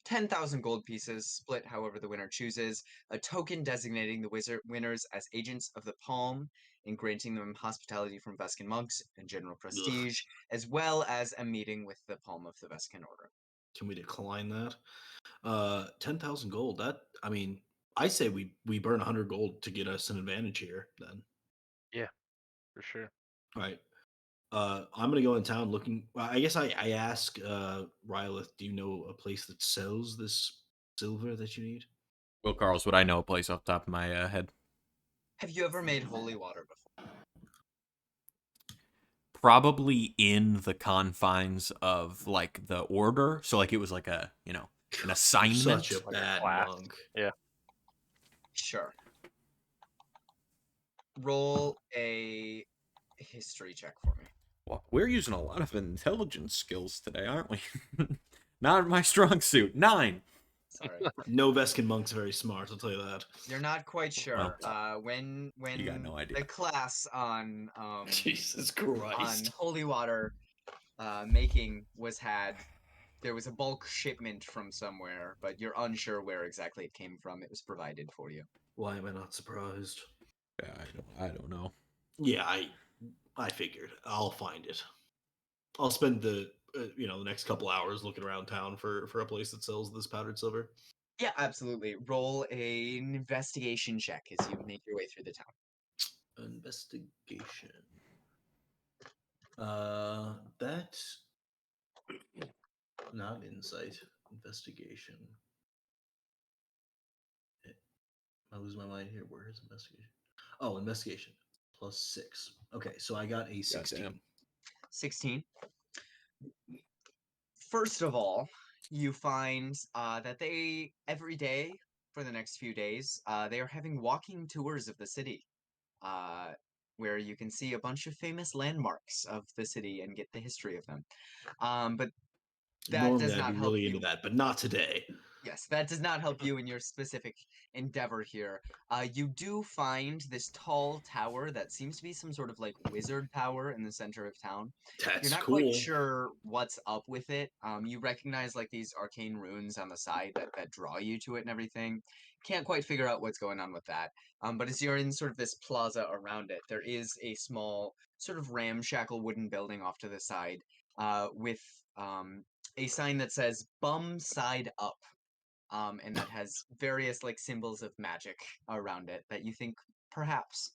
10,000 gold pieces, split however the winner chooses, a token designating the winners as agents of the palm and granting them hospitality from Vescan monks and general prestige, as well as a meeting with the palm of the Vescan order. Can we decline that? 10,000 gold. That, I mean, I say we burn 100 gold to get us an advantage here. Then, Yeah, for sure. all right. I'm gonna go in town looking. I guess I ask Rylith, do you know a place that sells this silver that you need? Will Carls, would I know a place off the top of my head? Have you ever made holy water before? Probably in the confines of like the order. So like it was like a an assignment. Such a Like a bad class. monk. Yeah. Sure. Roll a history check for me. Well, we're using a lot of intelligence skills today, aren't we? Not my strong suit. 9. Sorry. No Vescan monk's very smart. I'll tell you that. You're not quite sure. Well, When you got no idea. the class on Jesus on Christ. holy water making was had, there was a bulk shipment from somewhere, but you're unsure where exactly it came from. It was provided for you. Why am I not surprised? Yeah, I don't know. Yeah, I figured. I'll find it. I'll spend the the next couple hours looking around town for a place that sells this powdered silver. Yeah, absolutely. Roll an investigation check as you make your way through the town. Investigation. That's not insight. Investigation. I lose my mind here. Where is investigation? Oh, investigation +6. Okay, so I got a 16. Goddamn. 16. First of all, you find that they, every day for the next few days, they are having walking tours of the city, where you can see a bunch of famous landmarks of the city and get the history of them. But that Normally, does I'd not be help really you. into that, but not today. Yeah, Yes, that does not help you in your specific endeavor here. You do find this tall tower that seems to be some sort of like wizard tower in the center of town. You're That's not quite cool. sure what's up with it. You recognize like these arcane runes on the side that draw you to it and everything. Can't quite figure out what's going on with that. But as you're in sort of this plaza around it, there is a small sort of ramshackle wooden building off to the side with a sign that says "Bum Side Up." And that has various like symbols of magic around it that you think perhaps.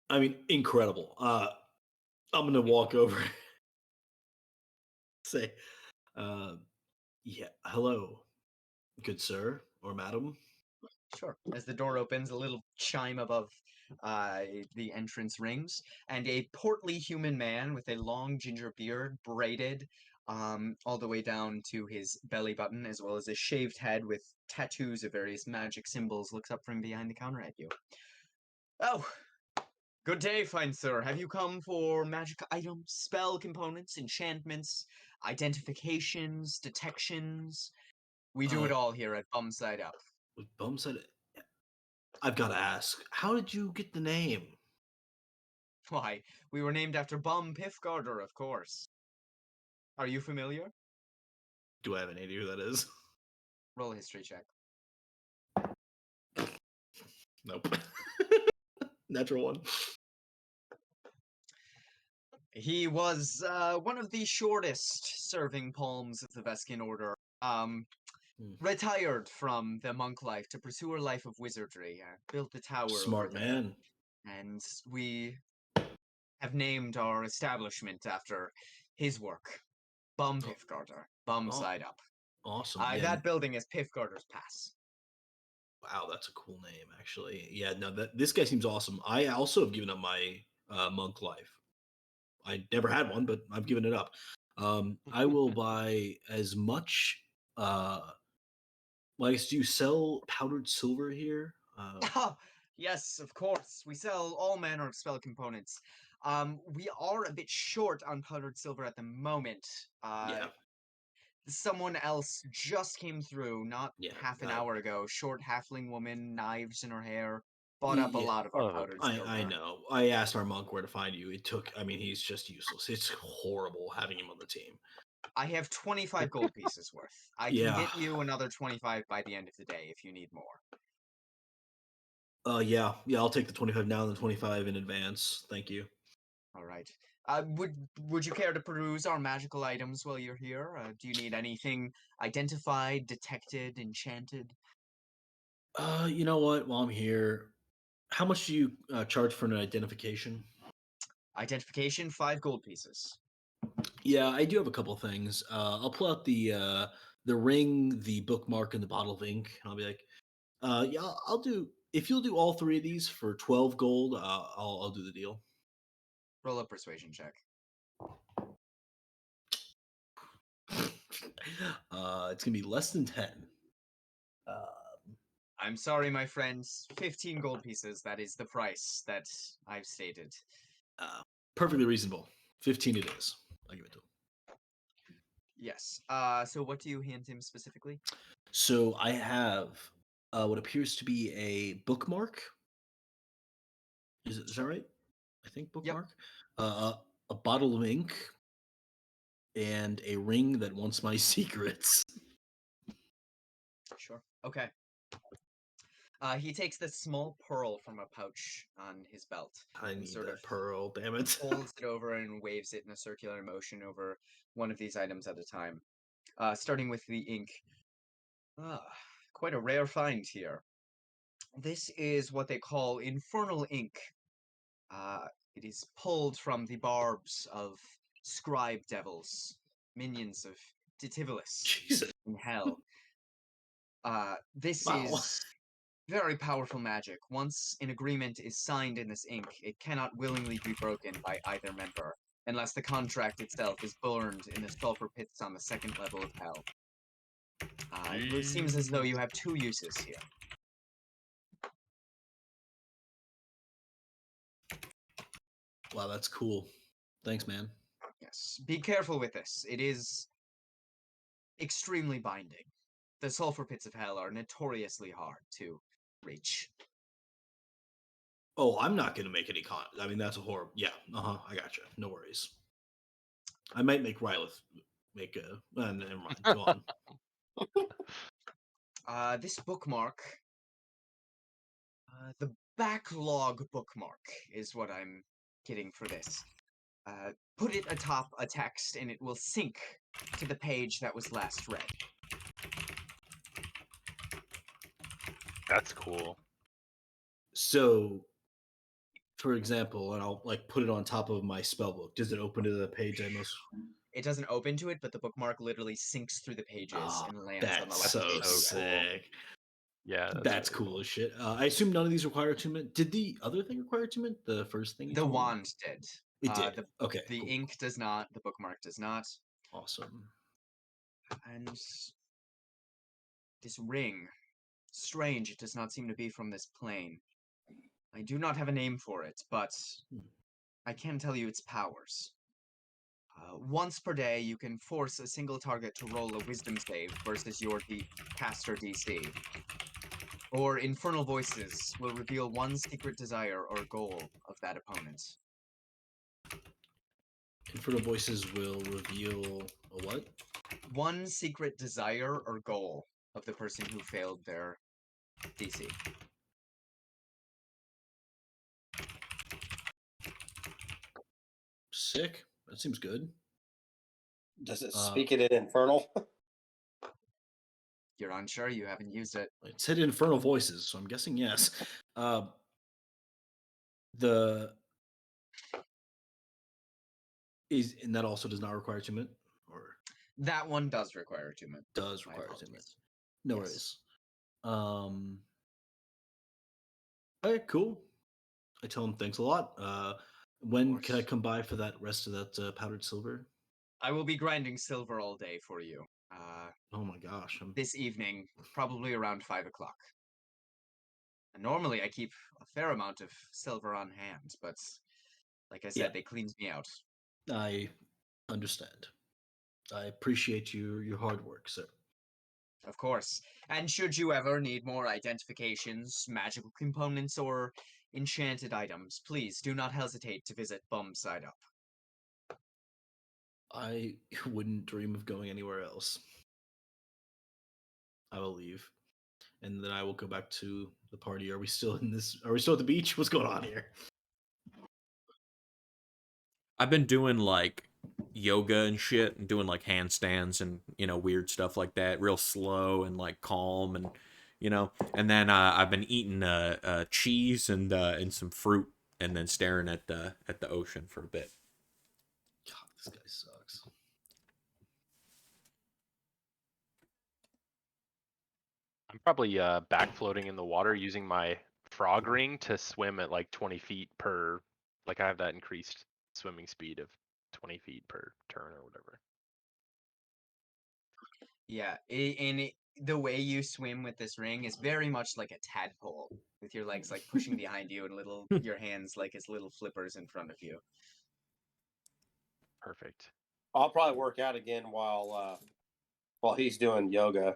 I mean, incredible. I'm gonna walk over, say, uh, yeah, hello, good sir or madam. Sure. As the door opens, a little chime above the entrance rings, and a portly human man with a long ginger beard, braided all the way down to his belly button, as well as a shaved head with tattoos of various magic symbols, looks up from behind the counter at you. Oh, good day, fine sir. Have you come for magic items, spell components, enchantments, identifications, detections? We do it all here at Bum Side Up. With Bum said, I've got to ask, how did you get the name? Why, we were named after Bum Piffgarter, of course. Are you familiar? Do I have any idea who that is? Roll a history check. Nope. Natural one. He was one of the shortest serving palms of the Veskin Order. Retired from the monk life to pursue a life of wizardry. Built the tower Smart over there. man. And we have named our establishment after his work. Bum Piffgarter. Bum Oh, Side Up. awesome. Yeah, That building is Piffgarter's Pass. wow, that's a cool name, actually. Yeah, no, this guy seems awesome. I also have given up my monk life. I never had one, but I've given it up. I will buy as much. Well, I guess, do you sell powdered silver here? Yes, of course. We sell all manner of spell components. We are a bit short on powdered silver at the moment. Yeah, Someone else just came through not yeah. half an hour ago. Short halfling woman, knives in her hair. Bought up a Yeah, lot of our Son of a powdered bitch. silver. I know. I asked our monk where to find you. It took. I mean, he's just useless. It's horrible having him on the team. I have 25 gold pieces worth. I can Yeah. get you another 25 by the end of the day if you need more. Yeah. I'll take the 25 now and the 25 in advance. Thank you. All right. Would you care to peruse our magical items while you're here? Do you need anything identified, detected, enchanted? You know what? While I'm here, how much do you charge for an identification? Identification, 5 gold pieces. Yeah, I do have a couple things. I'll pull out the ring, the bookmark, and the bottle of ink. And I'll be like, yeah, I'll do. If you'll do all three of these for 12 gold, I'll do the deal. Roll a persuasion check. It's gonna be less than 10. I'm sorry, my friends. 15 gold pieces. That is the price that I've stated. Perfectly reasonable. 15 it is. I give it to him. Yes. So what do you hand him specifically? So I have what appears to be a bookmark. Is that right? I think Yep. bookmark. A bottle of ink and a ring that wants my secrets. Sure. Okay. He takes this small pearl from a pouch on his belt I and need sort that of pearl, damn it. folds it over and waves it in a circular motion over one of these items at a time. Starting with the ink. Ah, quite a rare find here. This is what they call infernal ink. It is pulled from the barbs of scribe devils, minions of Titivolus Jesus. in hell. This Wow. is very powerful magic. Once an agreement is signed in this ink, it cannot willingly be broken by either member, unless the contract itself is burned in the sulfur pits on the second level of hell. It seems as though you have 2 uses here. Wow, that's cool. Thanks, man. Yes, be careful with this. It is extremely binding. The sulfur pits of hell are notoriously hard to reach. Oh, I'm not going to make any I mean, that's a horrible. Yeah, I gotcha. No worries. I might make Rylith make a. Never mind. Go on. This bookmark, the backlog bookmark is what I'm getting for this. Put it atop a text and it will sync to the page that was last read. That's cool. So, for example, and I'll like put it on top of my spell book. Does it open to the page I most? It doesn't open to it, but the bookmark literally syncs through the pages and lands on the That's left so page. so cool. sick. Yeah, That's really cool as shit. I assume none of these require attunement. Did the other thing require attunement? The first thing? You The told me? wand did. It did. Okay. The cool. ink does not. The bookmark does not. Awesome. And this ring, strange. It does not seem to be from this plane. I do not have a name for it, but I can tell you its powers. Once per day, you can force a single target to roll a wisdom save versus your caster DC. Or Infernal Voices will reveal one secret desire or goal of that opponent. Infernal Voices will reveal a what? One secret desire or goal of the person who failed their DC. Sick. That seems good. Does it speak it in Infernal? You're unsure? You haven't used it. It said Infernal Voices, so I'm guessing yes. And that also does not require attunement, or That one does require attunement. does My require apologies. attunement. No Yes. worries. Okay, cool. I tell him thanks a lot. When can I course. come by for that rest of that powdered silver? I will be grinding silver all day for you. Oh my gosh. This evening, probably around 5 o'clock. And normally I keep a fair amount of silver on hand, but like I said, Yeah. they cleaned me out. I understand. I appreciate your hard work, sir. Of course. And should you ever need more identifications, magical components, or enchanted items, please do not hesitate to visit Bum Side Up. I wouldn't dream of going anywhere else. I will leave. And then I will go back to the party. Are we still at the beach? What's going on here? I've been doing like yoga and shit and doing like handstands and weird stuff like that, real slow and like calm and and then I've been eating cheese and some fruit and then staring at the ocean for a bit. God, this guy sucks. I'm probably back floating in the water using my frog ring to swim at like 20 feet per. Like I have that increased swimming speed of 20 feet per turn or whatever. Yeah, the way you swim with this ring is very much like a tadpole, with your legs like pushing behind you and your hands like as little flippers in front of you. Perfect. I'll probably work out again while he's doing yoga.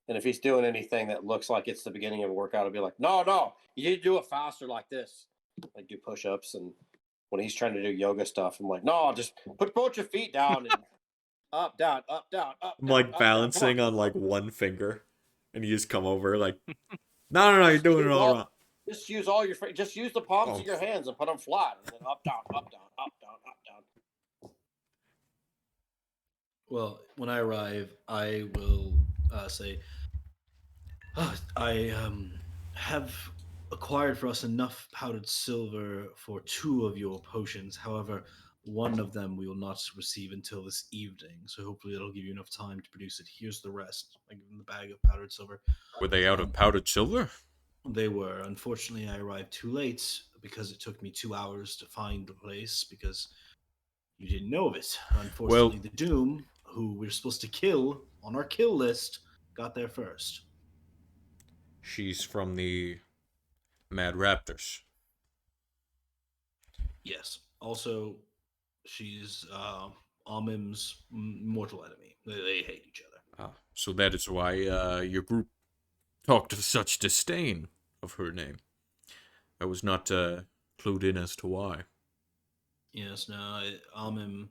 And if he's doing anything that looks like it's the beginning of a workout, I'll be like, no, you need to do it faster like this. Like do push-ups. And when he's trying to do yoga stuff, I'm like, no, just put both your feet down and up, down, up, down, up, I'm down, like up, balancing down. on like one finger, and you just come over like, no, you're doing it all wrong. Just use just use the palms of your hands and put them flat, and then up, down, up, down, up, down, up, down. Well, when I arrive, I will say, I have acquired for us enough powdered silver for 2 of your potions. However, one of them we will not receive until this evening. So hopefully it'll give you enough time to produce it. Here's the rest. I give him the bag of powdered silver. Were they out of powdered silver? They were. Unfortunately, I arrived too late because it took me 2 hours to find the place because you didn't know of it. Unfortunately, the Doom, who we're supposed to kill on our kill list, got there first. She's from the Mad Raptors. Yes. Also, she's Amim's mortal enemy. They hate each other. So that is why your group talked with such disdain of her name. I was not clued in as to why. Yes, no, Amim.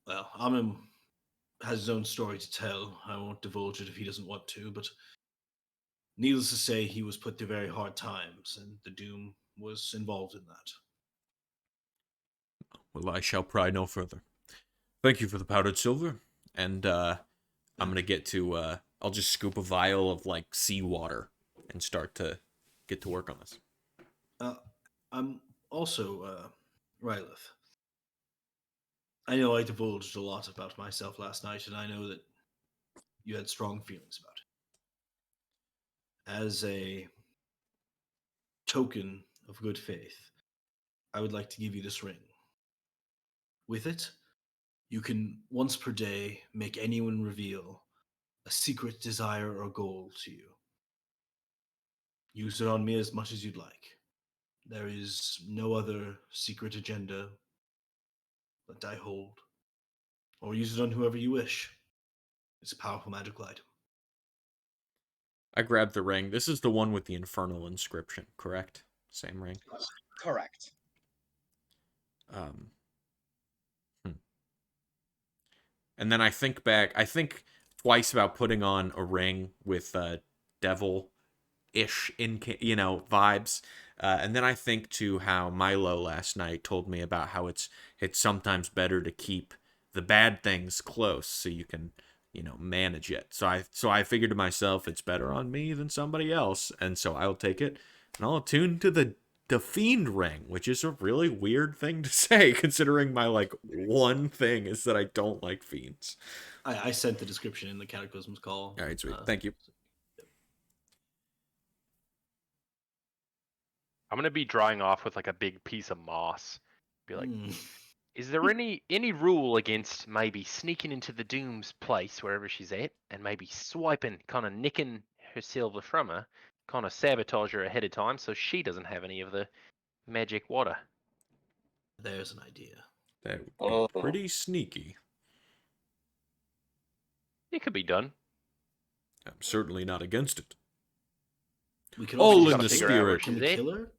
Well, Amim has his own story to tell. I won't divulge it if he doesn't want to, but needless to say, he was put through very hard times, and the Doom was involved in that. Well, I shall pry no further. Thank you for the powdered silver, and I'm gonna get to. I'll just scoop a vial of like seawater and start to get to work on this. I'm also, Rylith. I know I divulged a lot about myself last night, and I know that you had strong feelings about it. As a token of good faith, I would like to give you this ring. With it, you can once per day make anyone reveal a secret desire or goal to you. Use it on me as much as you'd like. There is no other secret agenda that I hold. Or use it on whoever you wish. It's a powerful magical item. I grabbed the ring. This is the one with the infernal inscription, correct? Same ring. Correct. Um, And then I think back. I think twice about putting on a ring with devil-ish vibes. And then I think to how Milo last night told me about how it's sometimes better to keep the bad things close so you can manage it. So I figured to myself it's better on me than somebody else, and so I'll take it and I'll attune to the fiend ring, which is a really weird thing to say considering my like one thing is that I don't like fiends. I sent the description in the Cataclysm's call. All right, sweet. Thank you. I'm gonna be drying off with like a big piece of moss. Be like, is there any rule against maybe sneaking into the Doom's place wherever she's at and maybe swiping, kind of nicking her silver from her, kind of sabotage her ahead of time so she doesn't have any of the magic water? There's an idea. That would be Oh. pretty sneaky. It could be done. I'm certainly not against it. We could All also in the just figure out where spirit. Can she's we at. kill her?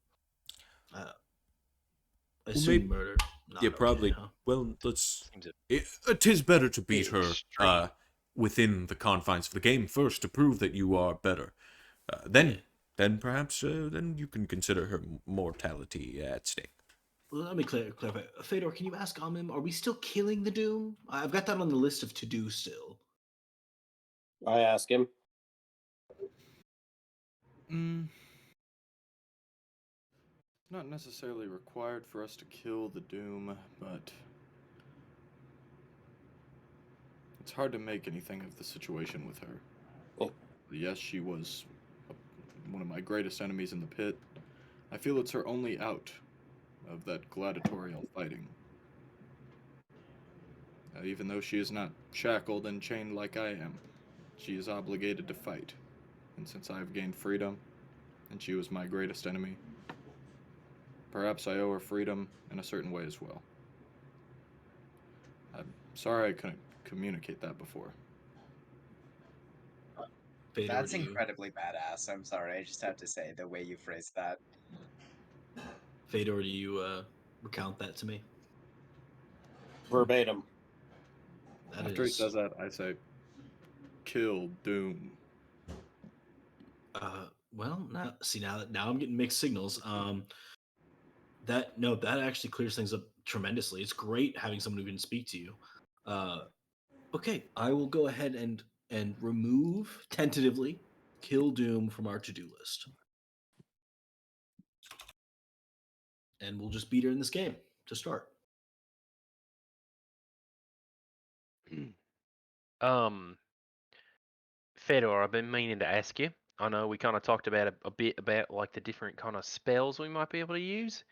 I Well, assume maybe- murder. Not Yeah, okay, probably. huh? Well, let's. Seems a It is better to beat bit her extreme. within the confines of the game first to prove that you are better. Then perhaps then you can consider her mortality at stake. Well, let me clarify. Fedor, can you ask Amim, are we still killing the Doom? I've got that on the list of to do still. I ask him. Not necessarily required for us to kill the Doom, but it's hard to make anything of the situation with her. Oh. Yes, she was one of my greatest enemies in the pit. I feel it's her only out of that gladiatorial fighting. Even though she is not shackled and chained like I am, she is obligated to fight. And since I have gained freedom, and she was my greatest enemy, perhaps I owe her freedom in a certain way as well. I'm sorry I couldn't communicate that before. Fedor, That's do you, incredibly badass. I'm sorry. I just have to say the way you phrased that. Fedor, do you recount that to me? Verbatim. That After he is, says that, I say, kill Doom. well, now I'm getting mixed signals. That actually clears things up tremendously. It's great having someone who can speak to you. Okay, I will go ahead and remove tentatively kill Doom from our to-do list. And we'll just beat her in this game to start. Fedor, I've been meaning to ask you. I know we kind of talked about a bit about like the different kind of spells we might be able to use.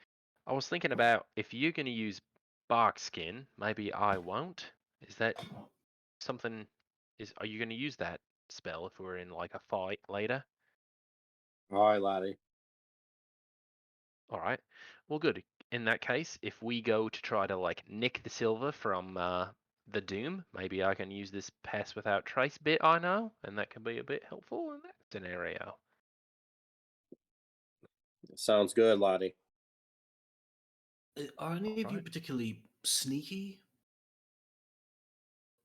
I was thinking about if you're going to use bark skin, maybe I won't. Is that something? Are you going to use that spell if we're in like a fight later? All right, laddie. All right. Well, good. In that case, if we go to try to like nick the silver from the doom, maybe I can use this pass without trace bit I know, and that can be a bit helpful in that scenario. Sounds good, Lottie. Are any of you Right. particularly sneaky?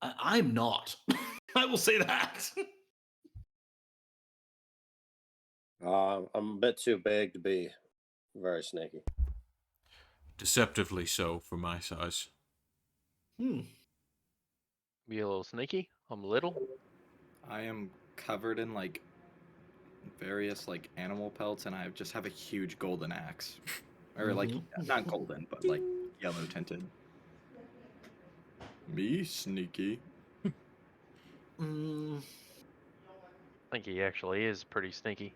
I'm not. I will say that. I'm a bit too big to be very sneaky. Deceptively so for my size. Hmm. Be a little sneaky. I'm little. I am covered in like various like animal pelts, and I just have a huge golden axe, or like Mhm. not golden, but like yellow tinted. Me sneaky. Mm, I think he actually is pretty sneaky.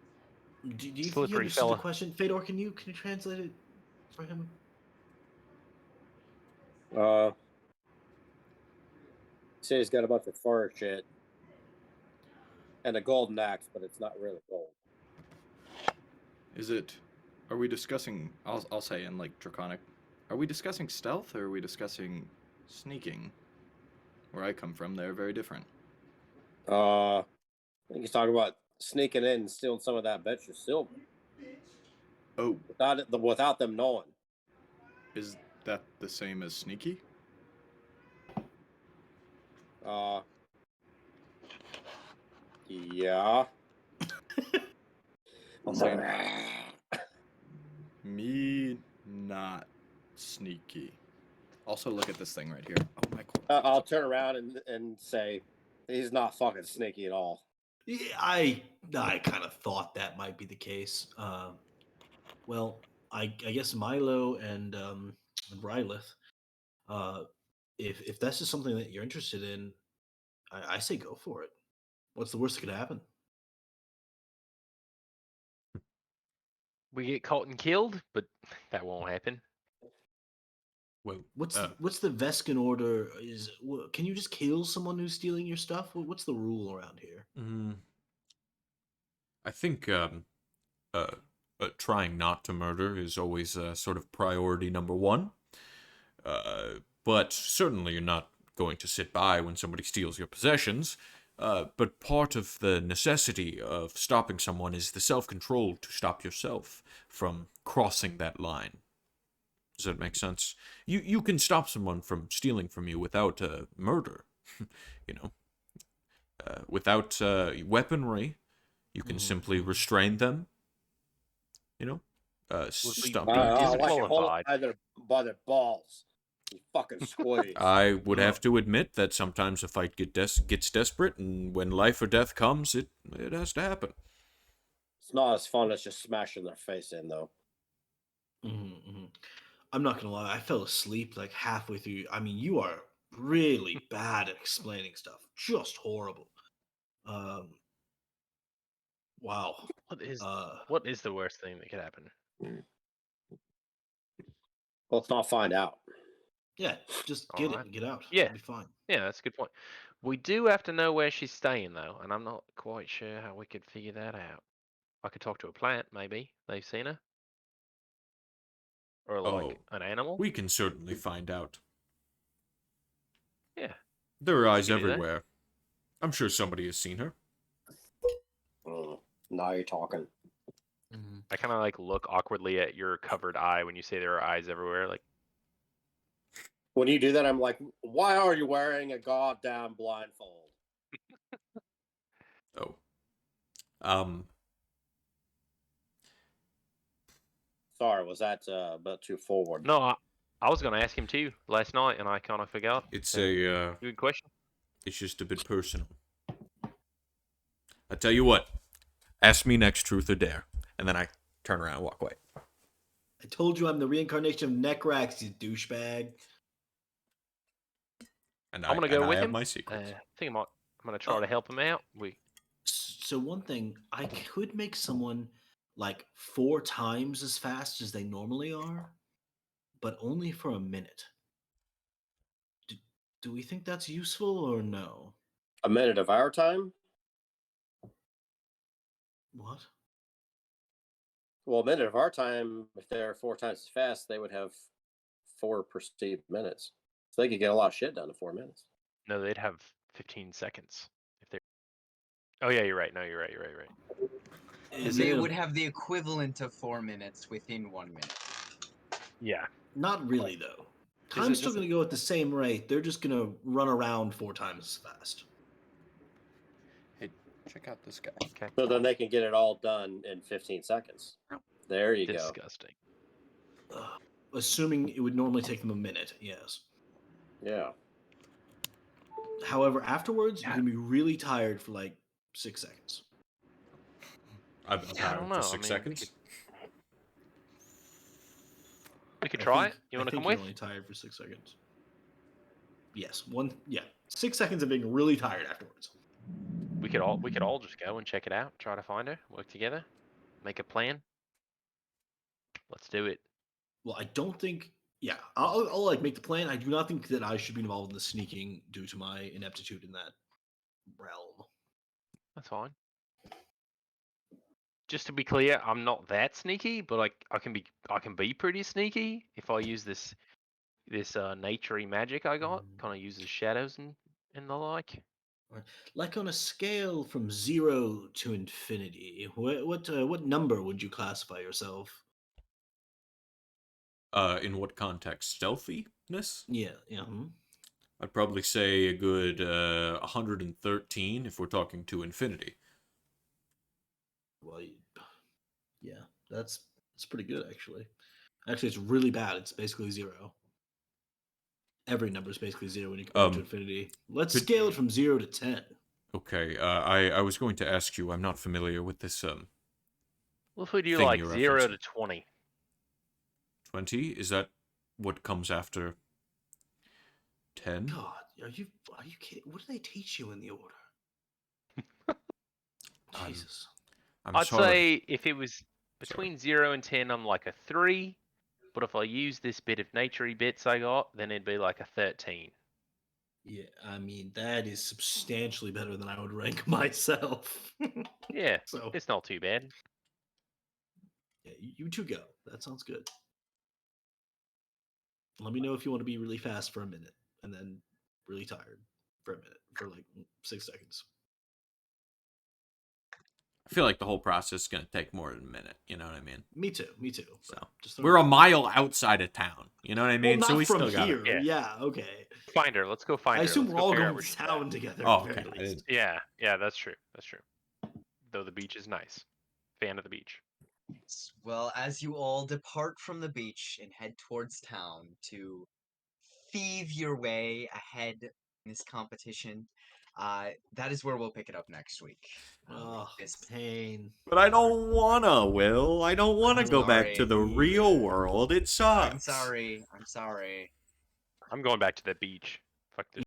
do you think you Slippery understood the fella. question, Fedor? Can you translate it for him? Say he's got a bunch of fur shit and a golden axe, but it's not really gold. Is it? Are we discussing? I'll say in like draconic. Are we discussing stealth or are we discussing sneaking? Where I come from, they're very different. I think he's talking about sneaking in and stealing some of that bitch's silver Oh, without them knowing. is that the same as sneaky? Yeah. I'll say me not sneaky. Also, look at this thing right here. Oh my god. I'll turn around and say he's not fucking sneaky at all. Yeah, I kind of thought that might be the case. Well, I guess Milo and Rylith, uh, if that's just something that you're interested in, I say go for it. What's the worst that could happen? We get caught and killed, but that won't happen. Well, What's the Vescan order? Can you just kill someone who's stealing your stuff? What's the rule around here? I think trying not to murder is always sort of priority number one. But certainly you're not going to sit by when somebody steals your possessions. But part of the necessity of stopping someone is the self-control to stop yourself from crossing that line. Does that make sense? You can stop someone from stealing from you without murder, you know, without weaponry. You can simply restrain them, you know, Would we stop be them. I'll let you hold disqualified? it by their balls. You fucking squeeze. I would Oh. have to admit that sometimes a fight gets desperate, and when life or death comes, it has to happen. It's not as fun as just smashing their face in, though. I'm not gonna lie, I fell asleep like halfway through. I mean, you are really bad at explaining stuff. Just horrible. Um, wow. What is the worst thing that could happen? Let's not find out. Yeah, just All get it right. and get out. Yeah. It'll be fine. Yeah, that's a good point. We do have to know where she's staying though, and I'm not quite sure how we could figure that out. I could talk to a plant, maybe. They've seen her. Or like Oh, an animal. we can certainly find out. Yeah. There are eyes could do that. everywhere. I'm sure somebody has seen her. Now you're talking. I kind of like look awkwardly at your covered eye when you say there are eyes everywhere. Like, When you do that, I'm like, why are you wearing a goddamn blindfold? Oh. Sorry, was that a bit too forward? no, I was gonna ask him too last night, and I kind of forgot. It's So, a good question. it's just a bit personal. I tell you what, ask me next, truth or dare, and then I turn around and walk away. I told you I'm the reincarnation of Necrax, you douchebag. And I'm gonna go with have him. my secrets. I think I'm gonna try to help him out. So one thing, I could make someone like 4 times as fast as they normally are, but only for a minute. Do we think that's useful or no? A minute of our time? What? Well, a minute of our time, if they're 4 times as fast, they would have 4 perceived minutes. So they could get a lot of shit done in 4 minutes. No, they'd have 15 seconds if they're. Oh yeah, you're right. No, you're right. You're right. And They they're- would have the equivalent of 4 minutes within 1 minute. Yeah. Not really, though. Is Time's it still just- going to go at the same rate. They're just going to run around 4 times as fast. Hey, check out this guy. Okay. So then they can get it all done in 15 seconds. There you go. Disgusting. Assuming it would normally take them a minute, yes. Yeah. However, afterwards, you're going to be really tired for like 6 seconds. I've been Yeah, I tired don't for know. 6 seconds. We could I try think- it. You want to I think come you're with? only tired for 6 seconds. Yes, 6 seconds of being really tired afterwards. We could all just go and check it out. Try to find her. Work together. Make a plan. Let's do it. Well, I don't think. Yeah, I'll like make the plan. I do not think that I should be involved in the sneaking due to my ineptitude in that realm. That's fine. Just to be clear, I'm not that sneaky, but I can be pretty sneaky if I use this naturey magic I got. Kind of uses shadows and the like. Like on a scale from 0 to infinity, what number would you classify yourself? In what context? Stealthiness? Yeah, yeah. I'd probably say a good 113 if we're talking to infinity. Well, yeah, that's pretty good actually. Actually, it's really bad. It's basically 0. Every number is basically 0 when you compare it to infinity. Let's could- scale it from 0 to 10. Okay, I was going to ask you, I'm not familiar with this Well, if we do thing like you're 0 referencing. to 20. 20? Is that what comes after 10? God, are you kidding? What do they teach you in the order? Jesus. I'm I'd sorry. say if it was between 0 and 10, I'm like a 3. But if I use this bit of naturey bits I got, then it'd be like a 13. Yeah, I mean that is substantially better than I would rank myself. Yeah, So it's not too bad. yeah, you two go. That sounds good. Let me know if you want to be really fast for a minute and then really tired for a minute for like 6 seconds. I feel like the whole process is going to take more than a minute. You know what I mean? Me too. So just we're a mile outside of town. You know what I mean? well, So not we from still got here. Yeah. Yeah, okay. Find her. Let's go find I her. assume Let's we're go all figure out going where to she's at. town together. Oh, at the okay. very I least. didn't- Yeah, that's true. That's true. Though the beach is nice. Fan of the beach. Well, as you all depart from the beach and head towards town to thieve your way ahead in this competition, that is where we'll pick it up next week. Oh, This- pain. But I don't wanna, Will. I don't wanna I'm go back to sorry. the real world. It sucks. I'm sorry. I'm sorry. I'm going back to the beach. Fuck this.